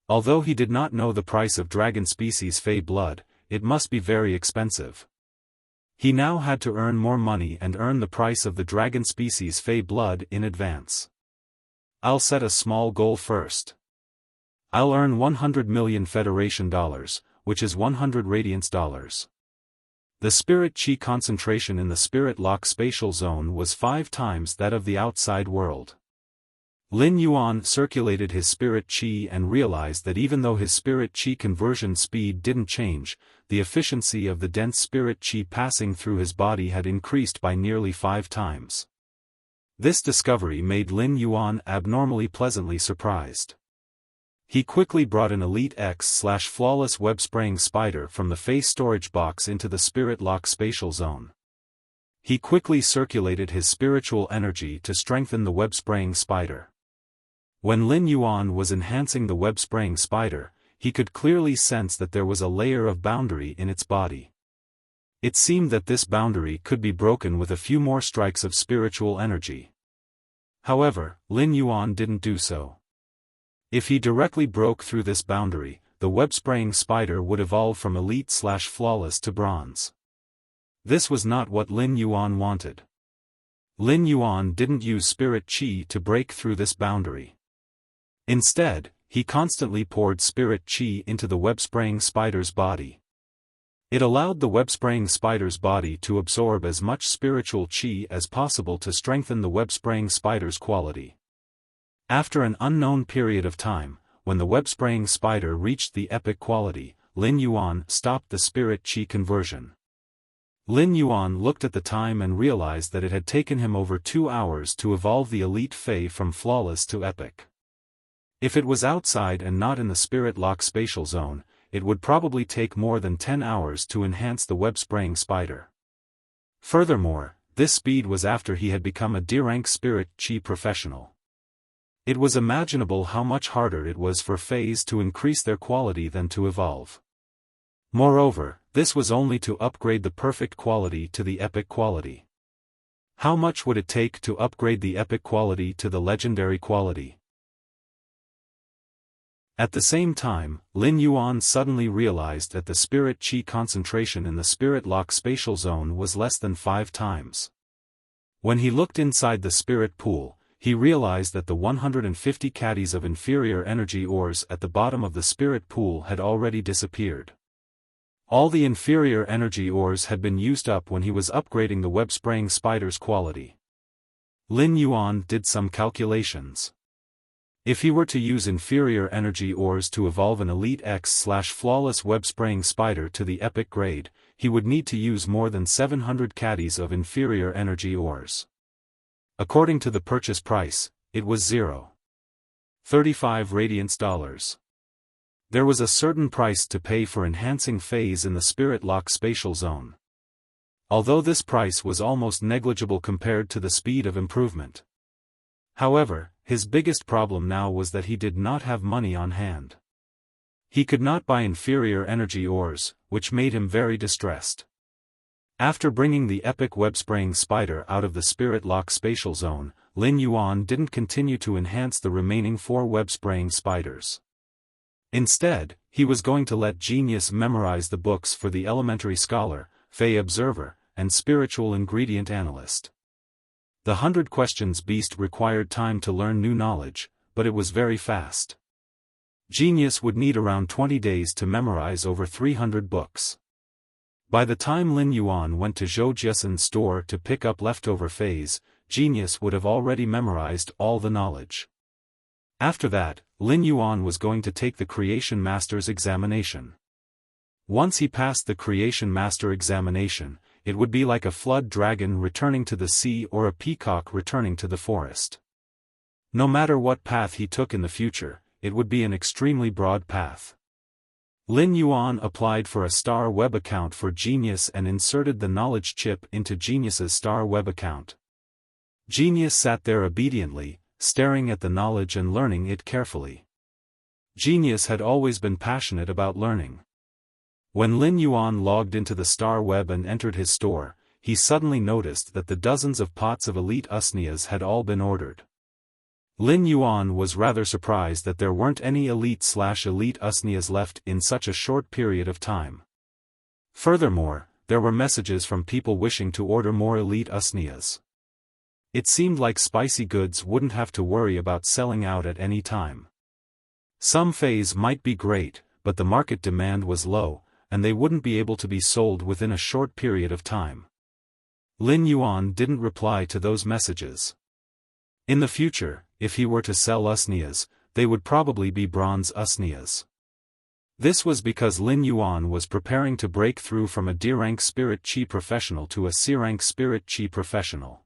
[SPEAKER 1] Although he did not know the price of dragon species Fey blood, it must be very expensive. He now had to earn more money and earn the price of the dragon species Fey blood in advance. I'll set a small goal first. I'll earn 100 million Federation dollars, which is 100 Radiance dollars. The spirit chi concentration in the spirit lock spatial zone was 5 times that of the outside world. Lin Yuan circulated his spirit chi and realized that even though his spirit chi conversion speed didn't change, the efficiency of the dense spirit chi passing through his body had increased by nearly 5 times. This discovery made Lin Yuan abnormally pleasantly surprised. He quickly brought an Elite X/flawless web-spraying spider from the face storage box into the spirit lock spatial zone. He quickly circulated his spiritual energy to strengthen the web-spraying spider. When Lin Yuan was enhancing the web-spraying spider, he could clearly sense that there was a layer of boundary in its body. It seemed that this boundary could be broken with a few more strikes of spiritual energy. However, Lin Yuan didn't do so. If he directly broke through this boundary, the web-spraying spider would evolve from elite/flawless to bronze. This was not what Lin Yuan wanted. Lin Yuan didn't use spirit chi to break through this boundary. Instead, he constantly poured spirit chi into the web-spraying spider's body. It allowed the web-spraying spider's body to absorb as much spiritual chi as possible to strengthen the web-spraying spider's quality. After an unknown period of time, when the web-spraying spider reached the epic quality, Lin Yuan stopped the spirit chi conversion. Lin Yuan looked at the time and realized that it had taken him over 2 hours to evolve the elite Fey from flawless to epic. If it was outside and not in the spirit lock spatial zone, it would probably take more than 10 hours to enhance the web-spraying spider. Furthermore, this speed was after he had become a D-rank spirit chi professional. It was imaginable how much harder it was for Feys to increase their quality than to evolve. Moreover, this was only to upgrade the perfect quality to the epic quality. How much would it take to upgrade the epic quality to the legendary quality? At the same time, Lin Yuan suddenly realized that the spirit chi concentration in the spirit lock spatial zone was less than 5 times. When he looked inside the spirit pool, he realized that the 150 caddies of inferior energy ores at the bottom of the spirit pool had already disappeared. All the inferior energy ores had been used up when he was upgrading the web-spraying spider's quality. Lin Yuan did some calculations. If he were to use inferior energy ores to evolve an Elite X/flawless web-spraying spider to the epic grade, he would need to use more than 700 caddies of inferior energy ores. According to the purchase price, it was 0.35 radiance dollars. There was a certain price to pay for enhancing phase in the Spirit Lock spatial zone. Although this price was almost negligible compared to the speed of improvement. However, his biggest problem now was that he did not have money on hand. He could not buy inferior energy ores, which made him very distressed. After bringing the epic web-spraying spider out of the Spirit Lock spatial zone, Lin Yuan didn't continue to enhance the remaining 4 web-spraying spiders. Instead, he was going to let Genius memorize the books for the Elementary Scholar, Fey Observer, and Spiritual Ingredient Analyst. The 100 Questions Beast required time to learn new knowledge, but it was very fast. Genius would need around 20 days to memorize over 300 books. By the time Lin Yuan went to Zhou Jiasen's store to pick up leftover phase, Genius would have already memorized all the knowledge. After that, Lin Yuan was going to take the Creation Master's examination. Once he passed the Creation Master examination, it would be like a flood dragon returning to the sea or a peacock returning to the forest. No matter what path he took in the future, it would be an extremely broad path. Lin Yuan applied for a Star Web account for Genius and inserted the knowledge chip into Genius's Star Web account. Genius sat there obediently, staring at the knowledge and learning it carefully. Genius had always been passionate about learning. When Lin Yuan logged into the Star Web and entered his store, he suddenly noticed that the dozens of pots of elite usnias had all been ordered. Lin Yuan was rather surprised that there weren't any elite usnias left in such a short period of time. Furthermore, there were messages from people wishing to order more elite usnias. It seemed like spicy goods wouldn't have to worry about selling out at any time. Some phase might be great, but the market demand was low, and they wouldn't be able to be sold within a short period of time. Lin Yuan didn't reply to those messages. In the future, if he were to sell usnias, they would probably be bronze usnias. This was because Lin Yuan was preparing to break through from a D-rank Spirit Chi professional to a C-rank Spirit Chi professional.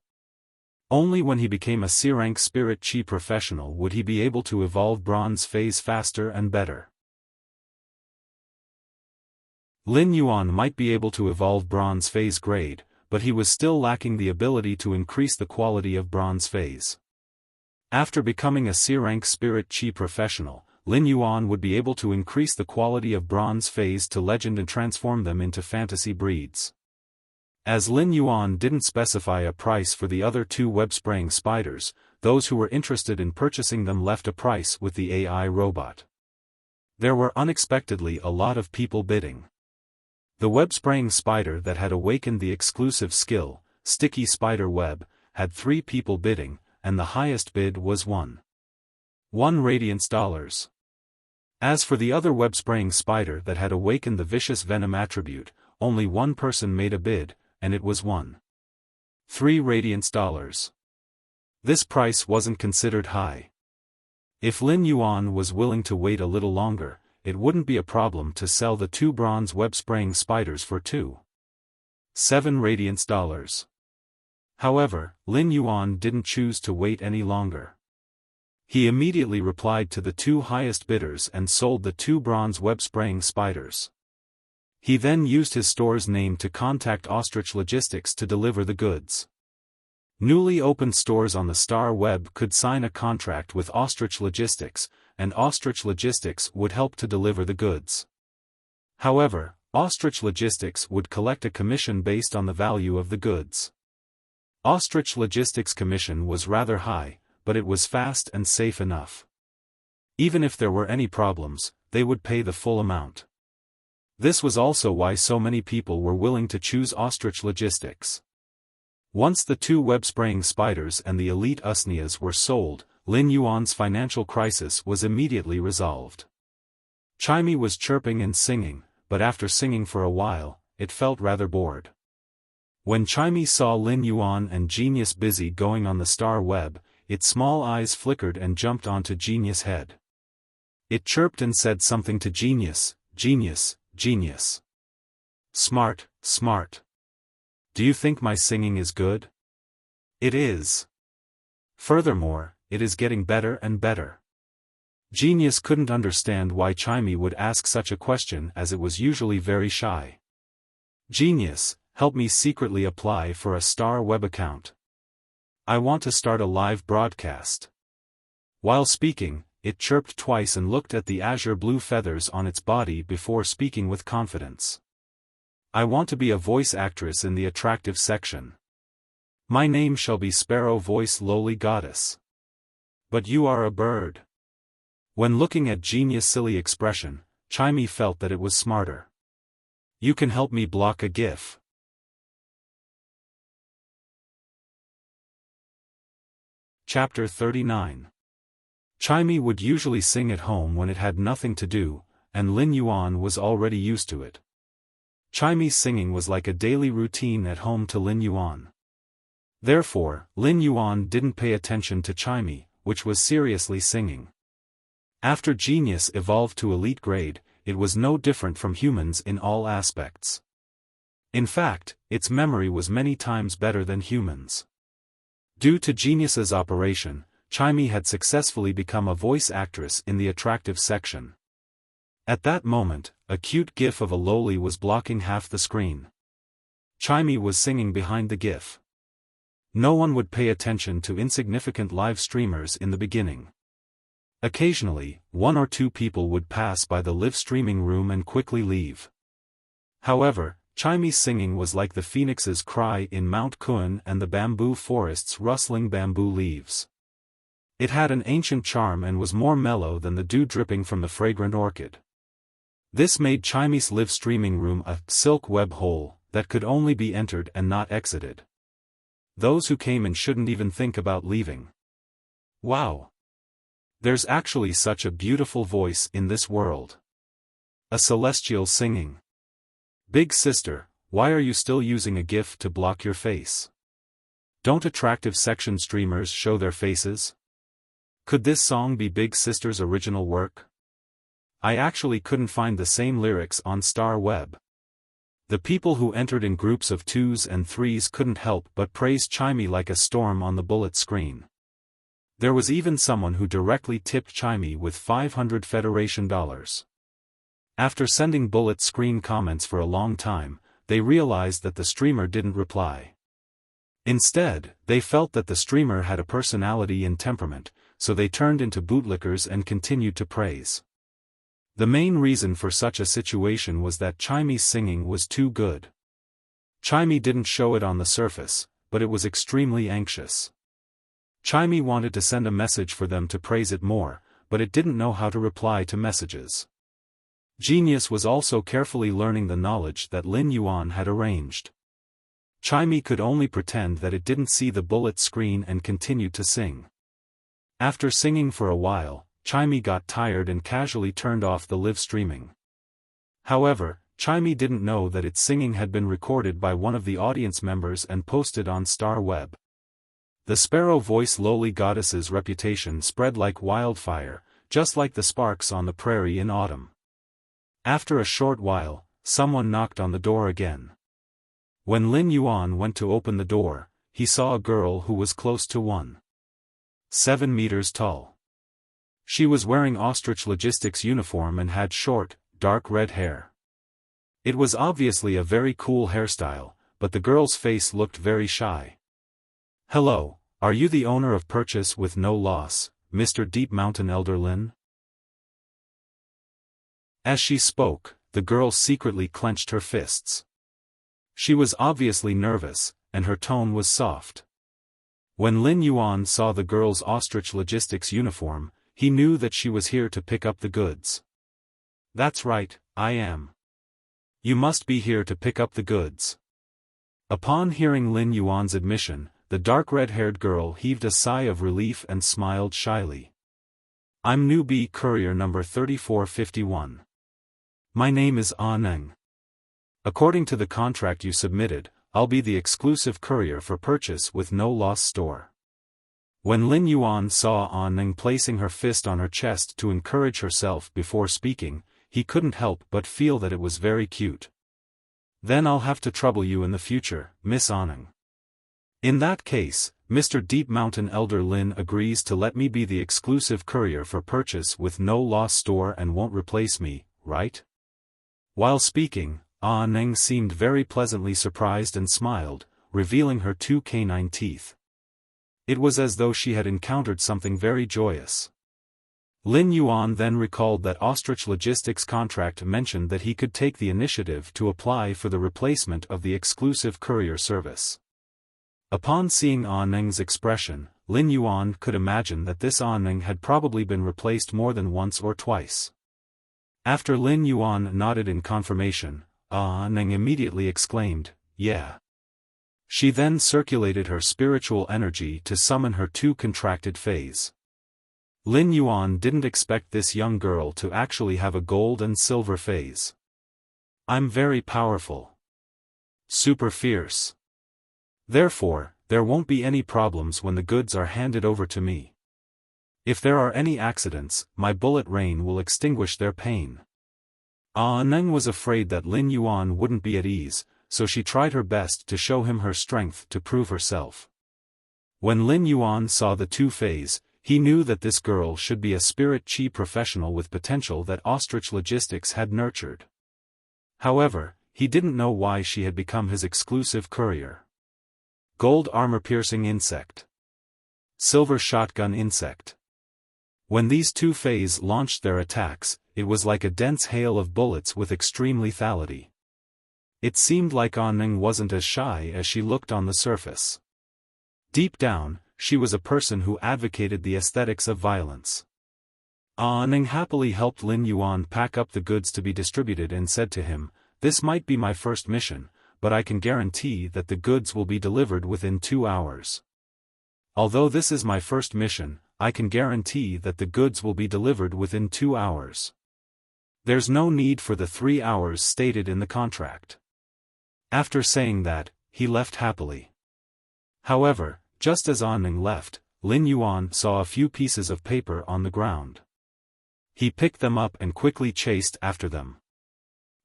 [SPEAKER 1] Only when he became a C-rank Spirit Chi professional would he be able to evolve bronze phase faster and better. Lin Yuan might be able to evolve bronze phase grade, but he was still lacking the ability to increase the quality of bronze phase. After becoming a C-rank Spirit Chi professional, Lin Yuan would be able to increase the quality of bronze phase to legend and transform them into fantasy breeds. As Lin Yuan didn't specify a price for the other 2 web-spraying spiders, those who were interested in purchasing them left a price with the AI robot. There were unexpectedly a lot of people bidding. The web-spraying spider that had awakened the exclusive skill, Sticky Spider Web, had 3 people bidding, and the highest bid was 1 radiance dollars. As for the other web-spraying spider that had awakened the vicious venom attribute, only 1 person made a bid, and it was 3 radiance dollars. This price wasn't considered high. If Lin Yuan was willing to wait a little longer, it wouldn't be a problem to sell the 2 bronze web-spraying spiders for 7 radiance dollars. However, Lin Yuan didn't choose to wait any longer. He immediately replied to the 2 highest bidders and sold the 2 bronze web-spraying spiders. He then used his store's name to contact Ostrich Logistics to deliver the goods. Newly opened stores on the Star Web could sign a contract with Ostrich Logistics, and Ostrich Logistics would help to deliver the goods. However, Ostrich Logistics would collect a commission based on the value of the goods. Ostrich Logistics' commission was rather high, but it was fast and safe enough. Even if there were any problems, they would pay the full amount. This was also why so many people were willing to choose Ostrich Logistics. Once the 2 web-spraying spiders and the elite usnias were sold, Lin Yuan's financial crisis was immediately resolved. Chimey was chirping and singing, but after singing for a while, it felt rather bored. When Chimey saw Lin Yuan and Genius busy going on the star web, its small eyes flickered and jumped onto Genius' head. It chirped and said something to Genius, "Genius, genius. Smart, smart. Do you think my singing is good?" "It is. Furthermore, it is getting better and better." Genius couldn't understand why Chimey would ask such a question, as it was usually very shy. "Genius, help me secretly apply for a star web account. I want to start a live broadcast." While speaking, it chirped twice and looked at the azure blue feathers on its body before speaking with confidence. "I want to be a voice actress in the attractive section. My name shall be Sparrow Voice Lowly Goddess. But you are a bird." When looking at Genius' silly expression, Chimey felt that it was smarter. "You can help me block a GIF." Chapter 39. Chimey would usually sing at home when it had nothing to do, and Lin Yuan was already used to it. Chimey's singing was like a daily routine at home to Lin Yuan. Therefore, Lin Yuan didn't pay attention to Chimey, which was seriously singing. After Genius evolved to elite grade, it was no different from humans in all aspects. In fact, its memory was many times better than humans. Due to Genius's operation, Chimey had successfully become a voice actress in the attractive section. At that moment, a cute gif of a loli was blocking half the screen. Chimey was singing behind the gif. No one would pay attention to insignificant live streamers in the beginning. Occasionally, one or two people would pass by the live streaming room and quickly leave. However, Chimey's singing was like the phoenix's cry in Mount Kun and the bamboo forest's rustling bamboo leaves. It had an ancient charm and was more mellow than the dew dripping from the fragrant orchid. This made Chimey's live streaming room a silk web hole that could only be entered and not exited. Those who came in shouldn't even think about leaving. Wow! There's actually such a beautiful voice in this world. A celestial singing. Big sister, why are you still using a GIF to block your face? Don't attractive section streamers show their faces? Could this song be Big Sister's original work? I actually couldn't find the same lyrics on Star Web. The people who entered in groups of 2s and 3s couldn't help but praise Chimey like a storm on the bullet screen. There was even someone who directly tipped Chimey with $500 Federation. After sending bullet screen comments for a long time, they realized that the streamer didn't reply. Instead, they felt that the streamer had a personality and temperament, so they turned into bootlickers and continued to praise. The main reason for such a situation was that Chimey's singing was too good. Chimey didn't show it on the surface, but it was extremely anxious. Chimey wanted to send a message for them to praise it more, but it didn't know how to reply to messages. Genius was also carefully learning the knowledge that Lin Yuan had arranged. Chimey could only pretend that it didn't see the bullet screen and continued to sing. After singing for a while, Chimey got tired and casually turned off the live streaming. However, Chimey didn't know that its singing had been recorded by one of the audience members and posted on Star Web. The Sparrow Voice Lowly Goddess's reputation spread like wildfire, just like the sparks on the prairie in autumn. After a short while, someone knocked on the door again. When Lin Yuan went to open the door, he saw a girl who was close to 1.7 meters tall. She was wearing ostrich logistics uniform and had short, dark red hair. It was obviously a very cool hairstyle, but the girl's face looked very shy. "Hello, are you the owner of Purchase with No Loss, Mr. Deep Mountain Elder Lin?" As she spoke, the girl secretly clenched her fists. She was obviously nervous, and her tone was soft. When Lin Yuan saw the girl's ostrich logistics uniform, he knew that she was here to pick up the goods. "That's right, I am. You must be here to pick up the goods." Upon hearing Lin Yuan's admission, the dark red-haired girl heaved a sigh of relief and smiled shyly. "I'm newbie courier number 3451. My name is Ah Neng. According to the contract you submitted, I'll be the exclusive courier for purchase with no loss store. When Lin Yuan saw Ah Ning placing her fist on her chest to encourage herself before speaking, he couldn't help but feel that it was very cute. Then I'll have to trouble you in the future, Miss Ah Ning. In that case, Mr. Deep Mountain Elder Lin agrees to let me be the exclusive courier for purchase with no loss store and won't replace me, right? While speaking, Ah Ning seemed very pleasantly surprised and smiled, revealing her 2 canine teeth. It was as though she had encountered something very joyous. Lin Yuan then recalled that Ostrich Logistics' contract mentioned that he could take the initiative to apply for the replacement of the exclusive courier service. Upon seeing Ah Ning's expression, Lin Yuan could imagine that this Ah Ning had probably been replaced more than once or twice. After Lin Yuan nodded in confirmation, Ah Ning immediately exclaimed, "Yeah." She then circulated her spiritual energy to summon her 2 contracted fays. Lin Yuan didn't expect this young girl to actually have a gold and silver phase. "I'm very powerful. Super fierce. Therefore, there won't be any problems when the goods are handed over to me. If there are any accidents, my bullet rain will extinguish their pain." Ah Ning was afraid that Lin Yuan wouldn't be at ease, so she tried her best to show him her strength to prove herself. When Lin Yuan saw the 2 fays, he knew that this girl should be a spirit chi professional with potential that Ostrich Logistics had nurtured. However, he didn't know why she had become his exclusive courier. Gold armor-piercing insect. Silver shotgun insect. When these 2 fays launched their attacks, it was like a dense hail of bullets with extreme lethality. It seemed like Ah Ning wasn't as shy as she looked on the surface. Deep down, she was a person who advocated the aesthetics of violence. Ah Ning happily helped Lin Yuan pack up the goods to be distributed and said to him, "This might be my first mission, but I can guarantee that the goods will be delivered within 2 hours. Although this is my first mission, I can guarantee that the goods will be delivered within 2 hours. There's no need for the 3 hours stated in the contract." After saying that, he left happily. However, just as Ah Ning left, Lin Yuan saw a few pieces of paper on the ground. He picked them up and quickly chased after them.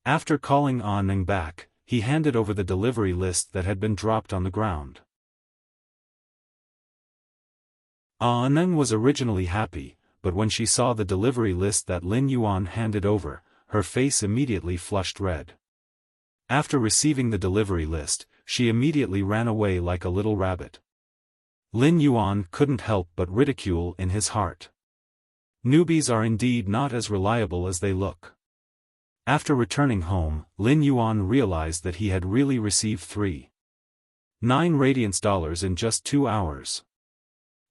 [SPEAKER 1] After calling Ah Ning back, he handed over the delivery list that had been dropped on the ground. Ah Ning was originally happy, but when she saw the delivery list that Lin Yuan handed over, her face immediately flushed red. After receiving the delivery list, she immediately ran away like a little rabbit. Lin Yuan couldn't help but ridicule in his heart. Newbies are indeed not as reliable as they look. After returning home, Lin Yuan realized that he had really received 3.9 radiance dollars in just 2 hours.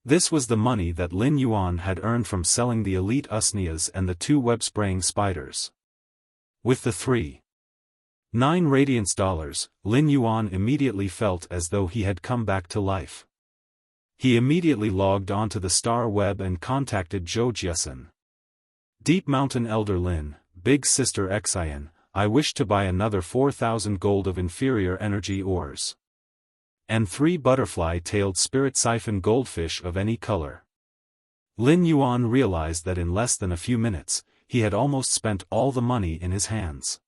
[SPEAKER 1] This was the money that Lin Yuan had earned from selling the elite usnias and the 2 web-spraying spiders. With the 3.9 radiance dollars, Lin Yuan immediately felt as though he had come back to life. He immediately logged onto the Star Web and contacted Zhou Jiasen. "Deep Mountain Elder Lin, Big Sister Xian, I wish to buy another 4,000 gold of inferior energy ores. And 3 butterfly-tailed spirit siphon goldfish of any color." Lin Yuan realized that in less than a few minutes, he had almost spent all the money in his hands.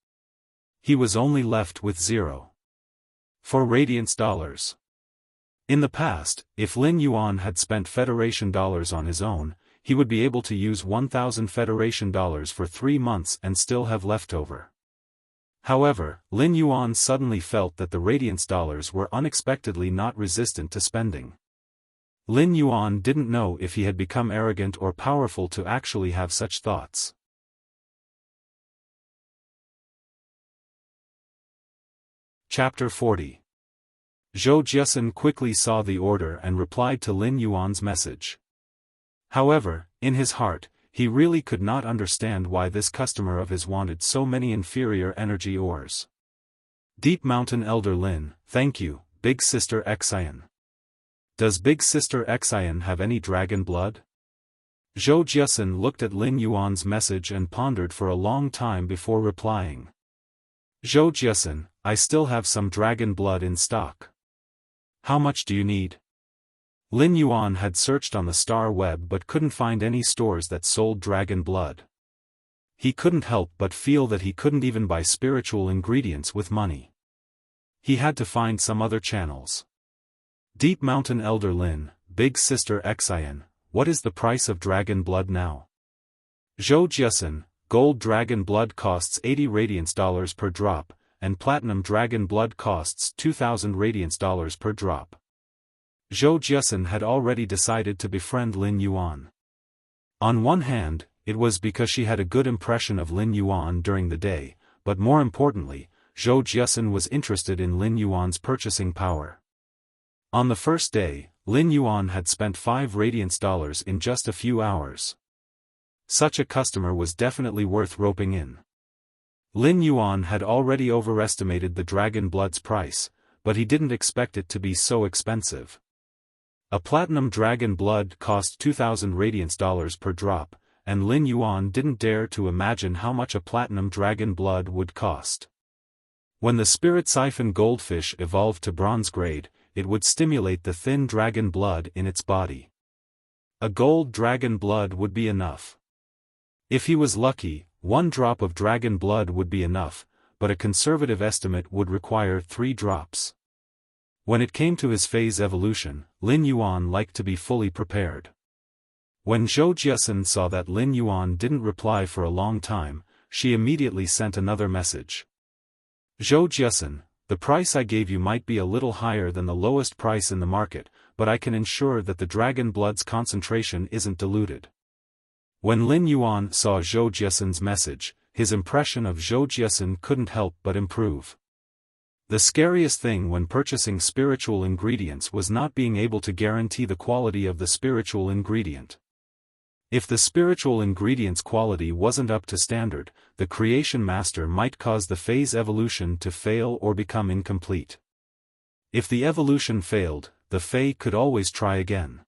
[SPEAKER 1] He was only left with 0.4 radiance dollars. In the past, if Lin Yuan had spent Federation dollars on his own, he would be able to use 1,000 Federation dollars for 3 months and still have leftover. However, Lin Yuan suddenly felt that the Radiance dollars were unexpectedly not resistant to spending. Lin Yuan didn't know if he had become arrogant or powerful to actually have such thoughts. Chapter 40. Zhou Jiasen quickly saw the order and replied to Lin Yuan's message. However, in his heart, he really could not understand why this customer of his wanted so many inferior energy ores. "Deep Mountain Elder Lin, thank you, Big Sister Xian. Does Big Sister Xian have any dragon blood?" Zhou Jiasen looked at Lin Yuan's message and pondered for a long time before replying. Zhou Jiasen, I still have some dragon blood in stock. How much do you need? Lin Yuan had searched on the star web but couldn't find any stores that sold dragon blood. He couldn't help but feel that he couldn't even buy spiritual ingredients with money. He had to find some other channels. Deep Mountain Elder Lin, Big Sister Xian, what is the price of dragon blood now? Zhou Jiasen, gold dragon blood costs 80 radiance dollars per drop, and platinum dragon blood costs 2,000 radiance dollars per drop. Zhou Jiasen had already decided to befriend Lin Yuan. On one hand, it was because she had a good impression of Lin Yuan during the day, but more importantly, Zhou Jiasen was interested in Lin Yuan's purchasing power. On the first day, Lin Yuan had spent 5 radiance dollars in just a few hours. Such a customer was definitely worth roping in. Lin Yuan had already overestimated the dragon blood's price, but he didn't expect it to be so expensive. A platinum dragon blood cost 2,000 radiance dollars per drop, and Lin Yuan didn't dare to imagine how much a platinum dragon blood would cost. When the spirit siphon goldfish evolved to bronze grade, it would stimulate the thin dragon blood in its body. A gold dragon blood would be enough. If he was lucky, 1 drop of dragon blood would be enough, but a conservative estimate would require 3 drops. When it came to his phase evolution, Lin Yuan liked to be fully prepared. When Zhou Jiasen saw that Lin Yuan didn't reply for a long time, she immediately sent another message. Zhou Jiasen, the price I gave you might be a little higher than the lowest price in the market, but I can ensure that the dragon blood's concentration isn't diluted. When Lin Yuan saw Zhou Jiasen's message, his impression of Zhou Jiasen couldn't help but improve. The scariest thing when purchasing spiritual ingredients was not being able to guarantee the quality of the spiritual ingredient. If the spiritual ingredient's quality wasn't up to standard, the creation master might cause the phase evolution to fail or become incomplete. If the evolution failed, the Fae could always try again.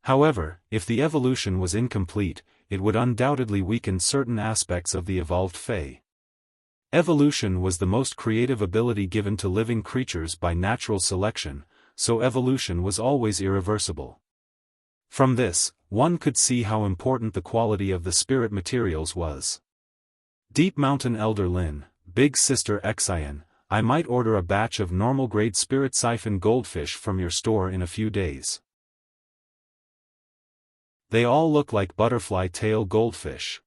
[SPEAKER 1] However, if the evolution was incomplete, it would undoubtedly weaken certain aspects of the evolved Fae. Evolution was the most creative ability given to living creatures by natural selection, so evolution was always irreversible. From this, one could see how important the quality of the spirit materials was. Deep Mountain Elder Lin, Big Sister Xian, I might order a batch of normal-grade spirit siphon goldfish from your store in a few days. They all look like butterfly tail goldfish.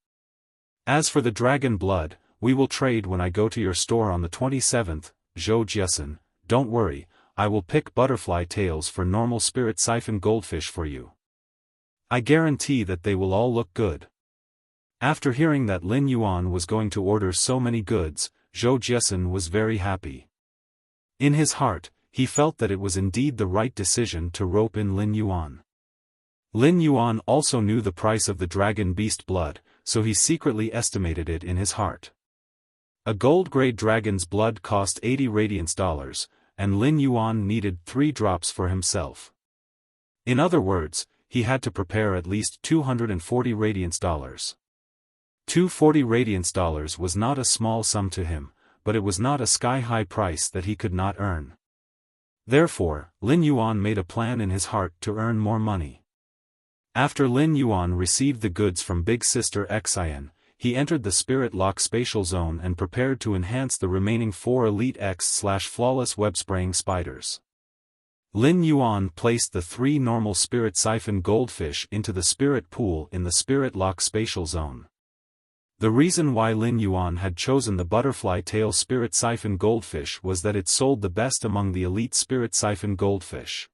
[SPEAKER 1] As for the dragon blood, we will trade when I go to your store on the 27th, Zhou Jiasen, don't worry, I will pick butterfly tails for normal spirit siphon goldfish for you. I guarantee that they will all look good. After hearing that Lin Yuan was going to order so many goods, Zhou Jiasen was very happy. In his heart, he felt that it was indeed the right decision to rope in Lin Yuan. Lin Yuan also knew the price of the dragon beast blood, so he secretly estimated it in his heart. A gold-grade dragon's blood cost 80 radiance dollars, and Lin Yuan needed 3 drops for himself. In other words, he had to prepare at least 240 radiance dollars. 240 radiance dollars was not a small sum to him, but it was not a sky-high price that he could not earn. Therefore, Lin Yuan made a plan in his heart to earn more money. After Lin Yuan received the goods from Big Sister Xian, he entered the Spirit Lock spatial zone and prepared to enhance the remaining 4 Elite X/flawless web-spraying spiders. Lin Yuan placed the 3 normal spirit siphon goldfish into the spirit pool in the Spirit Lock spatial zone. The reason why Lin Yuan had chosen the butterfly tail spirit siphon goldfish was that it sold the best among the elite spirit siphon goldfish.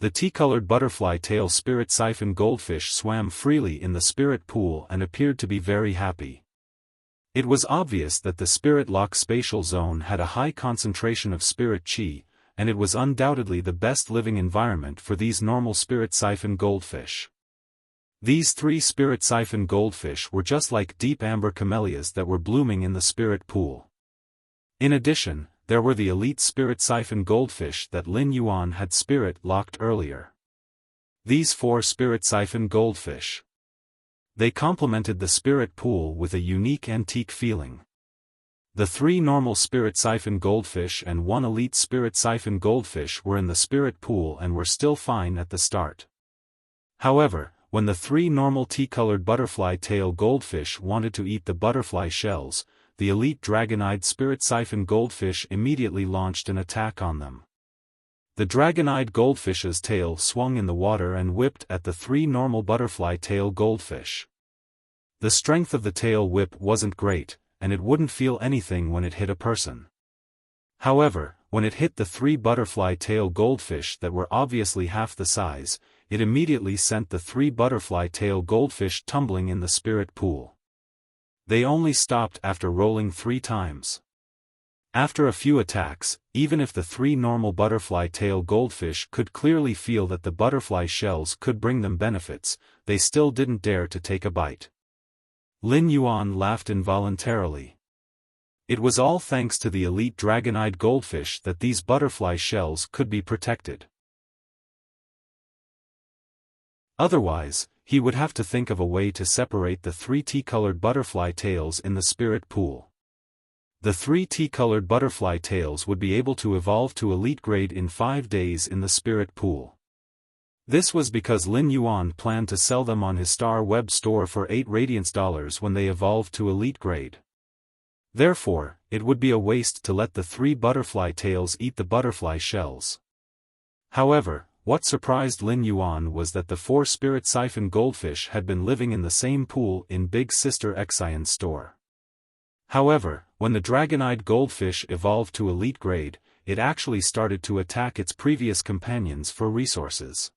[SPEAKER 1] The tea-colored butterfly tail spirit siphon goldfish swam freely in the spirit pool and appeared to be very happy. It was obvious that the Spirit Lock spatial zone had a high concentration of spirit chi, and it was undoubtedly the best living environment for these normal spirit siphon goldfish. These 3 spirit siphon goldfish were just like deep amber camellias that were blooming in the spirit pool. In addition, there were the elite spirit siphon goldfish that Lin Yuan had spirit locked earlier. These 4 spirit siphon goldfish. They complemented the spirit pool with a unique antique feeling. The 3 normal spirit siphon goldfish and 1 elite spirit siphon goldfish were in the spirit pool and were still fine at the start. However, when the 3 normal tea-colored butterfly tail goldfish wanted to eat the butterfly shells, the elite dragon-eyed spirit siphon goldfish immediately launched an attack on them. The dragon-eyed goldfish's tail swung in the water and whipped at the 3 normal butterfly tail goldfish. The strength of the tail whip wasn't great, and it wouldn't feel anything when it hit a person. However, when it hit the 3 butterfly tail goldfish that were obviously half the size, it immediately sent the 3 butterfly tail goldfish tumbling in the spirit pool. They only stopped after rolling 3 times. After a few attacks, even if the 3 normal butterfly tail goldfish could clearly feel that the butterfly shells could bring them benefits, they still didn't dare to take a bite. Lin Yuan laughed involuntarily. It was all thanks to the elite dragon-eyed goldfish that these butterfly shells could be protected. Otherwise, he would have to think of a way to separate the 3 tea-colored butterfly tails in the spirit pool. The 3 tea-colored butterfly tails would be able to evolve to elite grade in 5 days in the spirit pool. This was because Lin Yuan planned to sell them on his Star Web store for $8 radiance when they evolved to elite grade. Therefore, it would be a waste to let the 3 butterfly tails eat the butterfly shells. However, what surprised Lin Yuan was that the 4 spirit siphon goldfish had been living in the same pool in Big Sister Xiaofan's store. However, when the dragon-eyed goldfish evolved to elite grade, it actually started to attack its previous companions for resources.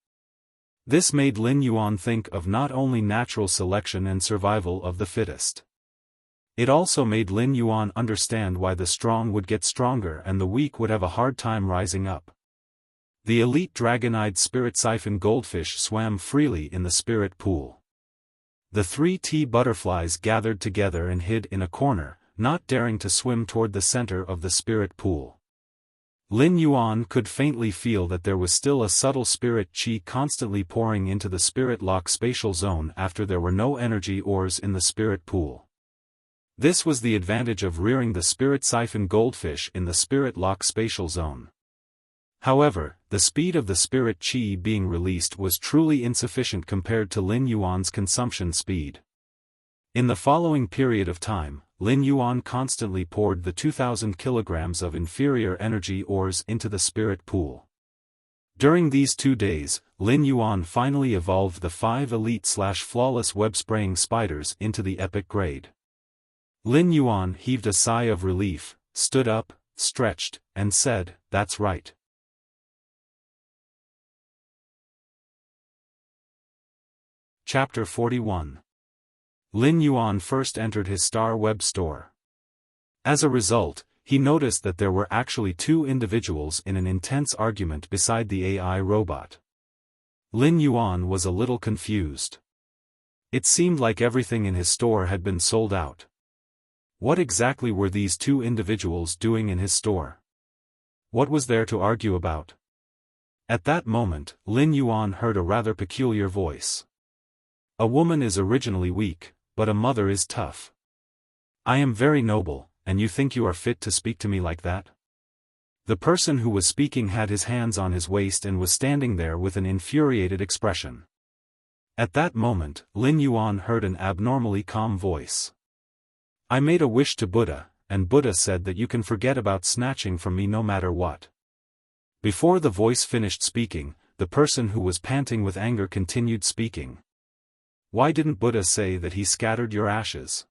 [SPEAKER 1] This made Lin Yuan think of not only natural selection and survival of the fittest. It also made Lin Yuan understand why the strong would get stronger and the weak would have a hard time rising up. The elite dragon-eyed spirit siphon goldfish swam freely in the spirit pool. The 3 tea butterflies gathered together and hid in a corner, not daring to swim toward the center of the spirit pool. Lin Yuan could faintly feel that there was still a subtle spirit chi constantly pouring into the spirit lock spatial zone after there were no energy ores in the spirit pool. This was the advantage of rearing the spirit siphon goldfish in the spirit lock spatial zone. However, the speed of the spirit chi being released was truly insufficient compared to Lin Yuan's consumption speed. In the following period of time, Lin Yuan constantly poured the 2,000 kilograms of inferior energy ores into the spirit pool. During these 2 days, Lin Yuan finally evolved the 5 elite/flawless web-spraying spiders into the epic grade. Lin Yuan heaved a sigh of relief, stood up, stretched, and said, "That's right." Chapter 41. Lin Yuan first entered his Star Web store. As a result, he noticed that there were actually 2 individuals in an intense argument beside the AI robot. Lin Yuan was a little confused. It seemed like everything in his store had been sold out. What exactly were these 2 individuals doing in his store? What was there to argue about? At that moment, Lin Yuan heard a rather peculiar voice. "A woman is originally weak, but a mother is tough. I am very noble, and you think you are fit to speak to me like that?" The person who was speaking had his hands on his waist and was standing there with an infuriated expression. At that moment, Lin Yuan heard an abnormally calm voice. "I made a wish to Buddha, and Buddha said that you can forget about snatching from me no matter what." Before the voice finished speaking, the person who was panting with anger continued speaking. "Why didn't Buddha say that he scattered your ashes?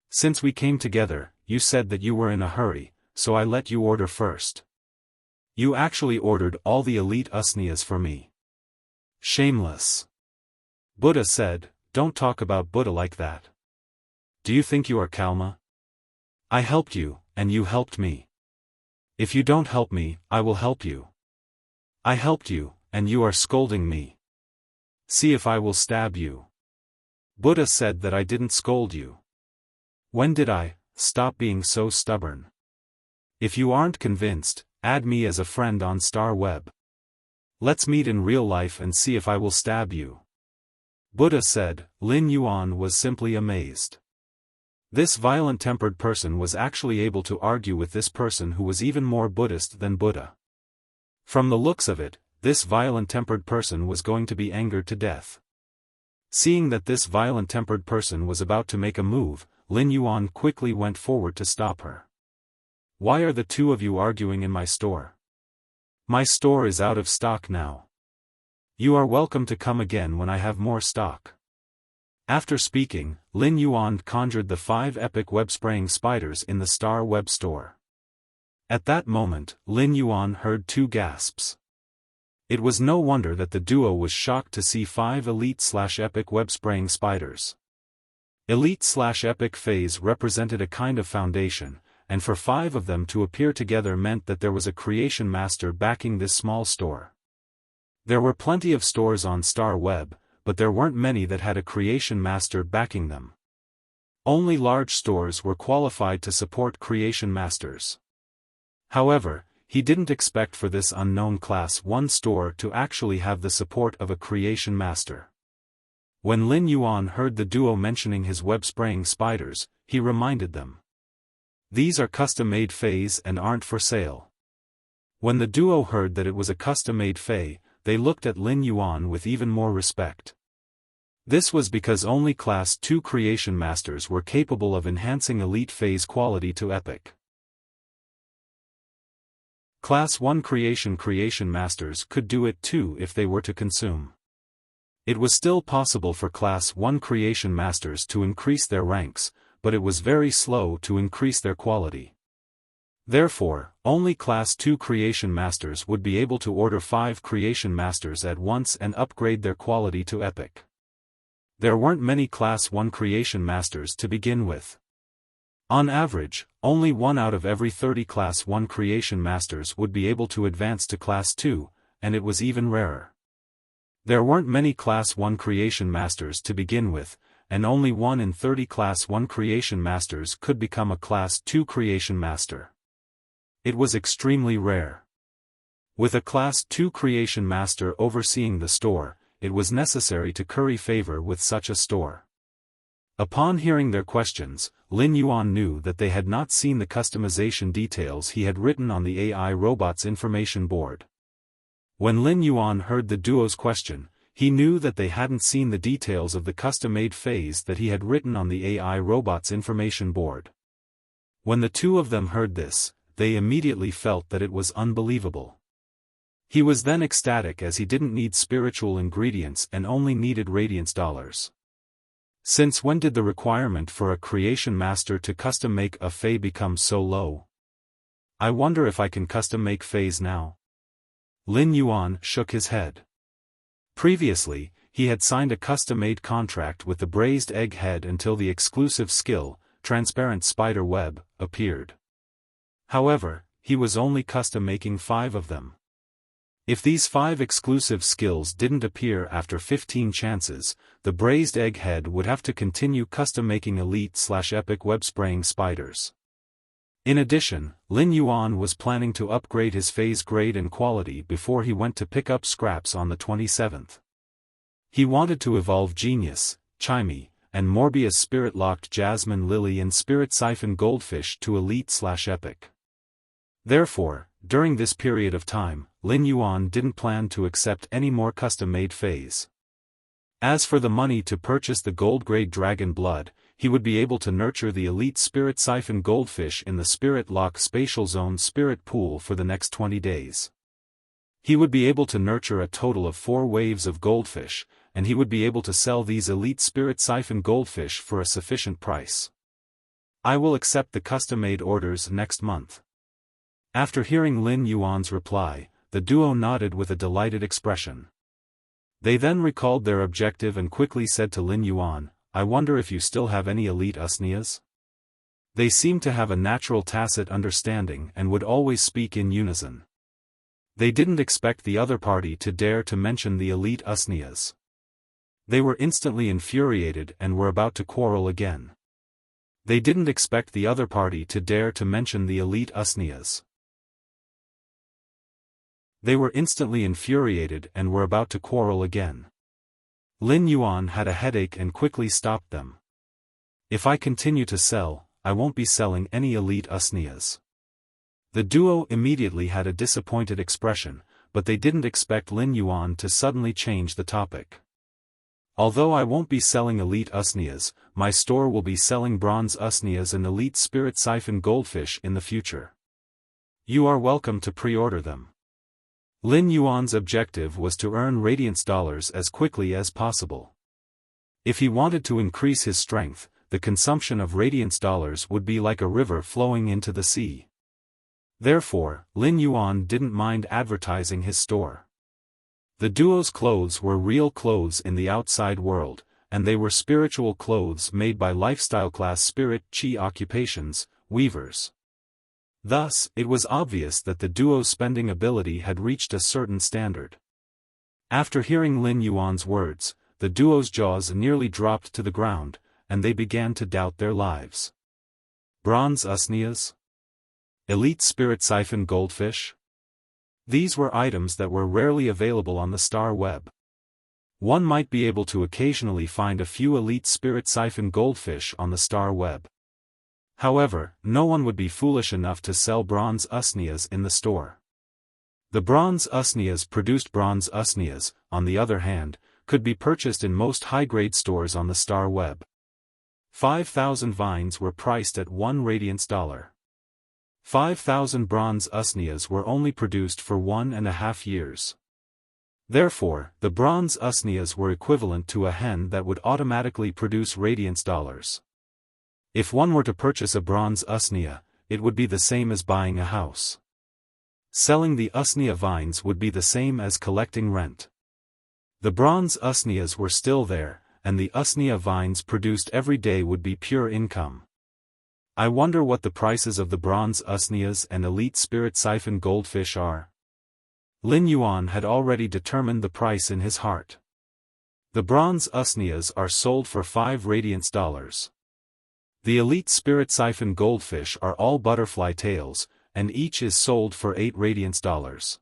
[SPEAKER 1] Since we came together, you said that you were in a hurry, so I let you order first. You actually ordered all the elite usniyas for me. Shameless." Buddha said, "Don't talk about Buddha like that. Do you think you are Kalma? I helped you, and you helped me. If you don't help me, I will help you. I helped you, and you are scolding me. See if I will stab you." Buddha said that I didn't scold you. When did I? Stop being so stubborn. If you aren't convinced, add me as a friend on Star Web. Let's meet in real life and see if I will stab you. Buddha said. Lin Yuan was simply amazed. This violent-tempered person was actually able to argue with this person who was even more Buddhist than Buddha. From the looks of it, this violent-tempered person was going to be angered to death. Seeing that this violent-tempered person was about to make a move, Lin Yuan quickly went forward to stop her. "Why are the two of you arguing in my store? My store is out of stock now. You are welcome to come again when I have more stock." After speaking, Lin Yuan conjured the 5 epic web-spraying spiders in the Star Web store. At that moment, Lin Yuan heard 2 gasps. It was no wonder that the duo was shocked to see 5 elite/epic web-spraying spiders. Elite/epic phase represented a kind of foundation, and for 5 of them to appear together meant that there was a creation master backing this small store. There were plenty of stores on Star Web, but there weren't many that had a creation master backing them. Only large stores were qualified to support creation masters. However, he didn't expect for this unknown Class 1 store to actually have the support of a creation master. When Lin Yuan heard the duo mentioning his web-spraying spiders, he reminded them. "These are custom-made fays and aren't for sale." When the duo heard that it was a custom-made fay, they looked at Lin Yuan with even more respect. This was because only Class 2 creation masters were capable of enhancing elite phase quality to epic. Class 1 creation masters could do it too if they were to consume. It was still possible for Class 1 creation masters to increase their ranks, but it was very slow to increase their quality. Therefore, only Class 2 creation masters would be able to order 5 creation masters at once and upgrade their quality to epic. There weren't many Class 1 creation masters to begin with. On average, only 1 out of every 30 Class 1 creation masters would be able to advance to Class 2, and it was even rarer. There weren't many Class 1 creation masters to begin with, and only 1 in 30 Class 1 creation masters could become a Class 2 creation master. It was extremely rare. With a Class 2 creation master overseeing the store, it was necessary to curry favor with such a store. Upon hearing their questions, Lin Yuan knew that they had not seen the customization details he had written on the AI robot's information board. When Lin Yuan heard the duo's question, he knew that they hadn't seen the details of the custom-made phase that he had written on the AI robot's information board. When the two of them heard this, they immediately felt that it was unbelievable. He was then ecstatic as he didn't need spiritual ingredients and only needed radiance dollars. Since when did the requirement for a creation master to custom make a fey become so low? I wonder if I can custom make fays now. Lin Yuan shook his head. Previously, he had signed a custom-made contract with the braised egg head until the exclusive skill, transparent spider web, appeared. However, he was only custom making 5 of them. If these 5 exclusive skills didn't appear after 15 chances, the braised egg head would have to continue custom making elite/epic web-spraying spiders. In addition, Lin Yuan was planning to upgrade his phase grade and quality before he went to pick up scraps on the 27th. He wanted to evolve Genius, Chimey, and Morbius Spirit-Locked Jasmine Lily and Spirit Siphon Goldfish to elite/epic. Therefore, during this period of time, Lin Yuan didn't plan to accept any more custom-made fays. As for the money to purchase the gold-grade dragon blood, he would be able to nurture the elite Spirit Siphon Goldfish in the Spirit Lock Spatial Zone Spirit Pool for the next 20 days. He would be able to nurture a total of 4 waves of goldfish, and he would be able to sell these elite Spirit Siphon Goldfish for a sufficient price. I will accept the custom-made orders next month. After hearing Lin Yuan's reply, the duo nodded with a delighted expression. They then recalled their objective and quickly said to Lin Yuan, "I wonder if you still have any elite usnias?" They seemed to have a natural tacit understanding and would always speak in unison. They didn't expect the other party to dare to mention the elite usnias. They were instantly infuriated and were about to quarrel again. They didn't expect the other party to dare to mention the elite usnias. They were instantly infuriated and were about to quarrel again. Lin Yuan had a headache and quickly stopped them. If I continue to sell, I won't be selling any elite usnias. The duo immediately had a disappointed expression, but they didn't expect Lin Yuan to suddenly change the topic. Although I won't be selling elite usnias, my store will be selling bronze usnias and elite spirit siphon goldfish in the future. You are welcome to pre-order them. Lin Yuan's objective was to earn radiance dollars as quickly as possible. If he wanted to increase his strength, the consumption of radiance dollars would be like a river flowing into the sea. Therefore, Lin Yuan didn't mind advertising his store. The duo's clothes were real clothes in the outside world, and they were spiritual clothes made by lifestyle class spirit chi occupations, weavers. Thus, it was obvious that the duo's spending ability had reached a certain standard. After hearing Lin Yuan's words, the duo's jaws nearly dropped to the ground, and they began to doubt their lives. Bronze usnias? Elite spirit siphon goldfish? These were items that were rarely available on the star web. One might be able to occasionally find a few elite spirit siphon goldfish on the star web. However, no one would be foolish enough to sell bronze usnias in the store. The bronze usnias produced bronze usnias, on the other hand, could be purchased in most high-grade stores on the star web. 5,000 vines were priced at 1 radiance dollar. 5,000 bronze usnias were only produced for 1.5 years. Therefore, the bronze usnias were equivalent to a hen that would automatically produce radiance dollars. If one were to purchase a bronze usnia, it would be the same as buying a house. Selling the usnia vines would be the same as collecting rent. The bronze usnias were still there, and the usnia vines produced every day would be pure income. I wonder what the prices of the bronze usnias and elite spirit siphon goldfish are. Lin Yuan had already determined the price in his heart. The bronze usnias are sold for 5 radiance dollars. The elite spirit siphon goldfish are all butterfly tails, and each is sold for 8 radiance dollars.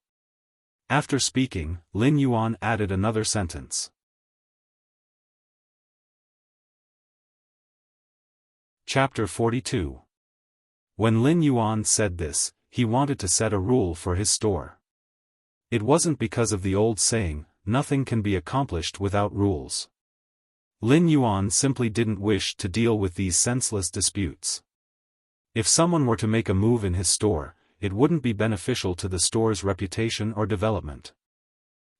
[SPEAKER 1] After speaking, Lin Yuan added another sentence. Chapter 42. When Lin Yuan said this, he wanted to set a rule for his store. It wasn't because of the old saying, nothing can be accomplished without rules. Lin Yuan simply didn't wish to deal with these senseless disputes. If someone were to make a move in his store, it wouldn't be beneficial to the store's reputation or development.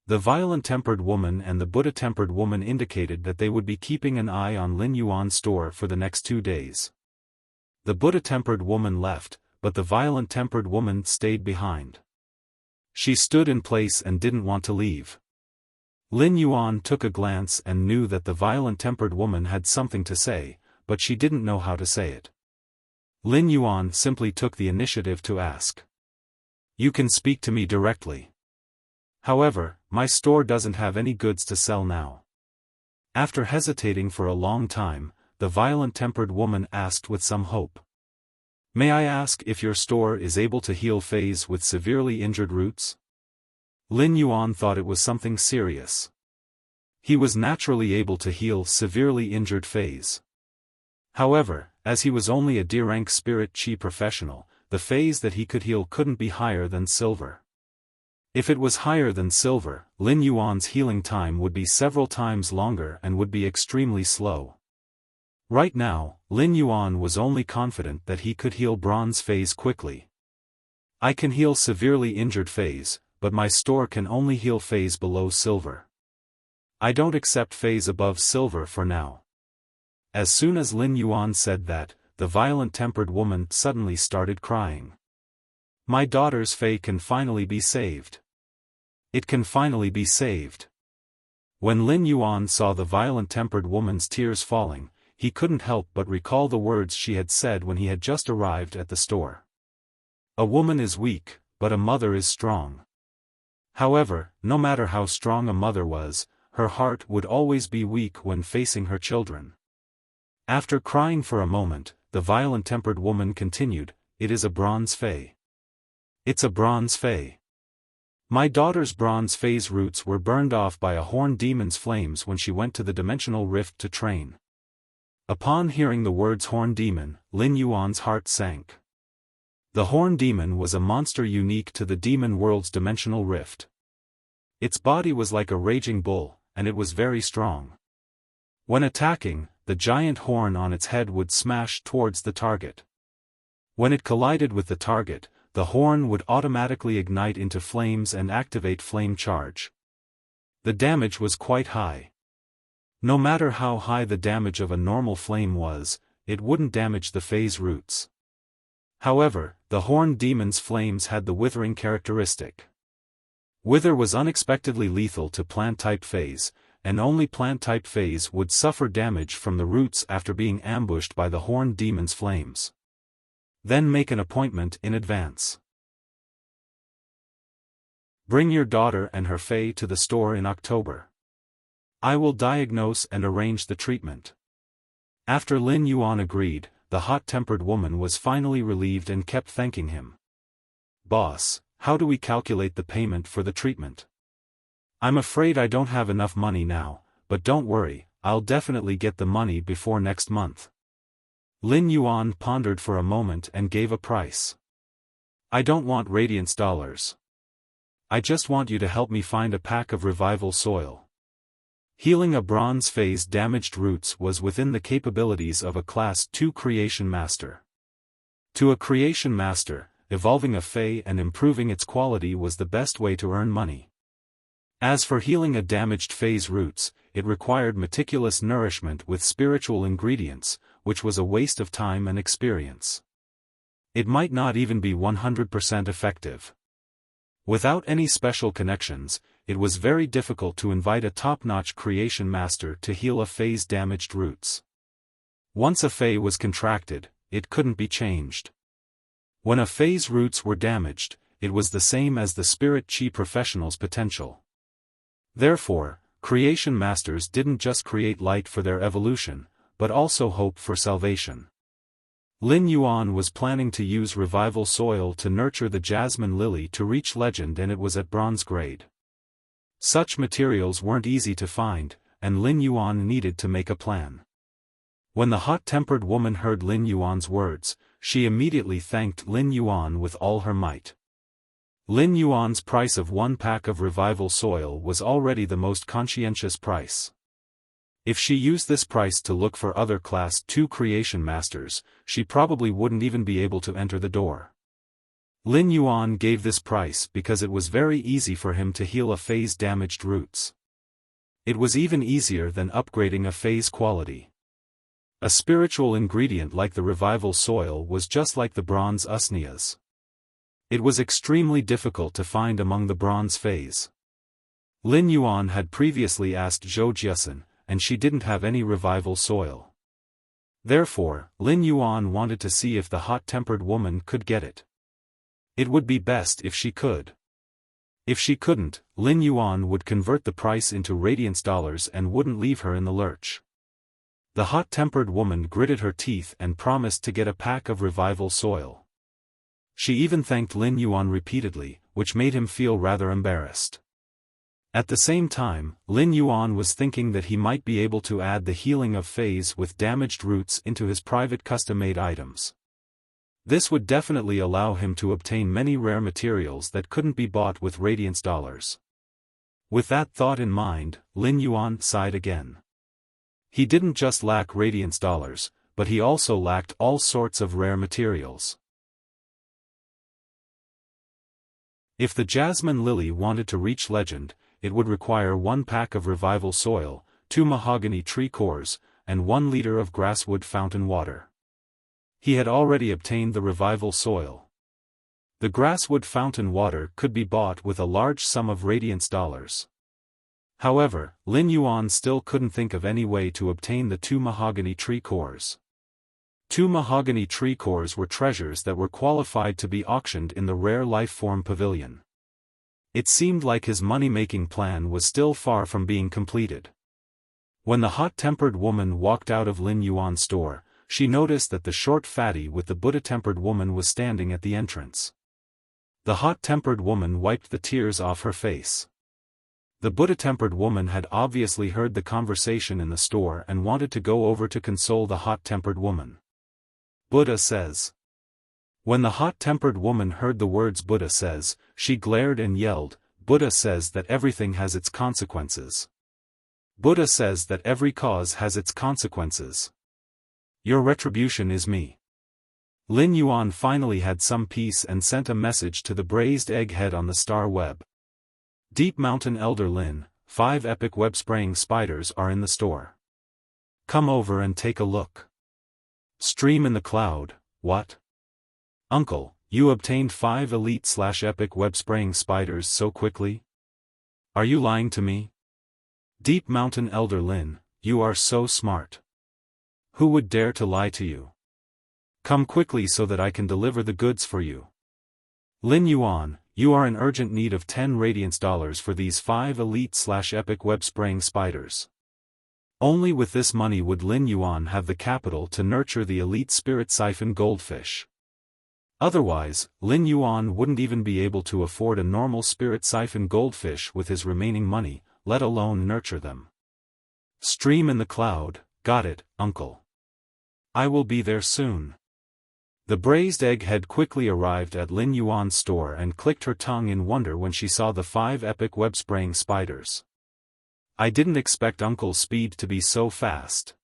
[SPEAKER 1] The violent-tempered woman and the Buddha-tempered woman indicated that they would be keeping an eye on Lin Yuan's store for the next 2 days. The Buddha-tempered woman left, but the violent-tempered woman stayed behind. She stood in place and didn't want to leave. Lin Yuan took a glance and knew that the violent-tempered woman had something to say, but she didn't know how to say it. Lin Yuan simply took the initiative to ask. You can speak to me directly. However, my store doesn't have any goods to sell now. After hesitating for a long time, the violent-tempered woman asked with some hope. May I ask if your store is able to heal Fays with severely injured roots? Lin Yuan thought it was something serious. He was naturally able to heal severely injured Fays. However, as he was only a D-rank spirit chi professional, the Fays that he could heal couldn't be higher than silver. If it was higher than silver, Lin Yuan's healing time would be several times longer and would be extremely slow. Right now, Lin Yuan was only confident that he could heal bronze Fays quickly. I can heal severely injured Fays, but my store can only heal Fays below silver. I don't accept Fays above silver for now. As soon as Lin Yuan said that, the violent-tempered woman suddenly started crying. My daughter's Fei can finally be saved. It can finally be saved. When Lin Yuan saw the violent-tempered woman's tears falling, he couldn't help but recall the words she had said when he had just arrived at the store. A woman is weak, but a mother is strong. However, no matter how strong a mother was, her heart would always be weak when facing her children. After crying for a moment, the violent-tempered woman continued, It is a bronze Fei. It's a bronze Fei. My daughter's bronze Fei's roots were burned off by a horned demon's flames when she went to the dimensional rift to train. Upon hearing the words horn demon, Lin Yuan's heart sank. The horn demon was a monster unique to the demon world's dimensional rift. Its body was like a raging bull, and it was very strong. When attacking, the giant horn on its head would smash towards the target. When it collided with the target, the horn would automatically ignite into flames and activate flame charge. The damage was quite high. No matter how high the damage of a normal flame was, it wouldn't damage the phase roots. However, the horn demon's flames had the withering characteristic. Wither was unexpectedly lethal to plant-type phase, and only plant-type phase would suffer damage from the roots after being ambushed by the horn demon's flames. Then make an appointment in advance. Bring your daughter and her fae to the store in October. I will diagnose and arrange the treatment. After Lin Yuan agreed, the hot-tempered woman was finally relieved and kept thanking him. Boss, how do we calculate the payment for the treatment? I'm afraid I don't have enough money now, but don't worry, I'll definitely get the money before next month. Lin Yuan pondered for a moment and gave a price. I don't want radiance dollars. I just want you to help me find a pack of revival soil. Healing a bronze phase damaged roots was within the capabilities of a Class 2 Creation Master. To a Creation Master, evolving a fae and improving its quality was the best way to earn money. As for healing a damaged phase roots, it required meticulous nourishment with spiritual ingredients, which was a waste of time and experience. It might not even be 100% effective. Without any special connections, it was very difficult to invite a top-notch creation master to heal a fae's damaged roots. Once a fae was contracted, it couldn't be changed. When a fae's roots were damaged, it was the same as the spirit chi professional's potential. Therefore, creation masters didn't just create light for their evolution, but also hope for salvation. Lin Yuan was planning to use revival soil to nurture the jasmine lily to reach legend, and it was at bronze grade. Such materials weren't easy to find, and Lin Yuan needed to make a plan. When the hot-tempered woman heard Lin Yuan's words, she immediately thanked Lin Yuan with all her might. Lin Yuan's price of 1 pack of revival soil was already the most conscientious price. If she used this price to look for other Class 2 creation masters, she probably wouldn't even be able to enter the door. Lin Yuan gave this price because it was very easy for him to heal a fae's damaged roots. It was even easier than upgrading a fae's quality. A spiritual ingredient like the revival soil was just like the bronze usnias. It was extremely difficult to find among the bronze faes. Lin Yuan had previously asked Zhou Jiasen, and she didn't have any revival soil. Therefore, Lin Yuan wanted to see if the hot-tempered woman could get it. It would be best if she could. If she couldn't, Lin Yuan would convert the price into radiance dollars and wouldn't leave her in the lurch. The hot-tempered woman gritted her teeth and promised to get a pack of revival soil. She even thanked Lin Yuan repeatedly, which made him feel rather embarrassed. At the same time, Lin Yuan was thinking that he might be able to add the healing of faes with damaged roots into his private custom-made items. This would definitely allow him to obtain many rare materials that couldn't be bought with radiance dollars. With that thought in mind, Lin Yuan sighed again. He didn't just lack radiance dollars, but he also lacked all sorts of rare materials. If the jasmine lily wanted to reach legend, it would require 1 pack of revival soil, 2 mahogany tree cores, and 1 liter of grasswood fountain water. He had already obtained the revival soil. The grasswood fountain water could be bought with a large sum of radiance dollars. However, Lin Yuan still couldn't think of any way to obtain the 2 mahogany tree cores. 2 mahogany tree cores were treasures that were qualified to be auctioned in the rare life-form pavilion. It seemed like his money-making plan was still far from being completed. When the hot-tempered woman walked out of Lin Yuan's store, she noticed that the short fatty with the Buddha-tempered woman was standing at the entrance. The hot-tempered woman wiped the tears off her face. The Buddha-tempered woman had obviously heard the conversation in the store and wanted to go over to console the hot-tempered woman. Buddha says. When the hot-tempered woman heard the words Buddha says, she glared and yelled, Buddha says that everything has its consequences. Buddha says that every cause has its consequences. Your retribution is me. Lin Yuan finally had some peace and sent a message to the braised egghead on the star web. Deep Mountain Elder Lin, 5 epic web-spraying spiders are in the store. Come over and take a look. Stream in the cloud, what? Uncle, you obtained 5 elite/epic web-spraying spiders so quickly? Are you lying to me? Deep Mountain Elder Lin, you are so smart. Who would dare to lie to you? Come quickly so that I can deliver the goods for you. Lin Yuan, you are in urgent need of 10 radiance dollars for these 5 elite/epic web-spraying spiders. Only with this money would Lin Yuan have the capital to nurture the elite spirit siphon goldfish. Otherwise, Lin Yuan wouldn't even be able to afford a normal spirit siphon goldfish with his remaining money, let alone nurture them. Stream in the cloud, got it, uncle. I will be there soon. The braised egghead quickly arrived at Lin Yuan's store and clicked her tongue in wonder when she saw the 5 epic web-spraying spiders. I didn't expect Uncle's speed to be so fast.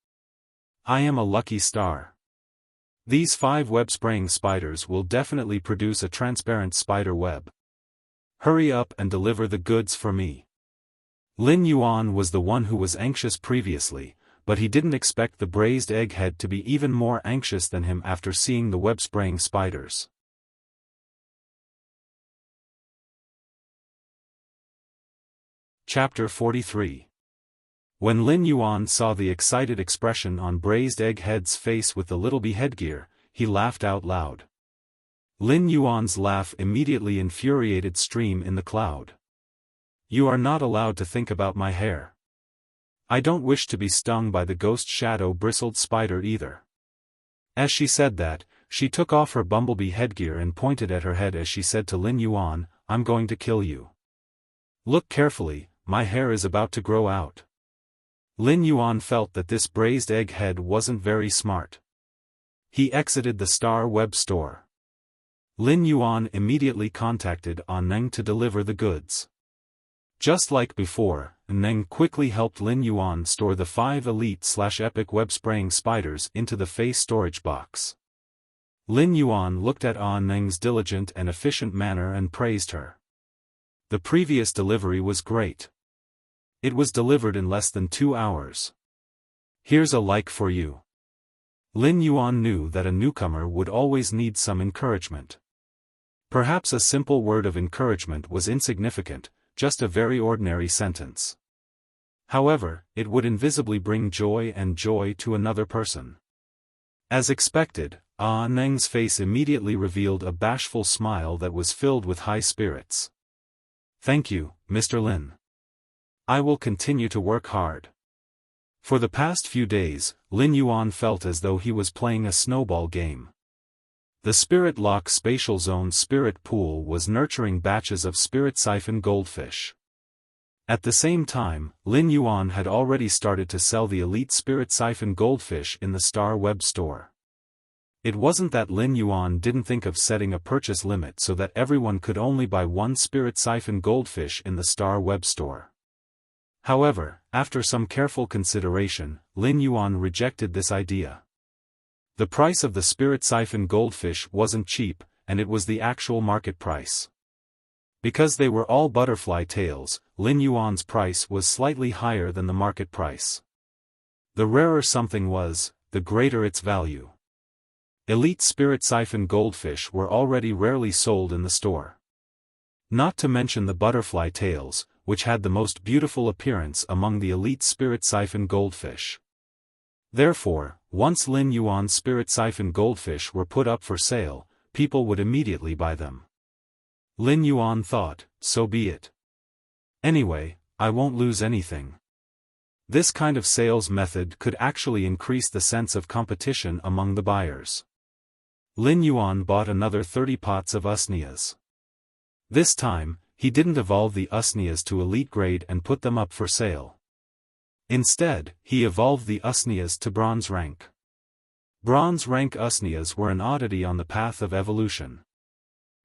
[SPEAKER 1] I am a lucky star. These 5 web-spraying spiders will definitely produce a transparent spider web. Hurry up and deliver the goods for me. Lin Yuan was the one who was anxious previously, but he didn't expect the braised egghead to be even more anxious than him after seeing the web-spraying spiders. Chapter 43. When Lin Yuan saw the excited expression on braised egghead's face with the little bee headgear, he laughed out loud. Lin Yuan's laugh immediately infuriated Stream in the cloud. You are not allowed to think about my hair. I don't wish to be stung by the ghost shadow bristled spider either. As she said that, she took off her bumblebee headgear and pointed at her head as she said to Lin Yuan, I'm going to kill you. Look carefully, my hair is about to grow out. Lin Yuan felt that this braised egghead wasn't very smart. He exited the Star Web store. Lin Yuan immediately contacted Neng to deliver the goods. Just like before, Neng quickly helped Lin Yuan store the 5 elite/epic web-spraying spiders into the face storage box. Lin Yuan looked at Neng's diligent and efficient manner and praised her. The previous delivery was great. It was delivered in less than 2 hours. Here's a like for you. Lin Yuan knew that a newcomer would always need some encouragement. Perhaps a simple word of encouragement was insignificant, just a very ordinary sentence. However, it would invisibly bring joy to another person. As expected, Neng's face immediately revealed a bashful smile that was filled with high spirits. Thank you, Mr. Lin. I will continue to work hard. For the past few days, Lin Yuan felt as though he was playing a snowball game. The Spirit Lock Spatial Zone Spirit Pool was nurturing batches of Spirit Siphon goldfish. At the same time, Lin Yuan had already started to sell the elite Spirit Siphon goldfish in the Star Web store. It wasn't that Lin Yuan didn't think of setting a purchase limit so that everyone could only buy 1 Spirit Siphon goldfish in the Star Web store. However, after some careful consideration, Lin Yuan rejected this idea. The price of the Spirit Siphon goldfish wasn't cheap, and it was the actual market price. Because they were all butterfly tails, Lin Yuan's price was slightly higher than the market price. The rarer something was, the greater its value. Elite Spirit Siphon goldfish were already rarely sold in the store. Not to mention the butterfly tails, which had the most beautiful appearance among the elite Spirit Siphon goldfish. Therefore, once Lin Yuan's Spirit Siphon goldfish were put up for sale, people would immediately buy them. Lin Yuan thought, so be it. Anyway, I won't lose anything. This kind of sales method could actually increase the sense of competition among the buyers. Lin Yuan bought another 30 pots of usnias. This time, he didn't evolve the Usnias to elite grade and put them up for sale. Instead, he evolved the Usnias to bronze rank. Bronze rank Usnias were an oddity on the path of evolution.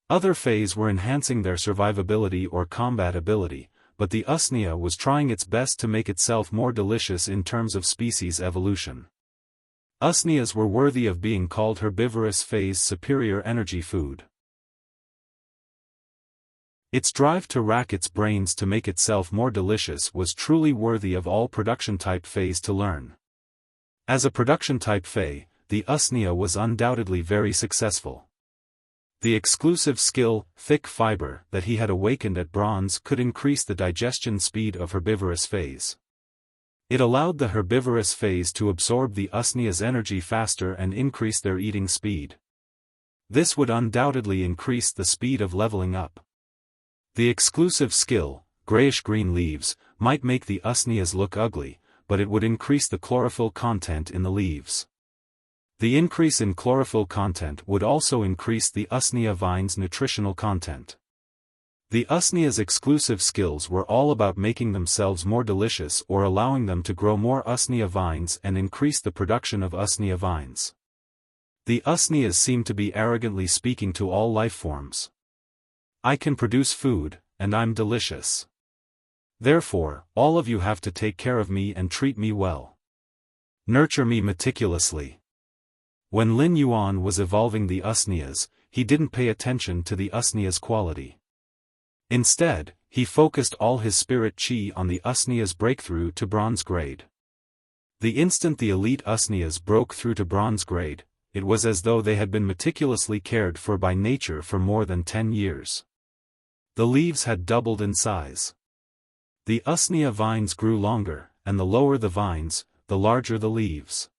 [SPEAKER 1] Other Fays were enhancing their survivability or combat ability, but the Usnia was trying its best to make itself more delicious in terms of species evolution. Usnias were worthy of being called herbivorous Fays' superior energy food. Its drive to rack its brains to make itself more delicious was truly worthy of all production-type Fays to learn. As a production-type Fay, the Usnia was undoubtedly very successful. The exclusive skill, thick fiber, that he had awakened at bronze could increase the digestion speed of herbivorous Fays. It allowed the herbivorous Fays to absorb the Usnia's energy faster and increase their eating speed. This would undoubtedly increase the speed of leveling up. The exclusive skill, grayish-green leaves, might make the Usnias look ugly, but it would increase the chlorophyll content in the leaves. The increase in chlorophyll content would also increase the Usnia vine's nutritional content. The Usnia's exclusive skills were all about making themselves more delicious or allowing them to grow more Usnia vines and increase the production of Usnia vines. The Usnias seemed to be arrogantly speaking to all life forms. I can produce food, and I'm delicious. Therefore, all of you have to take care of me and treat me well. Nurture me meticulously. When Lin Yuan was evolving the Usnias, he didn't pay attention to the Usnia's quality. Instead, he focused all his spirit chi on the Usnia's breakthrough to bronze grade. The instant the elite Usnias broke through to bronze grade, it was as though they had been meticulously cared for by nature for more than 10 years. The leaves had doubled in size. The Usnia vines grew longer, and the lower the vines, the larger the leaves.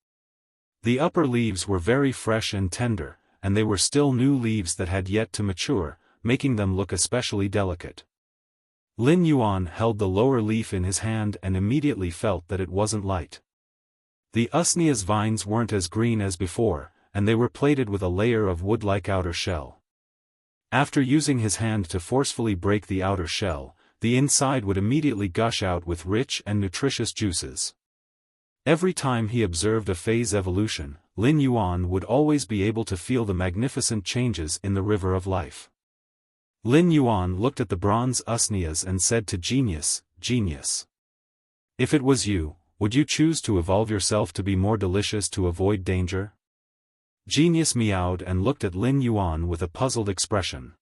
[SPEAKER 1] The upper leaves were very fresh and tender, and they were still new leaves that had yet to mature, making them look especially delicate. Lin Yuan held the lower leaf in his hand and immediately felt that it wasn't light. The Usnia's vines weren't as green as before, and they were plated with a layer of wood-like outer shell. After using his hand to forcefully break the outer shell, the inside would immediately gush out with rich and nutritious juices. Every time he observed a phase evolution, Lin Yuan would always be able to feel the magnificent changes in the river of life. Lin Yuan looked at the bronze Usnias and said to Genius, "Genius. If it was you, would you choose to evolve yourself to be more delicious to avoid danger?" Genius meowed and looked at Lin Yuan with a puzzled expression.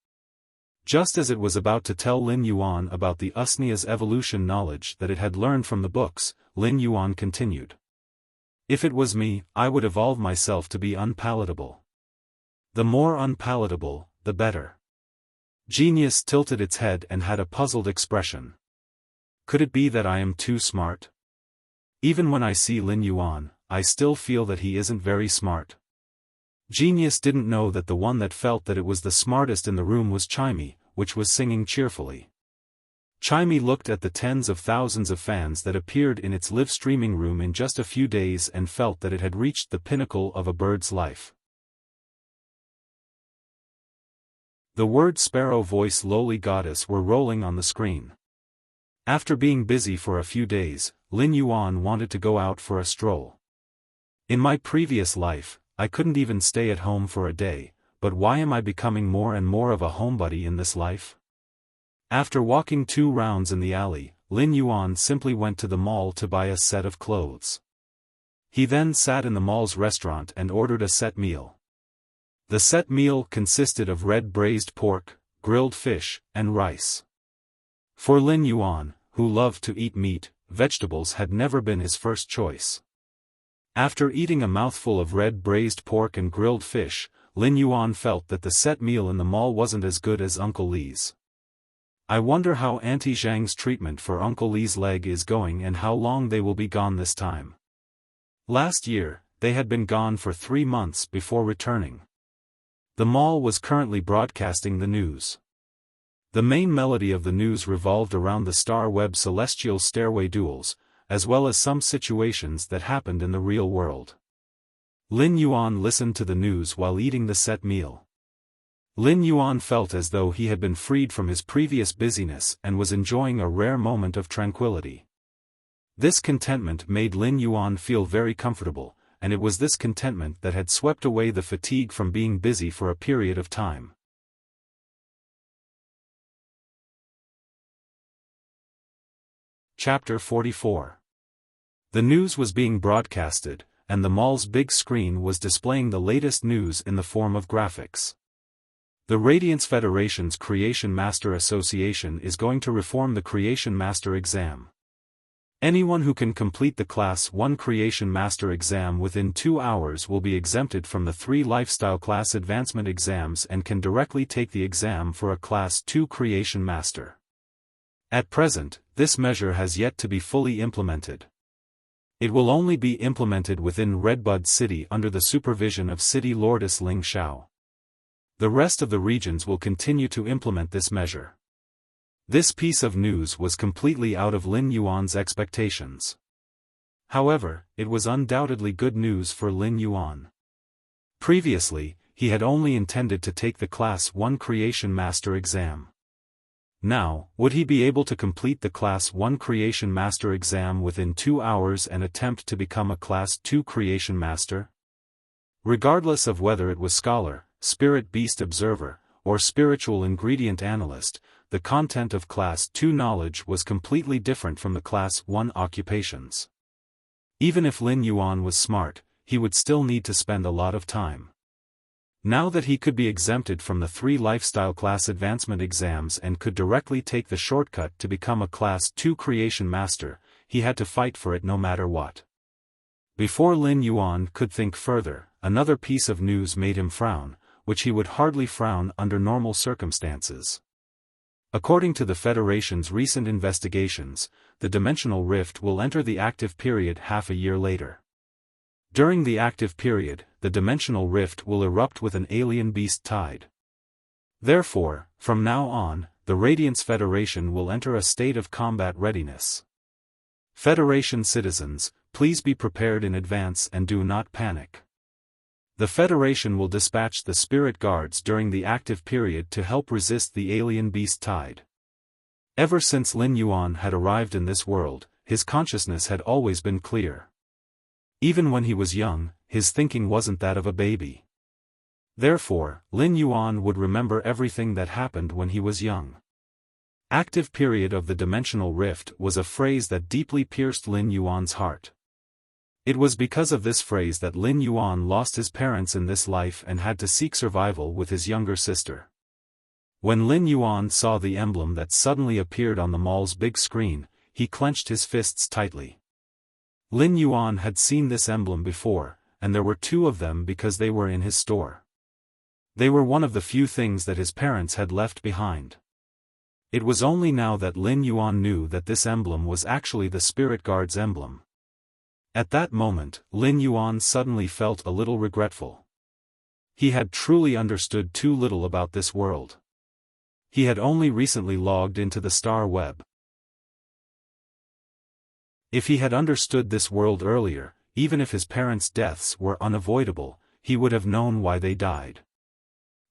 [SPEAKER 1] Just as it was about to tell Lin Yuan about the Usnia's evolution knowledge that it had learned from the books, Lin Yuan continued. "If it was me, I would evolve myself to be unpalatable. The more unpalatable, the better." Genius tilted its head and had a puzzled expression. "Could it be that I am too smart? Even when I see Lin Yuan, I still feel that he isn't very smart." Genius didn't know that the one that felt that it was the smartest in the room was Chimey, which was singing cheerfully. Chimey looked at the tens of thousands of fans that appeared in its live streaming room in just a few days and felt that it had reached the pinnacle of a bird's life. The word sparrow voice lowly goddess were rolling on the screen. After being busy for a few days, Lin Yuan wanted to go out for a stroll. "In my previous life, I couldn't even stay at home for a day, but why am I becoming more and more of a homebody in this life?" After walking 2 rounds in the alley, Lin Yuan simply went to the mall to buy a set of clothes. He then sat in the mall's restaurant and ordered a set meal. The set meal consisted of red braised pork, grilled fish, and rice. For Lin Yuan, who loved to eat meat, vegetables had never been his first choice. After eating a mouthful of red braised pork and grilled fish, Lin Yuan felt that the set meal in the mall wasn't as good as Uncle Li's. "I wonder how Auntie Zhang's treatment for Uncle Li's leg is going and how long they will be gone this time." Last year, they had been gone for 3 months before returning. The mall was currently broadcasting the news. The main melody of the news revolved around the Star Web celestial stairway duels, as well as some situations that happened in the real world. Lin Yuan listened to the news while eating the set meal. Lin Yuan felt as though he had been freed from his previous busyness and was enjoying a rare moment of tranquility. This contentment made Lin Yuan feel very comfortable, and it was this contentment that had swept away the fatigue from being busy for a period of time. Chapter 44. The news was being broadcasted, and the mall's big screen was displaying the latest news in the form of graphics. The Radiance Federation's Creation Master Association is going to reform the Creation Master exam. Anyone who can complete the Class 1 Creation Master exam within 2 hours will be exempted from the 3 Lifestyle Class Advancement exams and can directly take the exam for a Class 2 Creation Master. At present, this measure has yet to be fully implemented. It will only be implemented within Redbud City under the supervision of City Lordess Ling Xiao. The rest of the regions will continue to implement this measure. This piece of news was completely out of Lin Yuan's expectations. However, it was undoubtedly good news for Lin Yuan. Previously, he had only intended to take the Class 1 Creation Master exam. Now, would he be able to complete the Class 1 Creation Master exam within 2 hours and attempt to become a Class 2 Creation Master? Regardless of whether it was Scholar, Spirit Beast Observer, or Spiritual Ingredient Analyst, the content of Class 2 knowledge was completely different from the Class 1 occupations. Even if Lin Yuan was smart, he would still need to spend a lot of time. Now that he could be exempted from the 3 Lifestyle Class Advancement exams and could directly take the shortcut to become a Class 2 Creation Master, he had to fight for it no matter what. Before Lin Yuan could think further, another piece of news made him frown, which he would hardly frown under normal circumstances. According to the Federation's recent investigations, the Dimensional Rift will enter the active period half a year later. During the active period, the Dimensional Rift will erupt with an alien beast tide. Therefore, from now on, the Radiance Federation will enter a state of combat readiness. Federation citizens, please be prepared in advance and do not panic. The Federation will dispatch the Spirit Guards during the active period to help resist the alien beast tide. Ever since Lin Yuan had arrived in this world, his consciousness had always been clear. Even when he was young, his thinking wasn't that of a baby. Therefore, Lin Yuan would remember everything that happened when he was young. Active period of the Dimensional Rift was a phrase that deeply pierced Lin Yuan's heart. It was because of this phrase that Lin Yuan lost his parents in this life and had to seek survival with his younger sister. When Lin Yuan saw the emblem that suddenly appeared on the mall's big screen, he clenched his fists tightly. Lin Yuan had seen this emblem before, and there were 2 of them because they were in his store. They were one of the few things that his parents had left behind. It was only now that Lin Yuan knew that this emblem was actually the Spirit Guard's emblem. At that moment, Lin Yuan suddenly felt a little regretful. He had truly understood too little about this world. He had only recently logged into the Star Web. If he had understood this world earlier, even if his parents' deaths were unavoidable, he would have known why they died.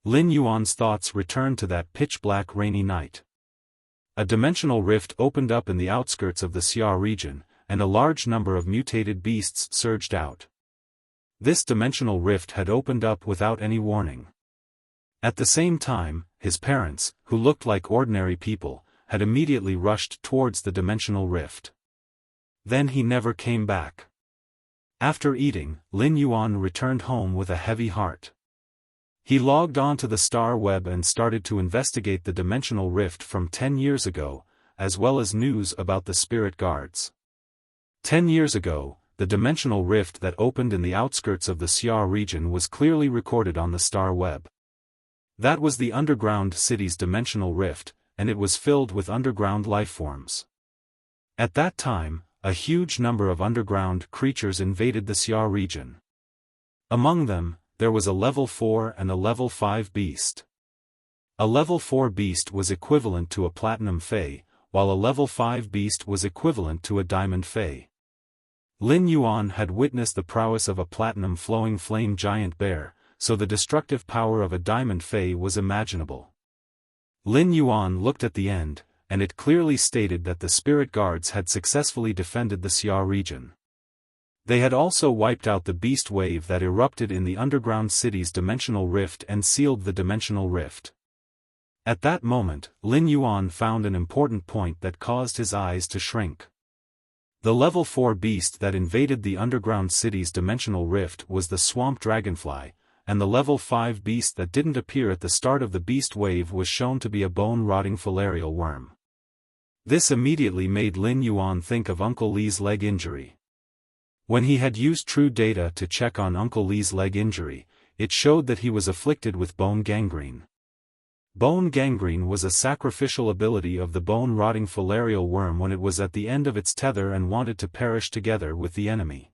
[SPEAKER 1] Lin Yuan's thoughts returned to that pitch-black rainy night. A dimensional rift opened up in the outskirts of the Xia region, and a large number of mutated beasts surged out. This dimensional rift had opened up without any warning. At the same time, his parents, who looked like ordinary people, had immediately rushed towards the dimensional rift. Then he never came back. After eating, Lin Yuan returned home with a heavy heart. He logged on to the Star Web and started to investigate the dimensional rift from 10 years ago, as well as news about the Spirit Guards. 10 years ago, the dimensional rift that opened in the outskirts of the Xia region was clearly recorded on the Star Web. That was the underground city's dimensional rift, and it was filled with underground lifeforms. At that time, a huge number of underground creatures invaded the Xia region. Among them, there was a level 4 and a level 5 beast. A level 4 beast was equivalent to a platinum fey, while a level 5 beast was equivalent to a diamond fey. Lin Yuan had witnessed the prowess of a platinum flowing flame giant bear, so the destructive power of a diamond fey was imaginable. Lin Yuan looked at the end, and it clearly stated that the spirit guards had successfully defended the Xia region. They had also wiped out the beast wave that erupted in the underground city's dimensional rift and sealed the dimensional rift. At that moment, Lin Yuan found an important point that caused his eyes to shrink. The level 4 beast that invaded the underground city's dimensional rift was the swamp dragonfly, and the level 5 beast that didn't appear at the start of the beast wave was shown to be a bone-rotting filarial worm. This immediately made Lin Yuan think of Uncle Li's leg injury. When he had used true data to check on Uncle Li's leg injury, it showed that he was afflicted with bone gangrene. Bone gangrene was a sacrificial ability of the bone-rotting filarial worm when it was at the end of its tether and wanted to perish together with the enemy.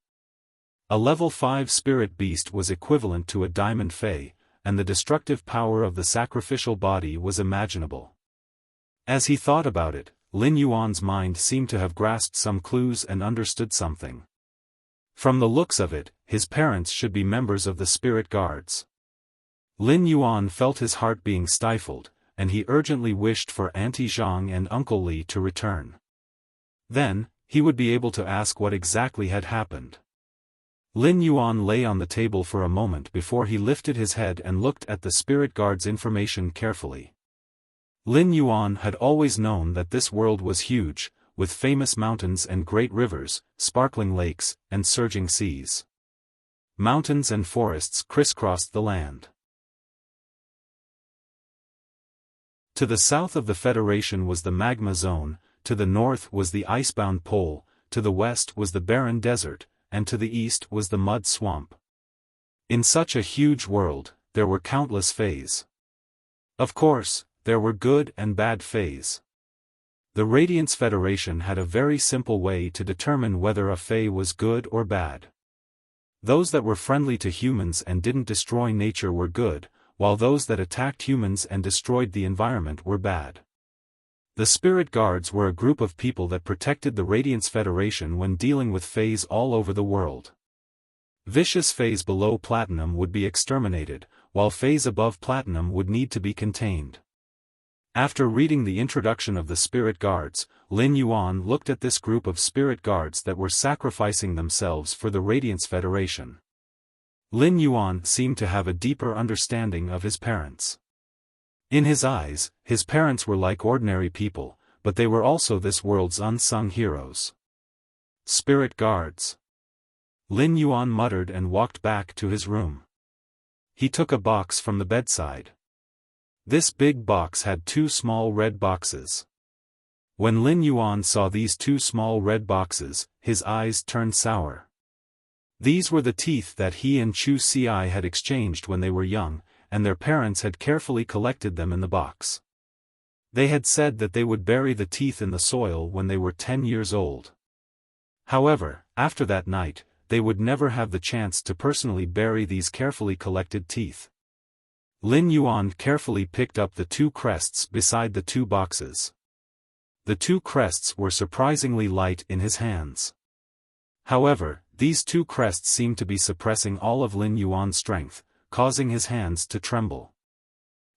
[SPEAKER 1] A level 5 spirit beast was equivalent to a diamond fey, and the destructive power of the sacrificial body was imaginable. As he thought about it, Lin Yuan's mind seemed to have grasped some clues and understood something. From the looks of it, his parents should be members of the spirit guards. Lin Yuan felt his heart being stifled, and he urgently wished for Auntie Zhang and Uncle Li to return. Then, he would be able to ask what exactly had happened. Lin Yuan lay on the table for a moment before he lifted his head and looked at the spirit guard's information carefully. Lin Yuan had always known that this world was huge, with famous mountains and great rivers, sparkling lakes, and surging seas. Mountains and forests crisscrossed the land. To the south of the Federation was the magma zone, to the north was the icebound pole, to the west was the barren desert, and to the east was the mud swamp. In such a huge world, there were countless fays. Of course, there were good and bad fays. The Radiance Federation had a very simple way to determine whether a fey was good or bad. Those that were friendly to humans and didn't destroy nature were good, while those that attacked humans and destroyed the environment were bad. The Spirit Guards were a group of people that protected the Radiance Federation when dealing with fays all over the world. Vicious fays below Platinum would be exterminated, while fays above Platinum would need to be contained. After reading the introduction of the Spirit Guards, Lin Yuan looked at this group of Spirit Guards that were sacrificing themselves for the Radiance Federation. Lin Yuan seemed to have a deeper understanding of his parents. In his eyes, his parents were like ordinary people, but they were also this world's unsung heroes. Spirit Guards. Lin Yuan muttered and walked back to his room. He took a box from the bedside. This big box had two small red boxes. When Lin Yuan saw these two small red boxes, his eyes turned sour. These were the teeth that he and Chu Ci had exchanged when they were young, and their parents had carefully collected them in the box. They had said that they would bury the teeth in the soil when they were 10 years old. However, after that night, they would never have the chance to personally bury these carefully collected teeth. Lin Yuan carefully picked up the two crests beside the two boxes. The two crests were surprisingly light in his hands. However, these two crests seemed to be suppressing all of Lin Yuan's strength, causing his hands to tremble.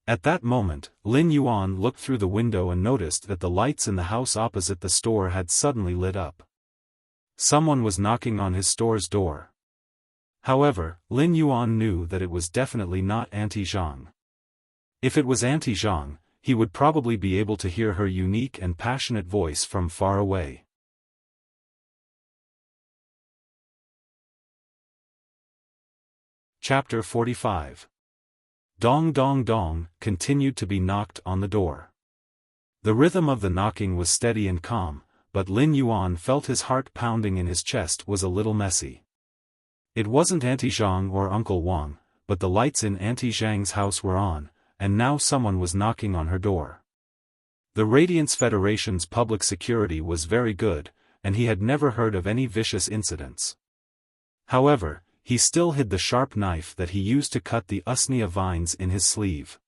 [SPEAKER 1] At that moment, Lin Yuan looked through the window and noticed that the lights in the house opposite the store had suddenly lit up. Someone was knocking on his store's door. However, Lin Yuan knew that it was definitely not Auntie Zhang. If it was Auntie Zhang, he would probably be able to hear her unique and passionate voice from far away. Chapter 45. Dong dong dong continued to be knocked on the door. The rhythm of the knocking was steady and calm, but Lin Yuan felt his heart pounding in his chest was a little messy. It wasn't Auntie Zhang or Uncle Wang, but the lights in Auntie Zhang's house were on, and now someone was knocking on her door. The Radiance Federation's public security was very good, and he had never heard of any vicious incidents. However, he still hid the sharp knife that he used to cut the usnea vines in his sleeve.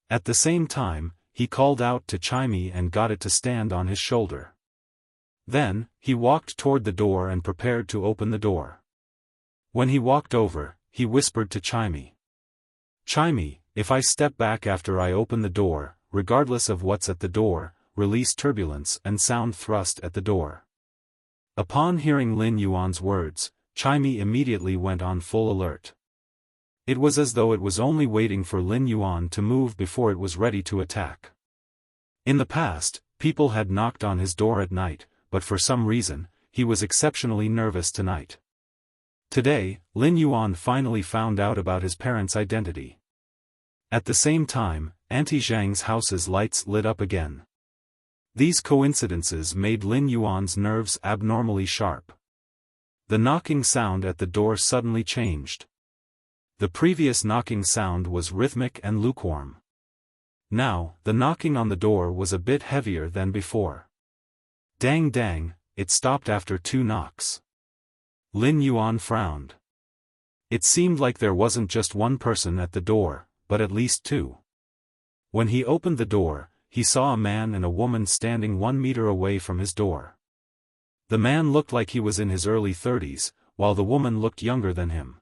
[SPEAKER 1] At the same time, he called out to Chimey and got it to stand on his shoulder. Then, he walked toward the door and prepared to open the door. When he walked over, he whispered to Chimey. Chimey, if I step back after I open the door, regardless of what's at the door, release turbulence and sound thrust at the door. Upon hearing Lin Yuan's words, Chimey immediately went on full alert. It was as though it was only waiting for Lin Yuan to move before it was ready to attack. In the past, people had knocked on his door at night, but for some reason, he was exceptionally nervous tonight. Today, Lin Yuan finally found out about his parents' identity. At the same time, Auntie Zhang's house's lights lit up again. These coincidences made Lin Yuan's nerves abnormally sharp. The knocking sound at the door suddenly changed. The previous knocking sound was rhythmic and lukewarm. Now, the knocking on the door was a bit heavier than before. Dang dang, it stopped after 2 knocks. Lin Yuan frowned. It seemed like there wasn't just one person at the door, but at least 2. When he opened the door, he saw a man and a woman standing 1 meter away from his door. The man looked like he was in his early 30s, while the woman looked younger than him.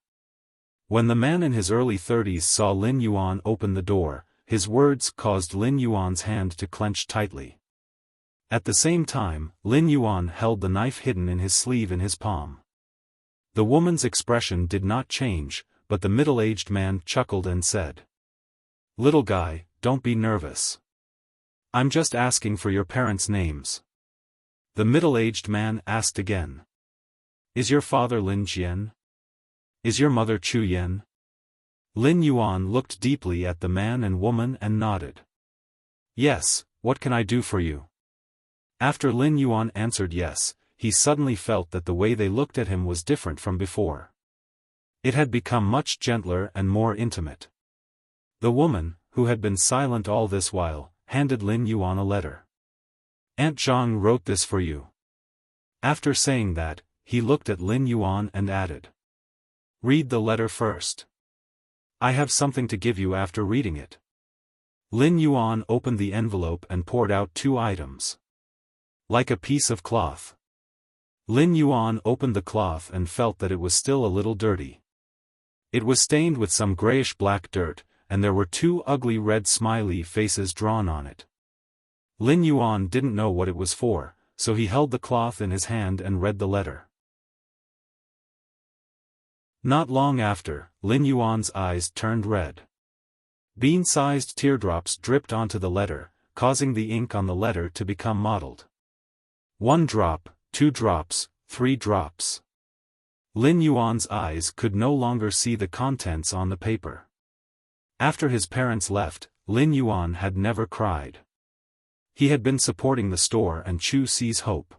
[SPEAKER 1] When the man in his early 30s saw Lin Yuan open the door, his words caused Lin Yuan's hand to clench tightly. At the same time, Lin Yuan held the knife hidden in his sleeve in his palm. The woman's expression did not change, but the middle-aged man chuckled and said, "Little guy, don't be nervous. I'm just asking for your parents' names." The middle-aged man asked again. "Is your father Lin Jian? Is your mother Chu Yan?" Lin Yuan looked deeply at the man and woman and nodded. "Yes, what can I do for you?" After Lin Yuan answered yes, he suddenly felt that the way they looked at him was different from before. It had become much gentler and more intimate. The woman, who had been silent all this while, handed Lin Yuan a letter. "Aunt Zhang wrote this for you." After saying that, he looked at Lin Yuan and added, "Read the letter first. I have something to give you after reading it." Lin Yuan opened the envelope and poured out 2 items. Like a piece of cloth. Lin Yuan opened the cloth and felt that it was still a little dirty. It was stained with some grayish-black dirt, and there were 2 ugly red smiley faces drawn on it. Lin Yuan didn't know what it was for, so he held the cloth in his hand and read the letter. Not long after, Lin Yuan's eyes turned red. Bean-sized teardrops dripped onto the letter, causing the ink on the letter to become mottled. 1 drop, 2 drops, 3 drops. Lin Yuan's eyes could no longer see the contents on the paper. After his parents left, Lin Yuan had never cried. He had been supporting the store and Chu Si's hope.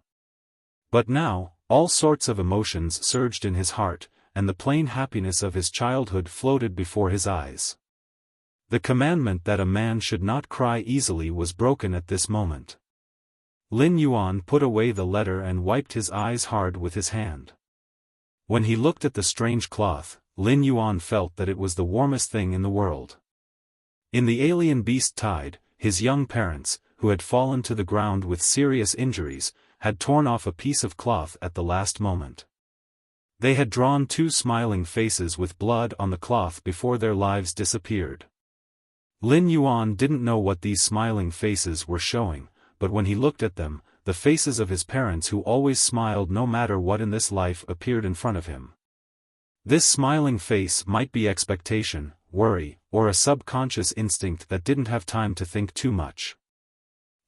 [SPEAKER 1] But now, all sorts of emotions surged in his heart, and the plain happiness of his childhood floated before his eyes. The commandment that a man should not cry easily was broken at this moment. Lin Yuan put away the letter and wiped his eyes hard with his hand. When he looked at the strange cloth, Lin Yuan felt that it was the warmest thing in the world. In the alien beast tide, his young parents, who had fallen to the ground with serious injuries, had torn off a piece of cloth at the last moment. They had drawn 2 smiling faces with blood on the cloth before their lives disappeared. Lin Yuan didn't know what these smiling faces were showing, but when he looked at them, the faces of his parents who always smiled no matter what in this life appeared in front of him. This smiling face might be expectation, worry, or a subconscious instinct that didn't have time to think too much.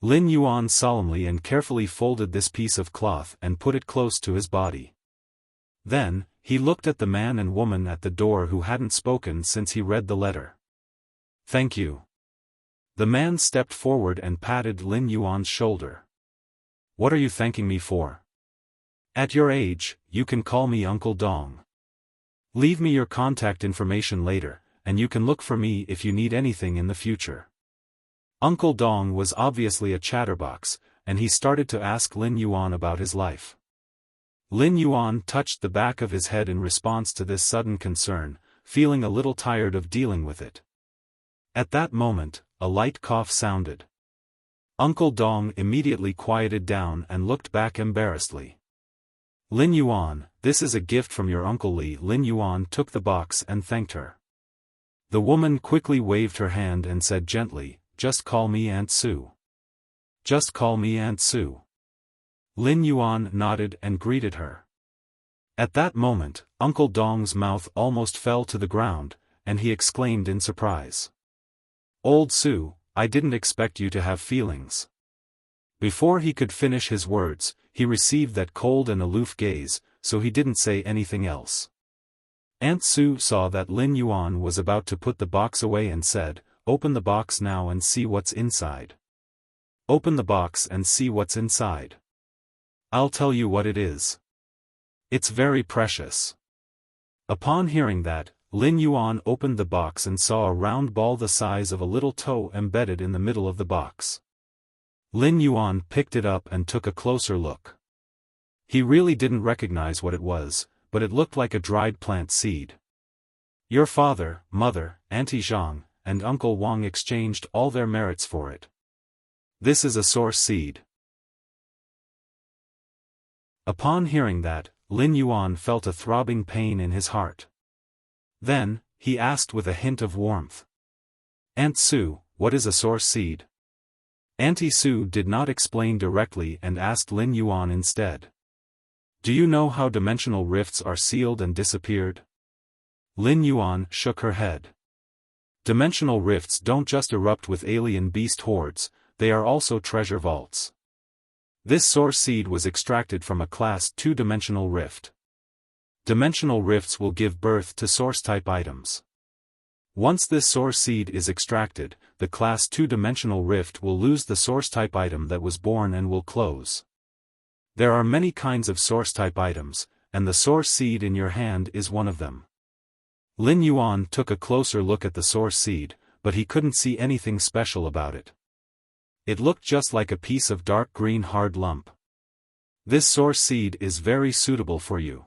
[SPEAKER 1] Lin Yuan solemnly and carefully folded this piece of cloth and put it close to his body. Then, he looked at the man and woman at the door who hadn't spoken since he read the letter. "Thank you." The man stepped forward and patted Lin Yuan's shoulder. "What are you thanking me for? At your age, you can call me Uncle Dong. Leave me your contact information later, and you can look for me if you need anything in the future." Uncle Dong was obviously a chatterbox, and he started to ask Lin Yuan about his life. Lin Yuan touched the back of his head in response to this sudden concern, feeling a little tired of dealing with it. At that moment, a light cough sounded. Uncle Dong immediately quieted down and looked back embarrassedly. "Lin Yuan, this is a gift from your Uncle Li." Lin Yuan took the box and thanked her. The woman quickly waved her hand and said gently, "Just call me Aunt Sue. Just call me Aunt Sue." Lin Yuan nodded and greeted her. At that moment, Uncle Dong's mouth almost fell to the ground, and he exclaimed in surprise. "Old Sue, I didn't expect you to have feelings." Before he could finish his words, he received that cold and aloof gaze, so he didn't say anything else. Aunt Sue saw that Lin Yuan was about to put the box away and said, "Open the box now and see what's inside. Open the box and see what's inside. I'll tell you what it is. It's very precious." Upon hearing that, Lin Yuan opened the box and saw a round ball the size of a little toe embedded in the middle of the box. Lin Yuan picked it up and took a closer look. He really didn't recognize what it was, but it looked like a dried plant seed. Your father, mother, Auntie Zhang, and Uncle Wang exchanged all their merits for it. This is a source seed. Upon hearing that, Lin Yuan felt a throbbing pain in his heart. Then, he asked with a hint of warmth. "Aunt Sue, what is a source seed?" Auntie Sue did not explain directly and asked Lin Yuan instead. "Do you know how dimensional rifts are sealed and disappeared?" Lin Yuan shook her head. Dimensional rifts don't just erupt with alien beast hordes, they are also treasure vaults. This source seed was extracted from a Class 2 dimensional rift. Dimensional rifts will give birth to source-type items. Once this source seed is extracted, the Class 2 dimensional rift will lose the source-type item that was born and will close. There are many kinds of source-type items, and the source seed in your hand is one of them. Lin Yuan took a closer look at the source seed, but he couldn't see anything special about it. It looked just like a piece of dark green hard lump. This source seed is very suitable for you.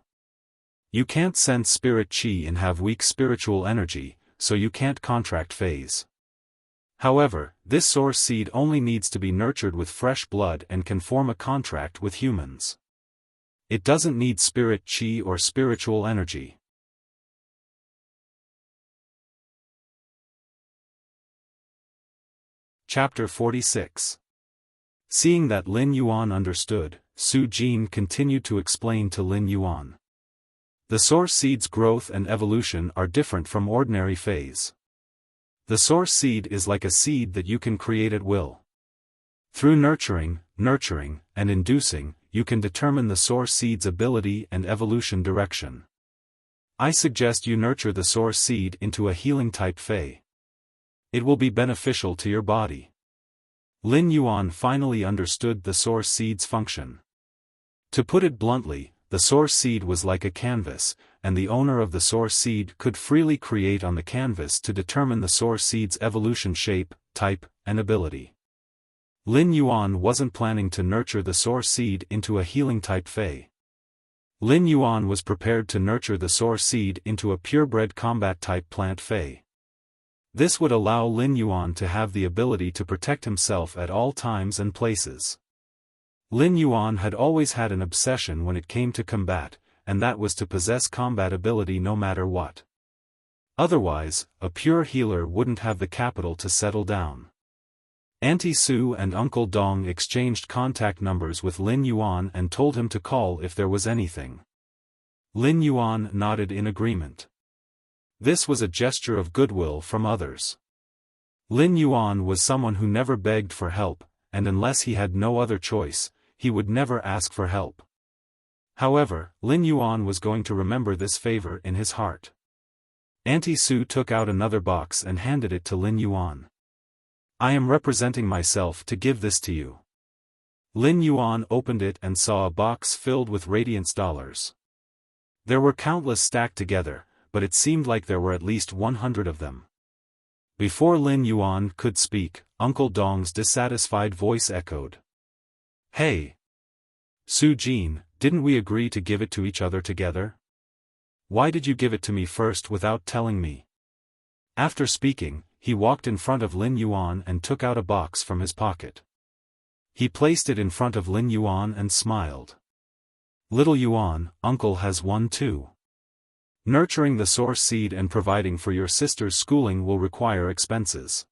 [SPEAKER 1] You can't sense spirit qi and have weak spiritual energy, so you can't contract phase. However, this source seed only needs to be nurtured with fresh blood and can form a contract with humans. It doesn't need spirit qi or spiritual energy. Chapter 46. Seeing that Lin Yuan understood, Su Jin continued to explain to Lin Yuan. The source seed's growth and evolution are different from ordinary phase. The source seed is like a seed that you can create at will. Through nurturing, and inducing, you can determine the source seed's ability and evolution direction. I suggest you nurture the source seed into a healing type Fei. It will be beneficial to your body. Lin Yuan finally understood the source seed's function. To put it bluntly, the source seed was like a canvas, and the owner of the source seed could freely create on the canvas to determine the source seed's evolution shape, type, and ability. Lin Yuan wasn't planning to nurture the source seed into a healing type Fei. Lin Yuan was prepared to nurture the source seed into a purebred combat type plant Fei. This would allow Lin Yuan to have the ability to protect himself at all times and places. Lin Yuan had always had an obsession when it came to combat, and that was to possess combat ability no matter what. Otherwise, a pure healer wouldn't have the capital to settle down. Auntie Sue and Uncle Dong exchanged contact numbers with Lin Yuan and told him to call if there was anything. Lin Yuan nodded in agreement. This was a gesture of goodwill from others. Lin Yuan was someone who never begged for help, and unless he had no other choice, he would never ask for help. However, Lin Yuan was going to remember this favor in his heart. Auntie Sue took out another box and handed it to Lin Yuan. "I am representing myself to give this to you." Lin Yuan opened it and saw a box filled with radiance dollars. There were countless stacked together, but it seemed like there were at least 100 of them. Before Lin Yuan could speak, Uncle Dong's dissatisfied voice echoed. "Hey! Su Jin, didn't we agree to give it to each other together? Why did you give it to me first without telling me?" After speaking, he walked in front of Lin Yuan and took out a box from his pocket. He placed it in front of Lin Yuan and smiled. "Little Yuan, Uncle has one too." Nurturing the source seed and providing for your sister's schooling will require expenses.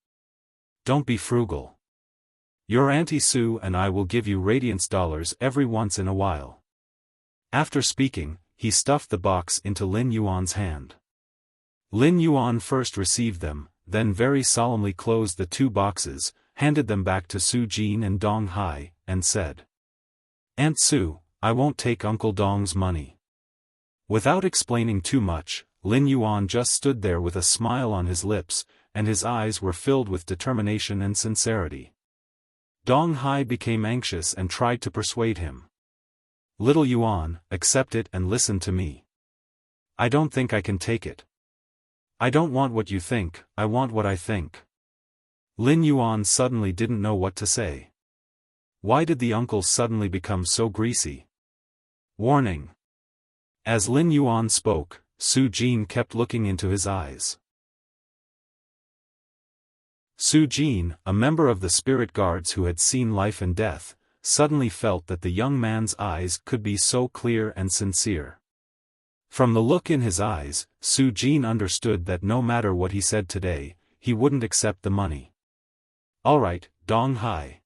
[SPEAKER 1] Don't be frugal. Your Auntie Sue and I will give you radiance dollars every once in a while. After speaking, he stuffed the box into Lin Yuan's hand. Lin Yuan first received them, then very solemnly closed the 2 boxes, handed them back to Su Jin and Dong Hai, and said, "Aunt Sue, I won't take Uncle Dong's money." Without explaining too much, Lin Yuan just stood there with a smile on his lips, and his eyes were filled with determination and sincerity. Dong Hai became anxious and tried to persuade him. "Little Yuan, accept it and listen to me. I don't think I can take it. I don't want what you think, I want what I think." Lin Yuan suddenly didn't know what to say. Why did the uncle suddenly become so greasy? Warning. As Lin Yuan spoke, Su Jin kept looking into his eyes. Su Jin, a member of the spirit guards who had seen life and death, suddenly felt that the young man's eyes could be so clear and sincere. From the look in his eyes, Su Jin understood that no matter what he said today, he wouldn't accept the money. "All right, Dong Hai.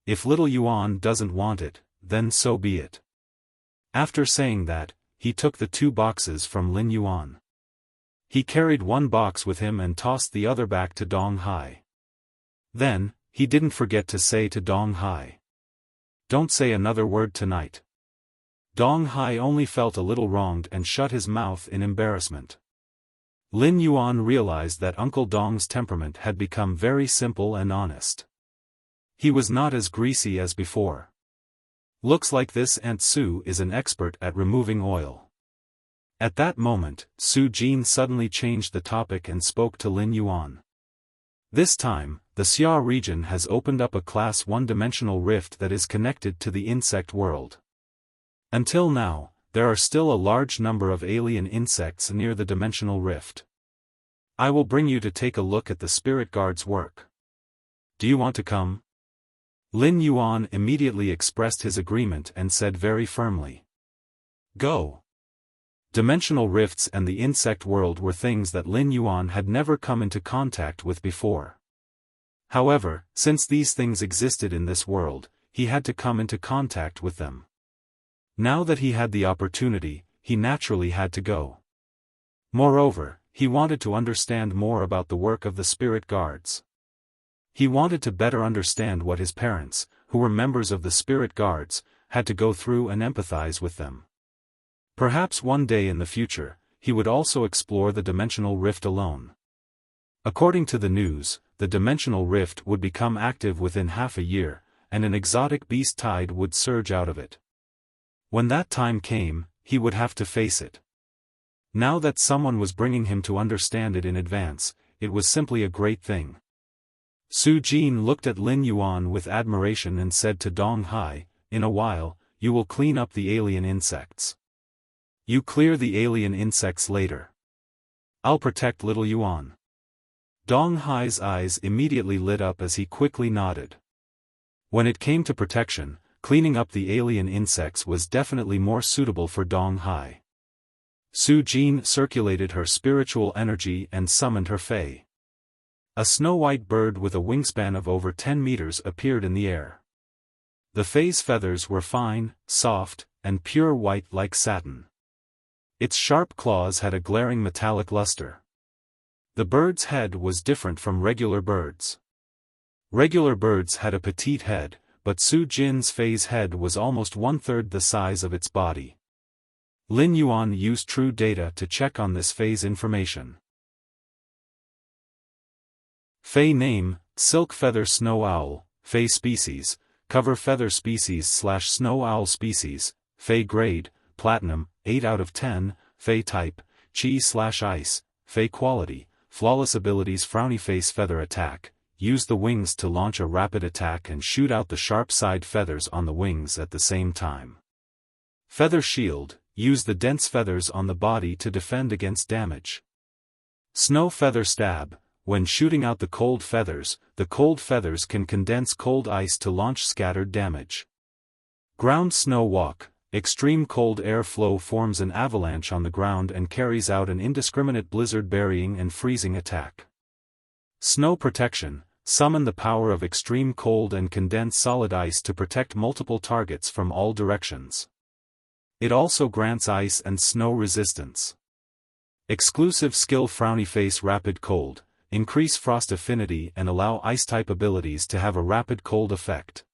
[SPEAKER 1] If little Yuan doesn't want it, then so be it." After saying that, he took the 2 boxes from Lin Yuan. He carried 1 box with him and tossed the other back to Dong Hai. Then, he didn't forget to say to Dong Hai, "Don't say another word tonight." Dong Hai only felt a little wronged and shut his mouth in embarrassment. Lin Yuan realized that Uncle Dong's temperament had become very simple and honest. He was not as greasy as before. Looks like this Aunt Sue is an expert at removing oil. At that moment, Su Jin suddenly changed the topic and spoke to Lin Yuan. This time, the Xia region has opened up a Class 1-dimensional rift that is connected to the insect world. Until now, there are still a large number of alien insects near the dimensional rift. I will bring you to take a look at the spirit guard's work. Do you want to come? Lin Yuan immediately expressed his agreement and said very firmly, "Go." Dimensional rifts and the insect world were things that Lin Yuan had never come into contact with before. However, since these things existed in this world, he had to come into contact with them. Now that he had the opportunity, he naturally had to go. Moreover, he wanted to understand more about the work of the spirit guards. He wanted to better understand what his parents, who were members of the spirit guards, had to go through and empathize with them. Perhaps one day in the future, he would also explore the dimensional rift alone. According to the news, the dimensional rift would become active within half a year, and an exotic beast tide would surge out of it. When that time came, he would have to face it. Now that someone was bringing him to understand it in advance, it was simply a great thing. Su Jin looked at Lin Yuan with admiration and said to Dong Hai, "In a while, you will clean up the alien insects. You clear the alien insects later. I'll protect little Yuan." Dong Hai's eyes immediately lit up as he quickly nodded. When it came to protection, cleaning up the alien insects was definitely more suitable for Dong Hai. Su Jin circulated her spiritual energy and summoned her fae. A snow-white bird with a wingspan of over 10 meters appeared in the air. The fae's feathers were fine, soft, and pure white like satin. Its sharp claws had a glaring metallic luster. The bird's head was different from regular birds. Regular birds had a petite head, but Su Jin's fae's head was almost 1/3 the size of its body. Lin Yuan used true data to check on this fae's information. Fae name, Silk Feather Snow Owl, Fae species, Cover Feather species / Snow Owl species, Fae grade, Platinum, 8 out of 10, Fae type, Chi / Ice, Fae quality, Flawless abilities Frowny Face Feather attack, use the wings to launch a rapid attack and shoot out the sharp side feathers on the wings at the same time. Feather shield, use the dense feathers on the body to defend against damage. Snow Feather stab, when shooting out the cold feathers can condense cold ice to launch scattered damage. Ground Snow Walk, extreme cold air flow forms an avalanche on the ground and carries out an indiscriminate blizzard-burying and freezing attack. Snow protection: summon the power of extreme cold and condense solid ice to protect multiple targets from all directions. It also grants ice and snow resistance. Exclusive skill: Frowny Face Rapid Cold, increase frost affinity and allow ice-type abilities to have a rapid cold effect.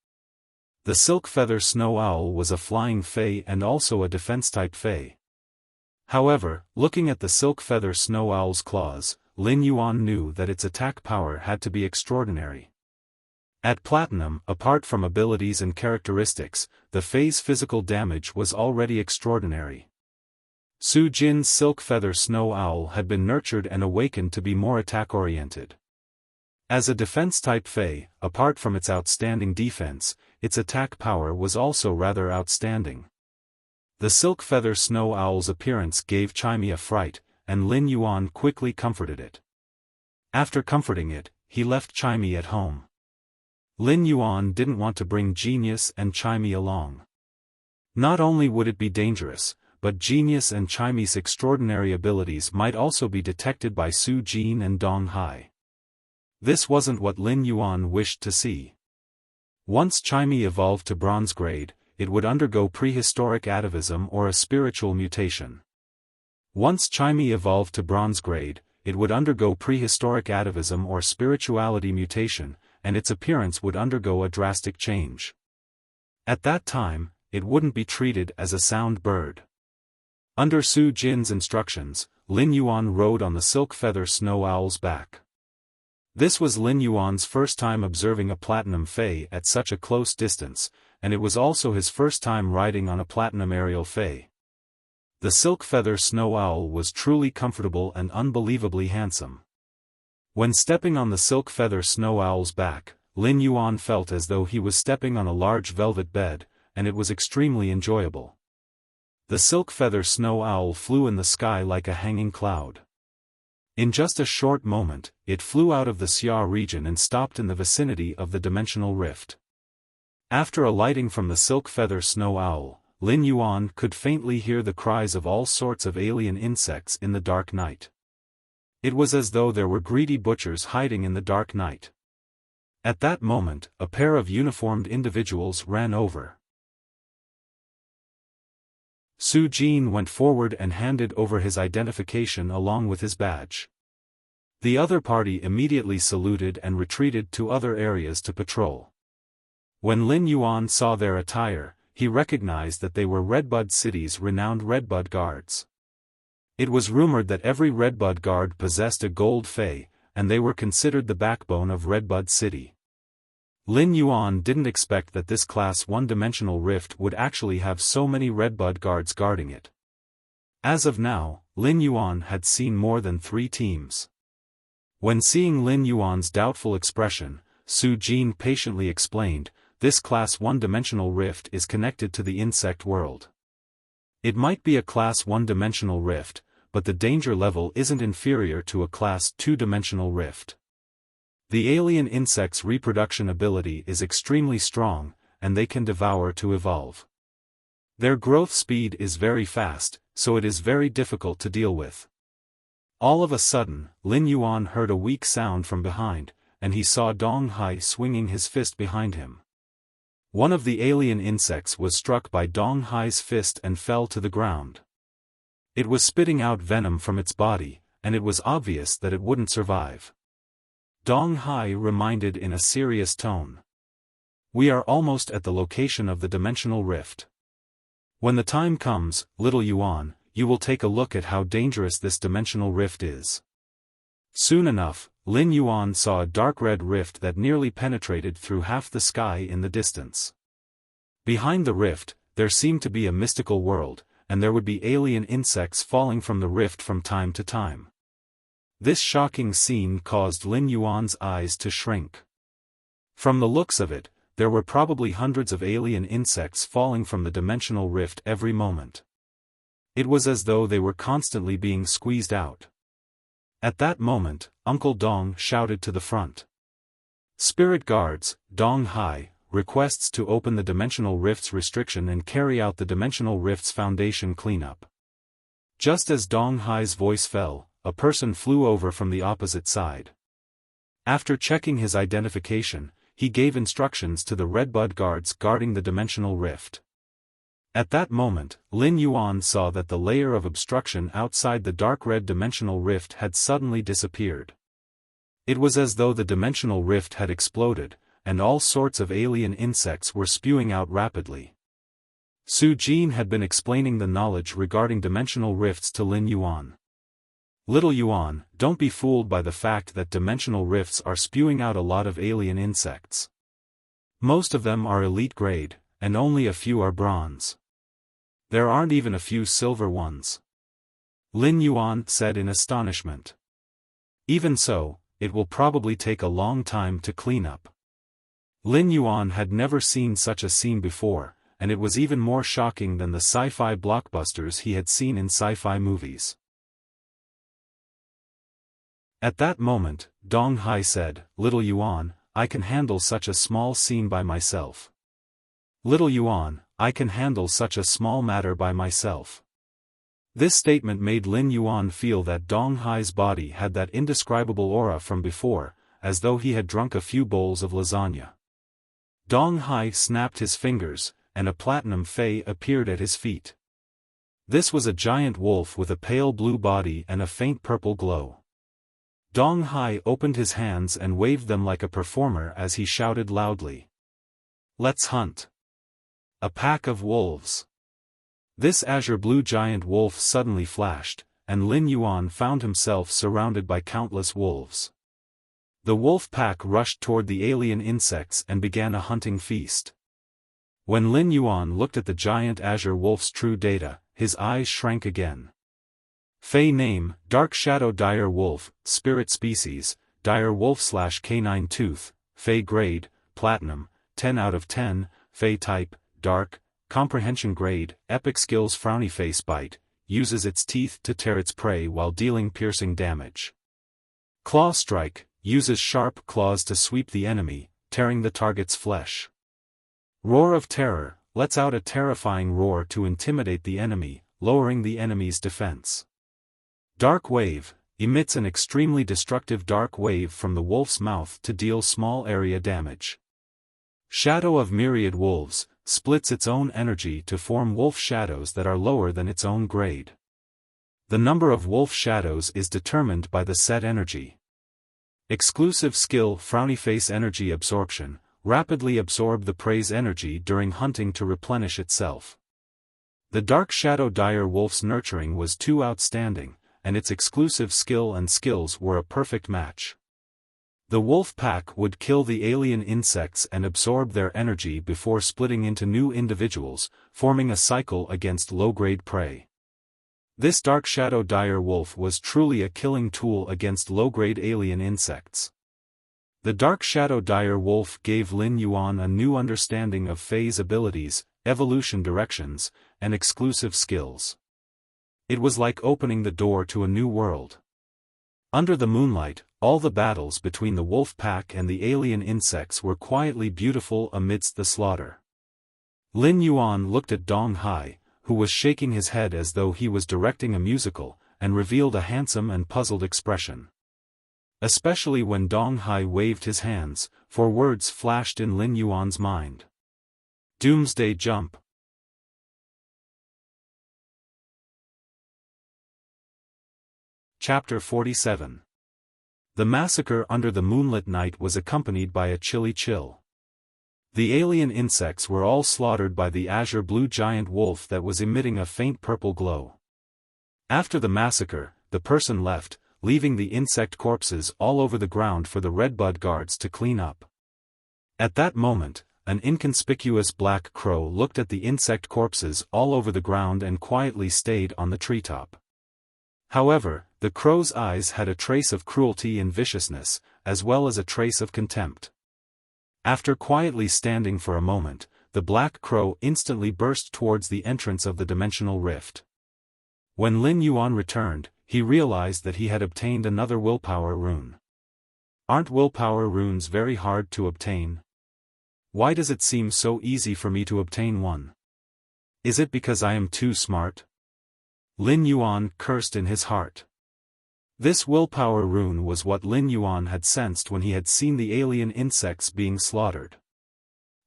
[SPEAKER 1] The Silk Feather Snow Owl was a flying fae and also a defense-type fae. However, looking at the Silk Feather Snow Owl's claws, Lin Yuan knew that its attack power had to be extraordinary. At Platinum, apart from abilities and characteristics, the fae's physical damage was already extraordinary. Su Jin's Silk Feather Snow Owl had been nurtured and awakened to be more attack-oriented. As a defense-type fae, apart from its outstanding defense, its attack power was also rather outstanding. The Silk Feather Snow Owl's appearance gave Chimey a fright, and Lin Yuan quickly comforted it. After comforting it, he left Chimey at home. Lin Yuan didn't want to bring Genius and Chimey along. Not only would it be dangerous, but Genius and Chimey's extraordinary abilities might also be detected by Su Jin and Dong Hai. This wasn't what Lin Yuan wished to see. Once Chimey evolved to bronze grade, it would undergo prehistoric atavism or a spiritual mutation. Once Chimey evolved to bronze grade, it would undergo prehistoric atavism or spirituality mutation, and its appearance would undergo a drastic change. At that time, it wouldn't be treated as a sound bird. Under Su Jin's instructions, Lin Yuan rode on the Silk Feather Snow Owl's back. This was Lin Yuan's first time observing a Platinum Fae at such a close distance, and it was also his first time riding on a Platinum Aerial Fae. The Silk Feather Snow Owl was truly comfortable and unbelievably handsome. When stepping on the Silk Feather Snow Owl's back, Lin Yuan felt as though he was stepping on a large velvet bed, and it was extremely enjoyable. The Silk Feather Snow Owl flew in the sky like a hanging cloud. In just a short moment, it flew out of the Xia region and stopped in the vicinity of the dimensional rift. After alighting from the Silk Feather Snow Owl, Lin Yuan could faintly hear the cries of all sorts of alien insects in the dark night. It was as though there were greedy butchers hiding in the dark night. At that moment, a pair of uniformed individuals ran over. Su Jin went forward and handed over his identification along with his badge. The other party immediately saluted and retreated to other areas to patrol. When Lin Yuan saw their attire, he recognized that they were Redbud City's renowned Redbud Guards. It was rumored that every Redbud Guard possessed a gold fae, and they were considered the backbone of Redbud City. Lin Yuan didn't expect that this Class 1 dimensional rift would actually have so many Redbud Guards guarding it. As of now, Lin Yuan had seen more than 3 teams. When seeing Lin Yuan's doubtful expression, Su Jin patiently explained, "This Class 1 dimensional rift is connected to the insect world. It might be a Class 1 dimensional rift, but the danger level isn't inferior to a Class 2 dimensional rift. The alien insect's reproduction ability is extremely strong, and they can devour to evolve. Their growth speed is very fast, so it is very difficult to deal with." All of a sudden, Lin Yuan heard a weak sound from behind, and he saw Dong Hai swinging his fist behind him. One of the alien insects was struck by Dong Hai's fist and fell to the ground. It was spitting out venom from its body, and it was obvious that it wouldn't survive. Dong Hai reminded in a serious tone. "We are almost at the location of the dimensional rift. When the time comes, little Yuan, you will take a look at how dangerous this dimensional rift is." Soon enough, Lin Yuan saw a dark red rift that nearly penetrated through half the sky in the distance. Behind the rift, there seemed to be a mystical world, and there would be alien insects falling from the rift from time to time. This shocking scene caused Lin Yuan's eyes to shrink. From the looks of it, there were probably hundreds of alien insects falling from the dimensional rift every moment. It was as though they were constantly being squeezed out. At that moment, Uncle Dong shouted to the front. "Spirit guards, Dong Hai, requests to open the Dimensional Rift's restriction and carry out the Dimensional Rift's foundation cleanup. Just as Dong Hai's voice fell, a person flew over from the opposite side. After checking his identification, he gave instructions to the Redbud guards guarding the Dimensional Rift. At that moment, Lin Yuan saw that the layer of obstruction outside the dark red Dimensional Rift had suddenly disappeared. It was as though the Dimensional Rift had exploded, and all sorts of alien insects were spewing out rapidly. Su Jin had been explaining the knowledge regarding Dimensional Rifts to Lin Yuan. Little Yuan, don't be fooled by the fact that Dimensional Rifts are spewing out a lot of alien insects. Most of them are elite grade, and only a few are bronze. There aren't even a few silver ones. Lin Yuan said in astonishment. Even so, it will probably take a long time to clean up. Lin Yuan had never seen such a scene before, and it was even more shocking than the sci-fi blockbusters he had seen in sci-fi movies. At that moment, Dong Hai said, "Little Yuan, I can handle such a small scene by myself. Little Yuan, I can handle such a small matter by myself." This statement made Lin Yuan feel that Dong Hai's body had that indescribable aura from before, as though he had drunk a few bowls of lasagna. Dong Hai snapped his fingers, and a platinum fei appeared at his feet. This was a giant wolf with a pale blue body and a faint purple glow. Dong Hai opened his hands and waved them like a performer as he shouted loudly. "Let's hunt! A pack of wolves!" This azure-blue giant wolf suddenly flashed, and Lin Yuan found himself surrounded by countless wolves. The wolf pack rushed toward the alien insects and began a hunting feast. When Lin Yuan looked at the giant azure wolf's true data, his eyes shrank again. Fei name, Dark Shadow Dire Wolf, Spirit Species, Dire Wolf/Canine Tooth, Fei Grade, Platinum, 10 out of 10, Fei Type, Dark, Comprehension Grade, Epic Skills Frowny Face Bite, uses its teeth to tear its prey while dealing piercing damage. Claw Strike, uses sharp claws to sweep the enemy, tearing the target's flesh. Roar of Terror, lets out a terrifying roar to intimidate the enemy, lowering the enemy's defense. Dark Wave, emits an extremely destructive dark wave from the wolf's mouth to deal small area damage. Shadow of Myriad Wolves, splits its own energy to form wolf shadows that are lower than its own grade. The number of wolf shadows is determined by the set energy. Exclusive skill Frowny Face Energy Absorption, rapidly absorb the prey's energy during hunting to replenish itself. The Dark Shadow Dire Wolf's nurturing was too outstanding, and its exclusive skill and skills were a perfect match. The wolf pack would kill the alien insects and absorb their energy before splitting into new individuals, forming a cycle against low-grade prey. This Dark Shadow Dire Wolf was truly a killing tool against low-grade alien insects. The Dark Shadow Dire Wolf gave Lin Yuan a new understanding of Fei's abilities, evolution directions, and exclusive skills. It was like opening the door to a new world. Under the moonlight, all the battles between the wolf pack and the alien insects were quietly beautiful amidst the slaughter. Lin Yuan looked at Dong Hai, who was shaking his head as though he was directing a musical, and revealed a handsome and puzzled expression. Especially when Dong Hai waved his hands, for words flashed in Lin Yuan's mind. Doomsday Jump. Chapter 47. The massacre under the moonlit night was accompanied by a chilly chill. The alien insects were all slaughtered by the azure-blue giant wolf that was emitting a faint purple glow. After the massacre, the person left, leaving the insect corpses all over the ground for the Redbud guards to clean up. At that moment, an inconspicuous black crow looked at the insect corpses all over the ground and quietly stayed on the treetop. However, the crow's eyes had a trace of cruelty and viciousness, as well as a trace of contempt. After quietly standing for a moment, the black crow instantly burst towards the entrance of the dimensional rift. When Lin Yuan returned, he realized that he had obtained another willpower rune. Aren't willpower runes very hard to obtain? Why does it seem so easy for me to obtain one? Is it because I am too smart? Lin Yuan cursed in his heart. This willpower rune was what Lin Yuan had sensed when he had seen the alien insects being slaughtered.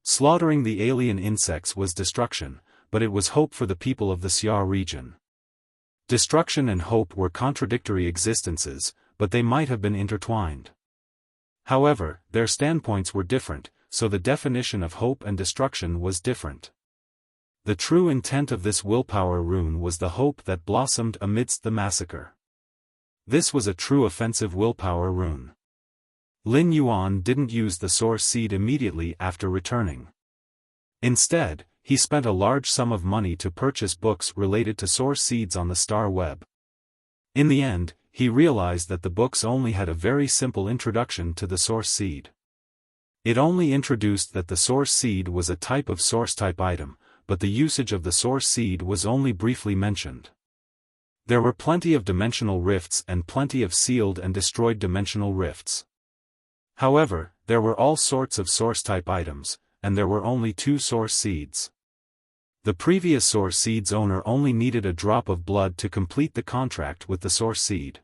[SPEAKER 1] Slaughtering the alien insects was destruction, but it was hope for the people of the Xia region. Destruction and hope were contradictory existences, but they might have been intertwined. However, their standpoints were different, so the definition of hope and destruction was different. The true intent of this willpower rune was the hope that blossomed amidst the massacre. This was a true offensive willpower rune. Lin Yuan didn't use the source seed immediately after returning. Instead, he spent a large sum of money to purchase books related to source seeds on the star web. In the end, he realized that the books only had a very simple introduction to the source seed. It only introduced that the source seed was a type of source type item, but the usage of the source seed was only briefly mentioned. There were plenty of dimensional rifts and plenty of sealed and destroyed dimensional rifts. However, there were all sorts of source type items, and there were only 2 source seeds. The previous source seed's owner only needed a drop of blood to complete the contract with the source seed.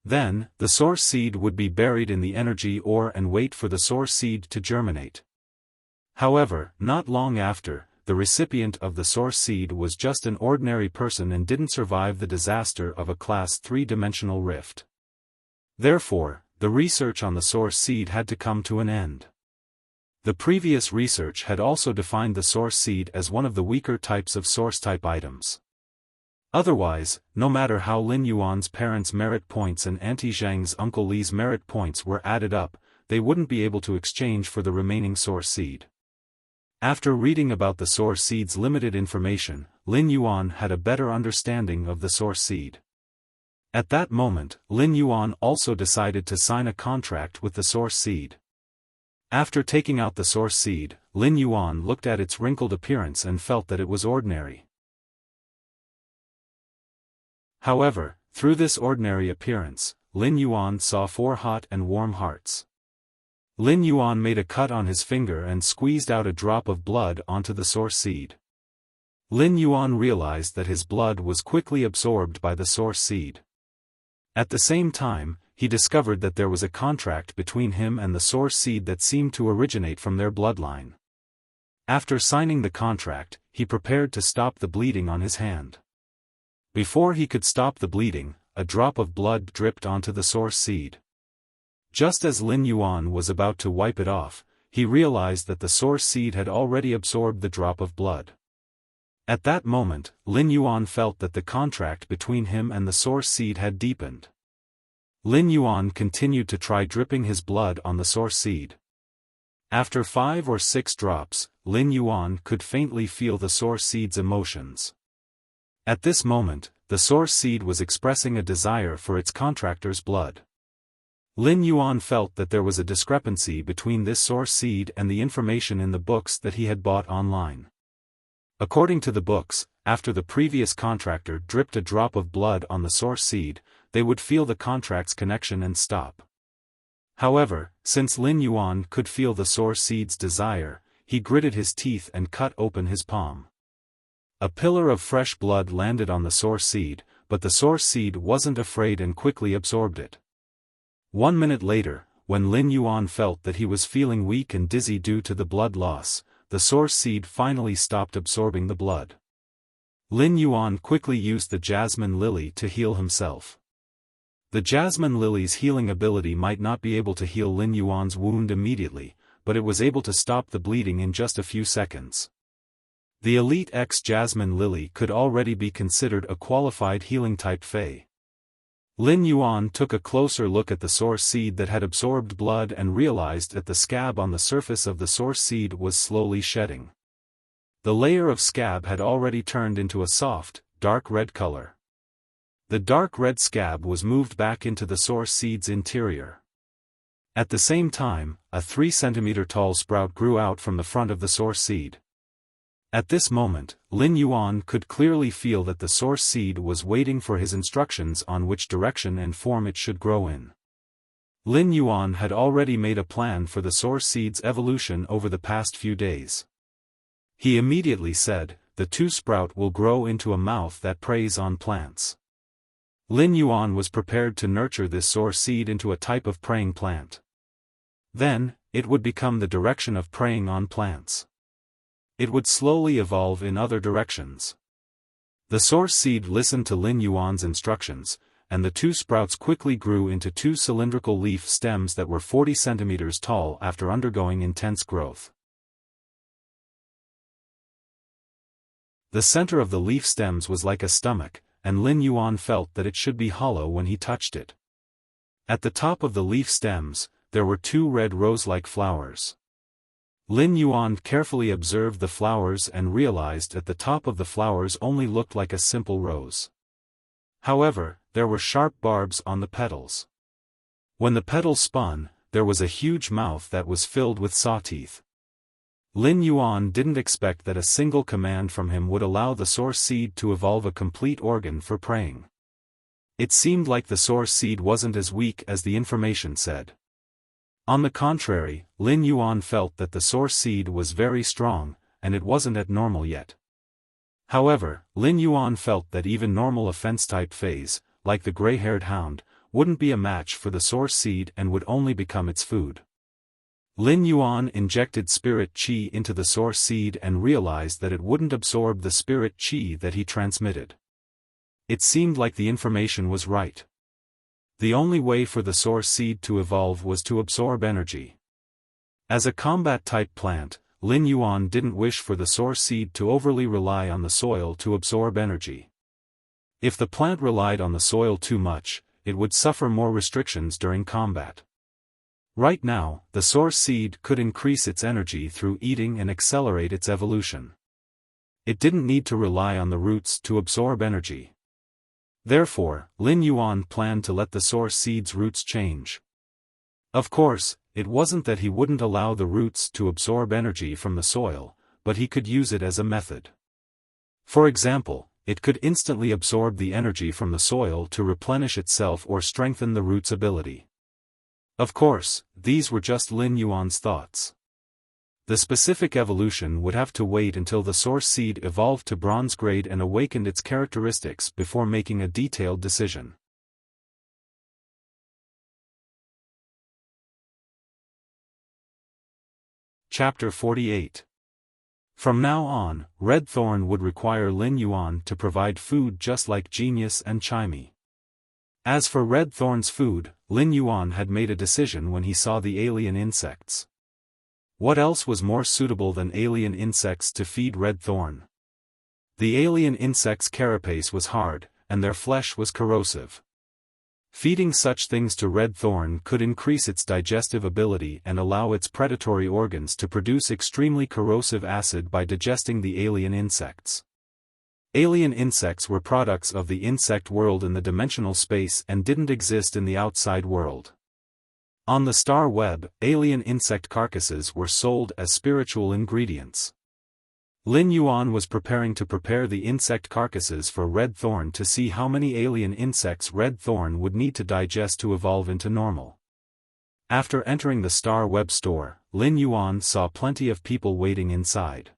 [SPEAKER 1] Then, the source seed would be buried in the energy ore and wait for the source seed to germinate. However, not long after, the recipient of the source seed was just an ordinary person and didn't survive the disaster of a class 3-dimensional rift. Therefore, the research on the source seed had to come to an end. The previous research had also defined the source seed as one of the weaker types of source type items. Otherwise, no matter how Lin Yuan's parents' merit points and Auntie Zhang's Uncle Li's merit points were added up, they wouldn't be able to exchange for the remaining source seed. After reading about the source seed's limited information, Lin Yuan had a better understanding of the source seed. At that moment, Lin Yuan also decided to sign a contract with the source seed. After taking out the source seed, Lin Yuan looked at its wrinkled appearance and felt that it was ordinary. However, through this ordinary appearance, Lin Yuan saw 4 hot and warm hearts. Lin Yuan made a cut on his finger and squeezed out a drop of blood onto the source seed. Lin Yuan realized that his blood was quickly absorbed by the source seed. At the same time, he discovered that there was a contract between him and the source seed that seemed to originate from their bloodline. After signing the contract, he prepared to stop the bleeding on his hand. Before he could stop the bleeding, a drop of blood dripped onto the source seed. Just as Lin Yuan was about to wipe it off, he realized that the source seed had already absorbed the drop of blood. At that moment, Lin Yuan felt that the contract between him and the source seed had deepened. Lin Yuan continued to try dripping his blood on the source seed. After 5 or 6 drops, Lin Yuan could faintly feel the source seed's emotions. At this moment, the source seed was expressing a desire for its contractor's blood. Lin Yuan felt that there was a discrepancy between this source seed and the information in the books that he had bought online. According to the books, after the previous contractor dripped a drop of blood on the source seed, they would feel the contract's connection and stop. However, since Lin Yuan could feel the source seed's desire, he gritted his teeth and cut open his palm. A pillar of fresh blood landed on the source seed, but the source seed wasn't afraid and quickly absorbed it. 1 minute later, when Lin Yuan felt that he was feeling weak and dizzy due to the blood loss, the source seed finally stopped absorbing the blood. Lin Yuan quickly used the jasmine lily to heal himself. The jasmine lily's healing ability might not be able to heal Lin Yuan's wound immediately, but it was able to stop the bleeding in just a few seconds. The Elite X jasmine lily could already be considered a qualified healing type Fae. Lin Yuan took a closer look at the source seed that had absorbed blood and realized that the scab on the surface of the source seed was slowly shedding. The layer of scab had already turned into a soft, dark red color. The dark red scab was moved back into the source seed's interior. At the same time, a 3 cm tall sprout grew out from the front of the source seed. At this moment, Lin Yuan could clearly feel that the source seed was waiting for his instructions on which direction and form it should grow in. Lin Yuan had already made a plan for the source seed's evolution over the past few days. He immediately said, "The two sprout will grow into a mouth that preys on plants." Lin Yuan was prepared to nurture this source seed into a type of preying plant. Then, it would become the direction of preying on plants. It would slowly evolve in other directions. The source seed listened to Lin Yuan's instructions, and the two sprouts quickly grew into two cylindrical leaf stems that were 40 centimeters tall after undergoing intense growth. The center of the leaf stems was like a stomach, and Lin Yuan felt that it should be hollow when he touched it. At the top of the leaf stems, there were two red rose-like flowers. Lin Yuan carefully observed the flowers and realized that the top of the flowers only looked like a simple rose. However, there were sharp barbs on the petals. When the petals spun, there was a huge mouth that was filled with saw teeth. Lin Yuan didn't expect that a single command from him would allow the source seed to evolve a complete organ for preying. It seemed like the source seed wasn't as weak as the information said. On the contrary, Lin Yuan felt that the source seed was very strong, and it wasn't at normal yet. However, Lin Yuan felt that even normal offense-type phase, like the gray-haired hound, wouldn't be a match for the source seed and would only become its food. Lin Yuan injected spirit qi into the source seed and realized that it wouldn't absorb the spirit qi that he transmitted. It seemed like the information was right. The only way for the source seed to evolve was to absorb energy. As a combat-type plant, Lin Yuan didn't wish for the source seed to overly rely on the soil to absorb energy. If the plant relied on the soil too much, it would suffer more restrictions during combat. Right now, the source seed could increase its energy through eating and accelerate its evolution. It didn't need to rely on the roots to absorb energy. Therefore, Lin Yuan planned to let the source seed's roots change. Of course, it wasn't that he wouldn't allow the roots to absorb energy from the soil, but he could use it as a method. For example, it could instantly absorb the energy from the soil to replenish itself or strengthen the root's ability. Of course, these were just Lin Yuan's thoughts. The specific evolution would have to wait until the source seed evolved to bronze grade and awakened its characteristics before making a detailed decision. Chapter 48. From now on, Red Thorn would require Lin Yuan to provide food just like Genius and Chimey. As for Red Thorn's food, Lin Yuan had made a decision when he saw the alien insects. What else was more suitable than alien insects to feed Red Thorn? The alien insects' carapace was hard, and their flesh was corrosive. Feeding such things to Red Thorn could increase its digestive ability and allow its predatory organs to produce extremely corrosive acid by digesting the alien insects. Alien insects were products of the insect world in the dimensional space and didn't exist in the outside world. On the star web, alien insect carcasses were sold as spiritual ingredients. Lin Yuan was preparing to prepare the insect carcasses for Red Thorn to see how many alien insects Red Thorn would need to digest to evolve into normal. After entering the star web store, Lin Yuan saw plenty of people waiting inside.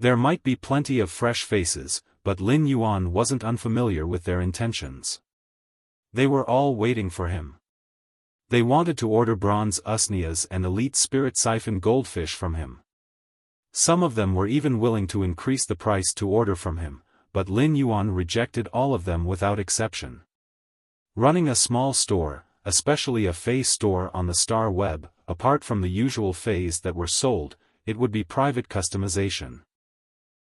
[SPEAKER 1] There might be plenty of fresh faces, but Lin Yuan wasn't unfamiliar with their intentions. They were all waiting for him. They wanted to order bronze usnias and elite spirit siphon goldfish from him. Some of them were even willing to increase the price to order from him, but Lin Yuan rejected all of them without exception. Running a small store, especially a phase store on the star web, apart from the usual phase that were sold, it would be private customization.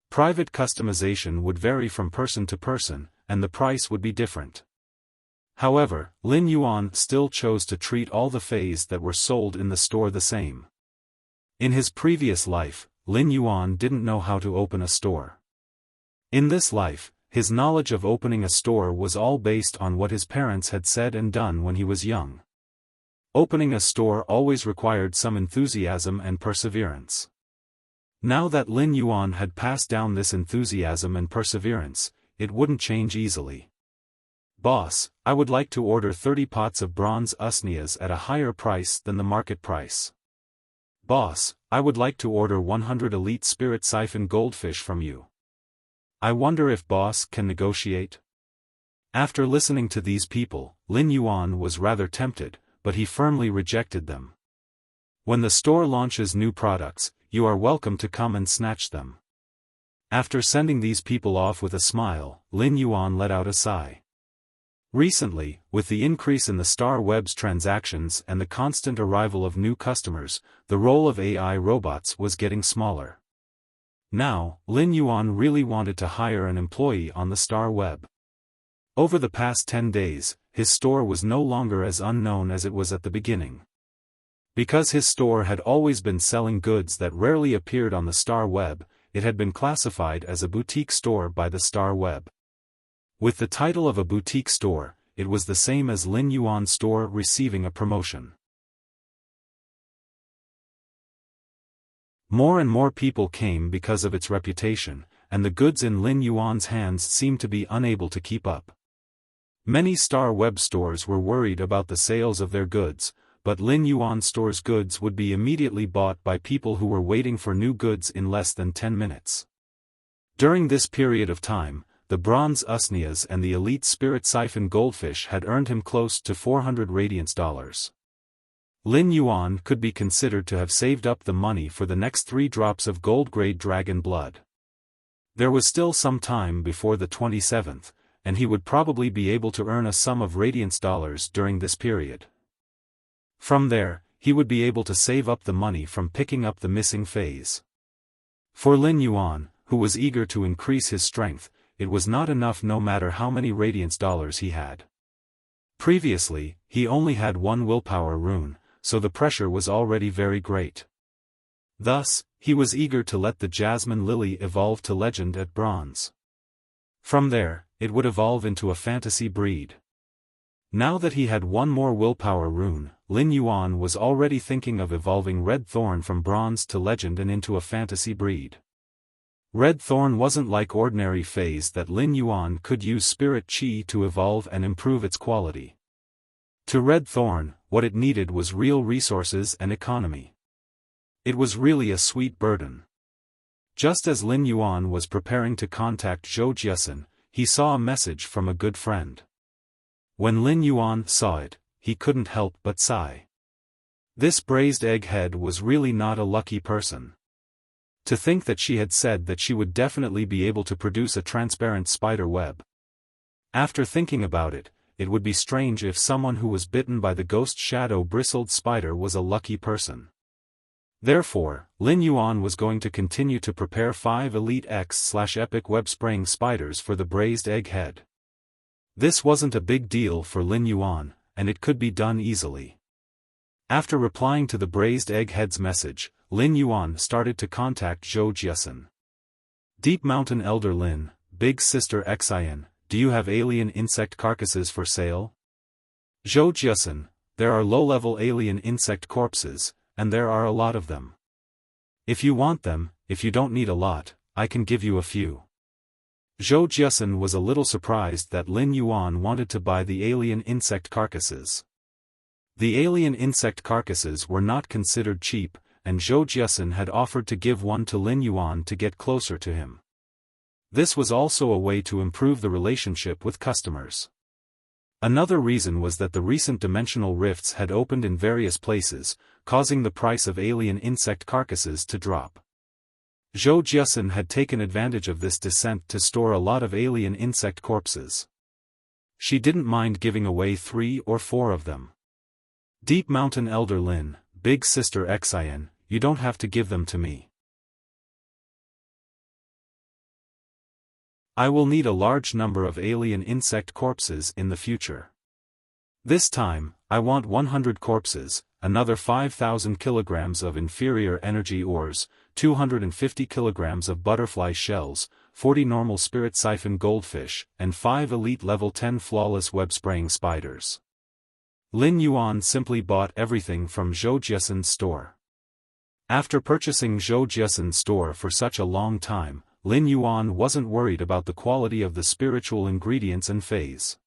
[SPEAKER 1] Private customization would vary from person to person, and the price would be different. However, Lin Yuan still chose to treat all the phase that were sold in the store the same. In his previous life, Lin Yuan didn't know how to open a store. In this life, his knowledge of opening a store was all based on what his parents had said and done when he was young. Opening a store always required some enthusiasm and perseverance. Now that Lin Yuan had passed down this enthusiasm and perseverance, it wouldn't change easily. Boss, I would like to order 30 pots of bronze usnias at a higher price than the market price. Boss, I would like to order 100 elite spirit siphon goldfish from you. I wonder if boss can negotiate? After listening to these people, Lin Yuan was rather tempted, but he firmly rejected them. When the store launches new products, you are welcome to come and snatch them. After sending these people off with a smile, Lin Yuan let out a sigh. Recently, with the increase in the Star Web's transactions and the constant arrival of new customers, the role of AI robots was getting smaller. Now, Lin Yuan really wanted to hire an employee on the Star Web. Over the past 10 days, his store was no longer as unknown as it was at the beginning. Because his store had always been selling goods that rarely appeared on the Star Web, it had been classified as a boutique store by the Star Web. With the title of a boutique store, it was the same as Lin Yuan's store receiving a promotion. More and more people came because of its reputation, and the goods in Lin Yuan's hands seemed to be unable to keep up. Many Star Web stores were worried about the sales of their goods, but Lin Yuan store's goods would be immediately bought by people who were waiting for new goods in less than 10 minutes. During this period of time, the bronze usnias and the elite spirit siphon goldfish had earned him close to 400 radiance dollars. Lin Yuan could be considered to have saved up the money for the next 3 drops of gold-grade dragon blood. There was still some time before the 27th, and he would probably be able to earn a sum of radiance dollars during this period. From there, he would be able to save up the money from picking up the missing phase. For Lin Yuan, who was eager to increase his strength, it was not enough no matter how many radiance dollars he had. Previously, he only had 1 willpower rune, so the pressure was already very great. Thus, he was eager to let the Jasmine Lily evolve to legend at bronze. From there, it would evolve into a fantasy breed. Now that he had 1 more willpower rune, Lin Yuan was already thinking of evolving Red Thorn from bronze to legend and into a fantasy breed. Red Thorn wasn't like ordinary phase that Lin Yuan could use spirit chi to evolve and improve its quality. To Red Thorn, what it needed was real resources and economy. It was really a sweet burden. Just as Lin Yuan was preparing to contact Zhou Jiasen, he saw a message from a good friend. When Lin Yuan saw it, he couldn't help but sigh. This braised egghead was really not a lucky person. To think that she had said that she would definitely be able to produce a transparent spider web. After thinking about it, it would be strange if someone who was bitten by the ghost shadow bristled spider was a lucky person. Therefore, Lin Yuan was going to continue to prepare 5 Elite X/Epic web spraying spiders for the braised egghead. This wasn't a big deal for Lin Yuan, and it could be done easily. After replying to the braised egghead's message, Lin Yuan started to contact Zhou Jiasen. Deep Mountain Elder Lin, Big Sister Xian, do you have alien insect carcasses for sale? Zhou Jiasen, there are low-level alien insect corpses, and there are a lot of them. If you want them, if you don't need a lot, I can give you a few. Zhou Jiasen was a little surprised that Lin Yuan wanted to buy the alien insect carcasses. The alien insect carcasses were not considered cheap, and Zhou Jiasen had offered to give one to Lin Yuan to get closer to him. This was also a way to improve the relationship with customers. Another reason was that the recent dimensional rifts had opened in various places, causing the price of alien insect carcasses to drop. Zhou Jiasen had taken advantage of this descent to store a lot of alien insect corpses. She didn't mind giving away 3 or 4 of them. Deep Mountain Elder Lin, Big Sister Xian, you don't have to give them to me. I will need a large number of alien insect corpses in the future. This time, I want 100 corpses, another 5,000 kilograms of inferior energy ores, 250 kilograms of butterfly shells, 40 normal spirit siphon goldfish, and 5 elite level 10 flawless web spraying spiders. Lin Yuan simply bought everything from Zhou Jiasen's store. After purchasing Zhou Jiasen's store for such a long time, Lin Yuan wasn't worried about the quality of the spiritual ingredients and phase.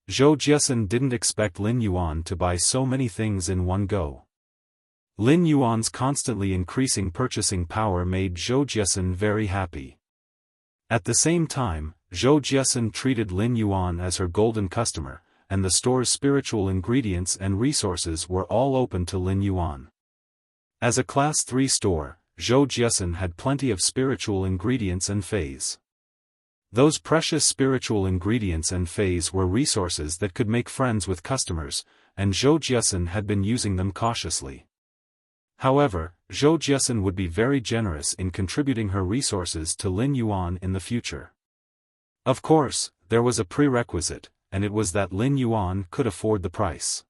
[SPEAKER 1] Zhou Jiesun didn't expect Lin Yuan to buy so many things in one go. Lin Yuan's constantly increasing purchasing power made Zhou Jiesun very happy. At the same time, Zhou Jiesun treated Lin Yuan as her golden customer, and the store's spiritual ingredients and resources were all open to Lin Yuan. As a Class 3 store, Zhou Jiesun had plenty of spiritual ingredients and phase. Those precious spiritual ingredients and phase were resources that could make friends with customers, and Zhou Jiesun had been using them cautiously. However, Zhou Jiesun would be very generous in contributing her resources to Lin Yuan in the future. Of course, there was a prerequisite, and it was that Lin Yuan could afford the price.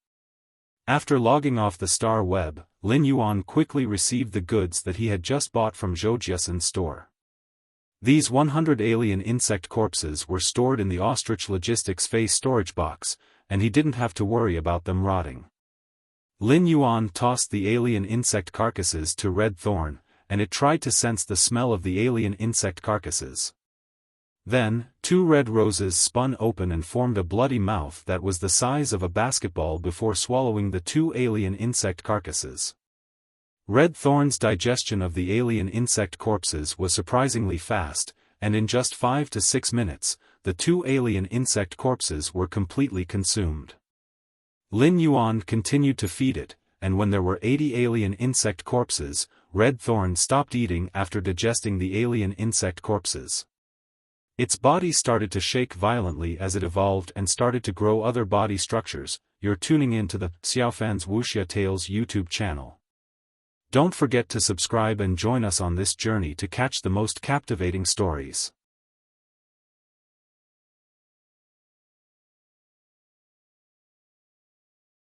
[SPEAKER 1] After logging off the star web, Lin Yuan quickly received the goods that he had just bought from Zhou Jiesun's store. These 100 alien insect corpses were stored in the ostrich logistics phase storage box, and he didn't have to worry about them rotting. Lin Yuan tossed the alien insect carcasses to Red Thorn, and it tried to sense the smell of the alien insect carcasses. Then, 2 red roses spun open and formed a bloody mouth that was the size of a basketball before swallowing the 2 alien insect carcasses. Red Thorn's digestion of the alien insect corpses was surprisingly fast, and in just 5 to 6 minutes, the 2 alien insect corpses were completely consumed. Lin Yuan continued to feed it, and when there were 80 alien insect corpses, Red Thorn stopped eating after digesting the alien insect corpses. Its body started to shake violently as it evolved and started to grow other body structures. You're tuning in to the Xiaofan's Wuxia Tales YouTube channel. Don't forget to subscribe and join us on this journey to catch the most captivating stories.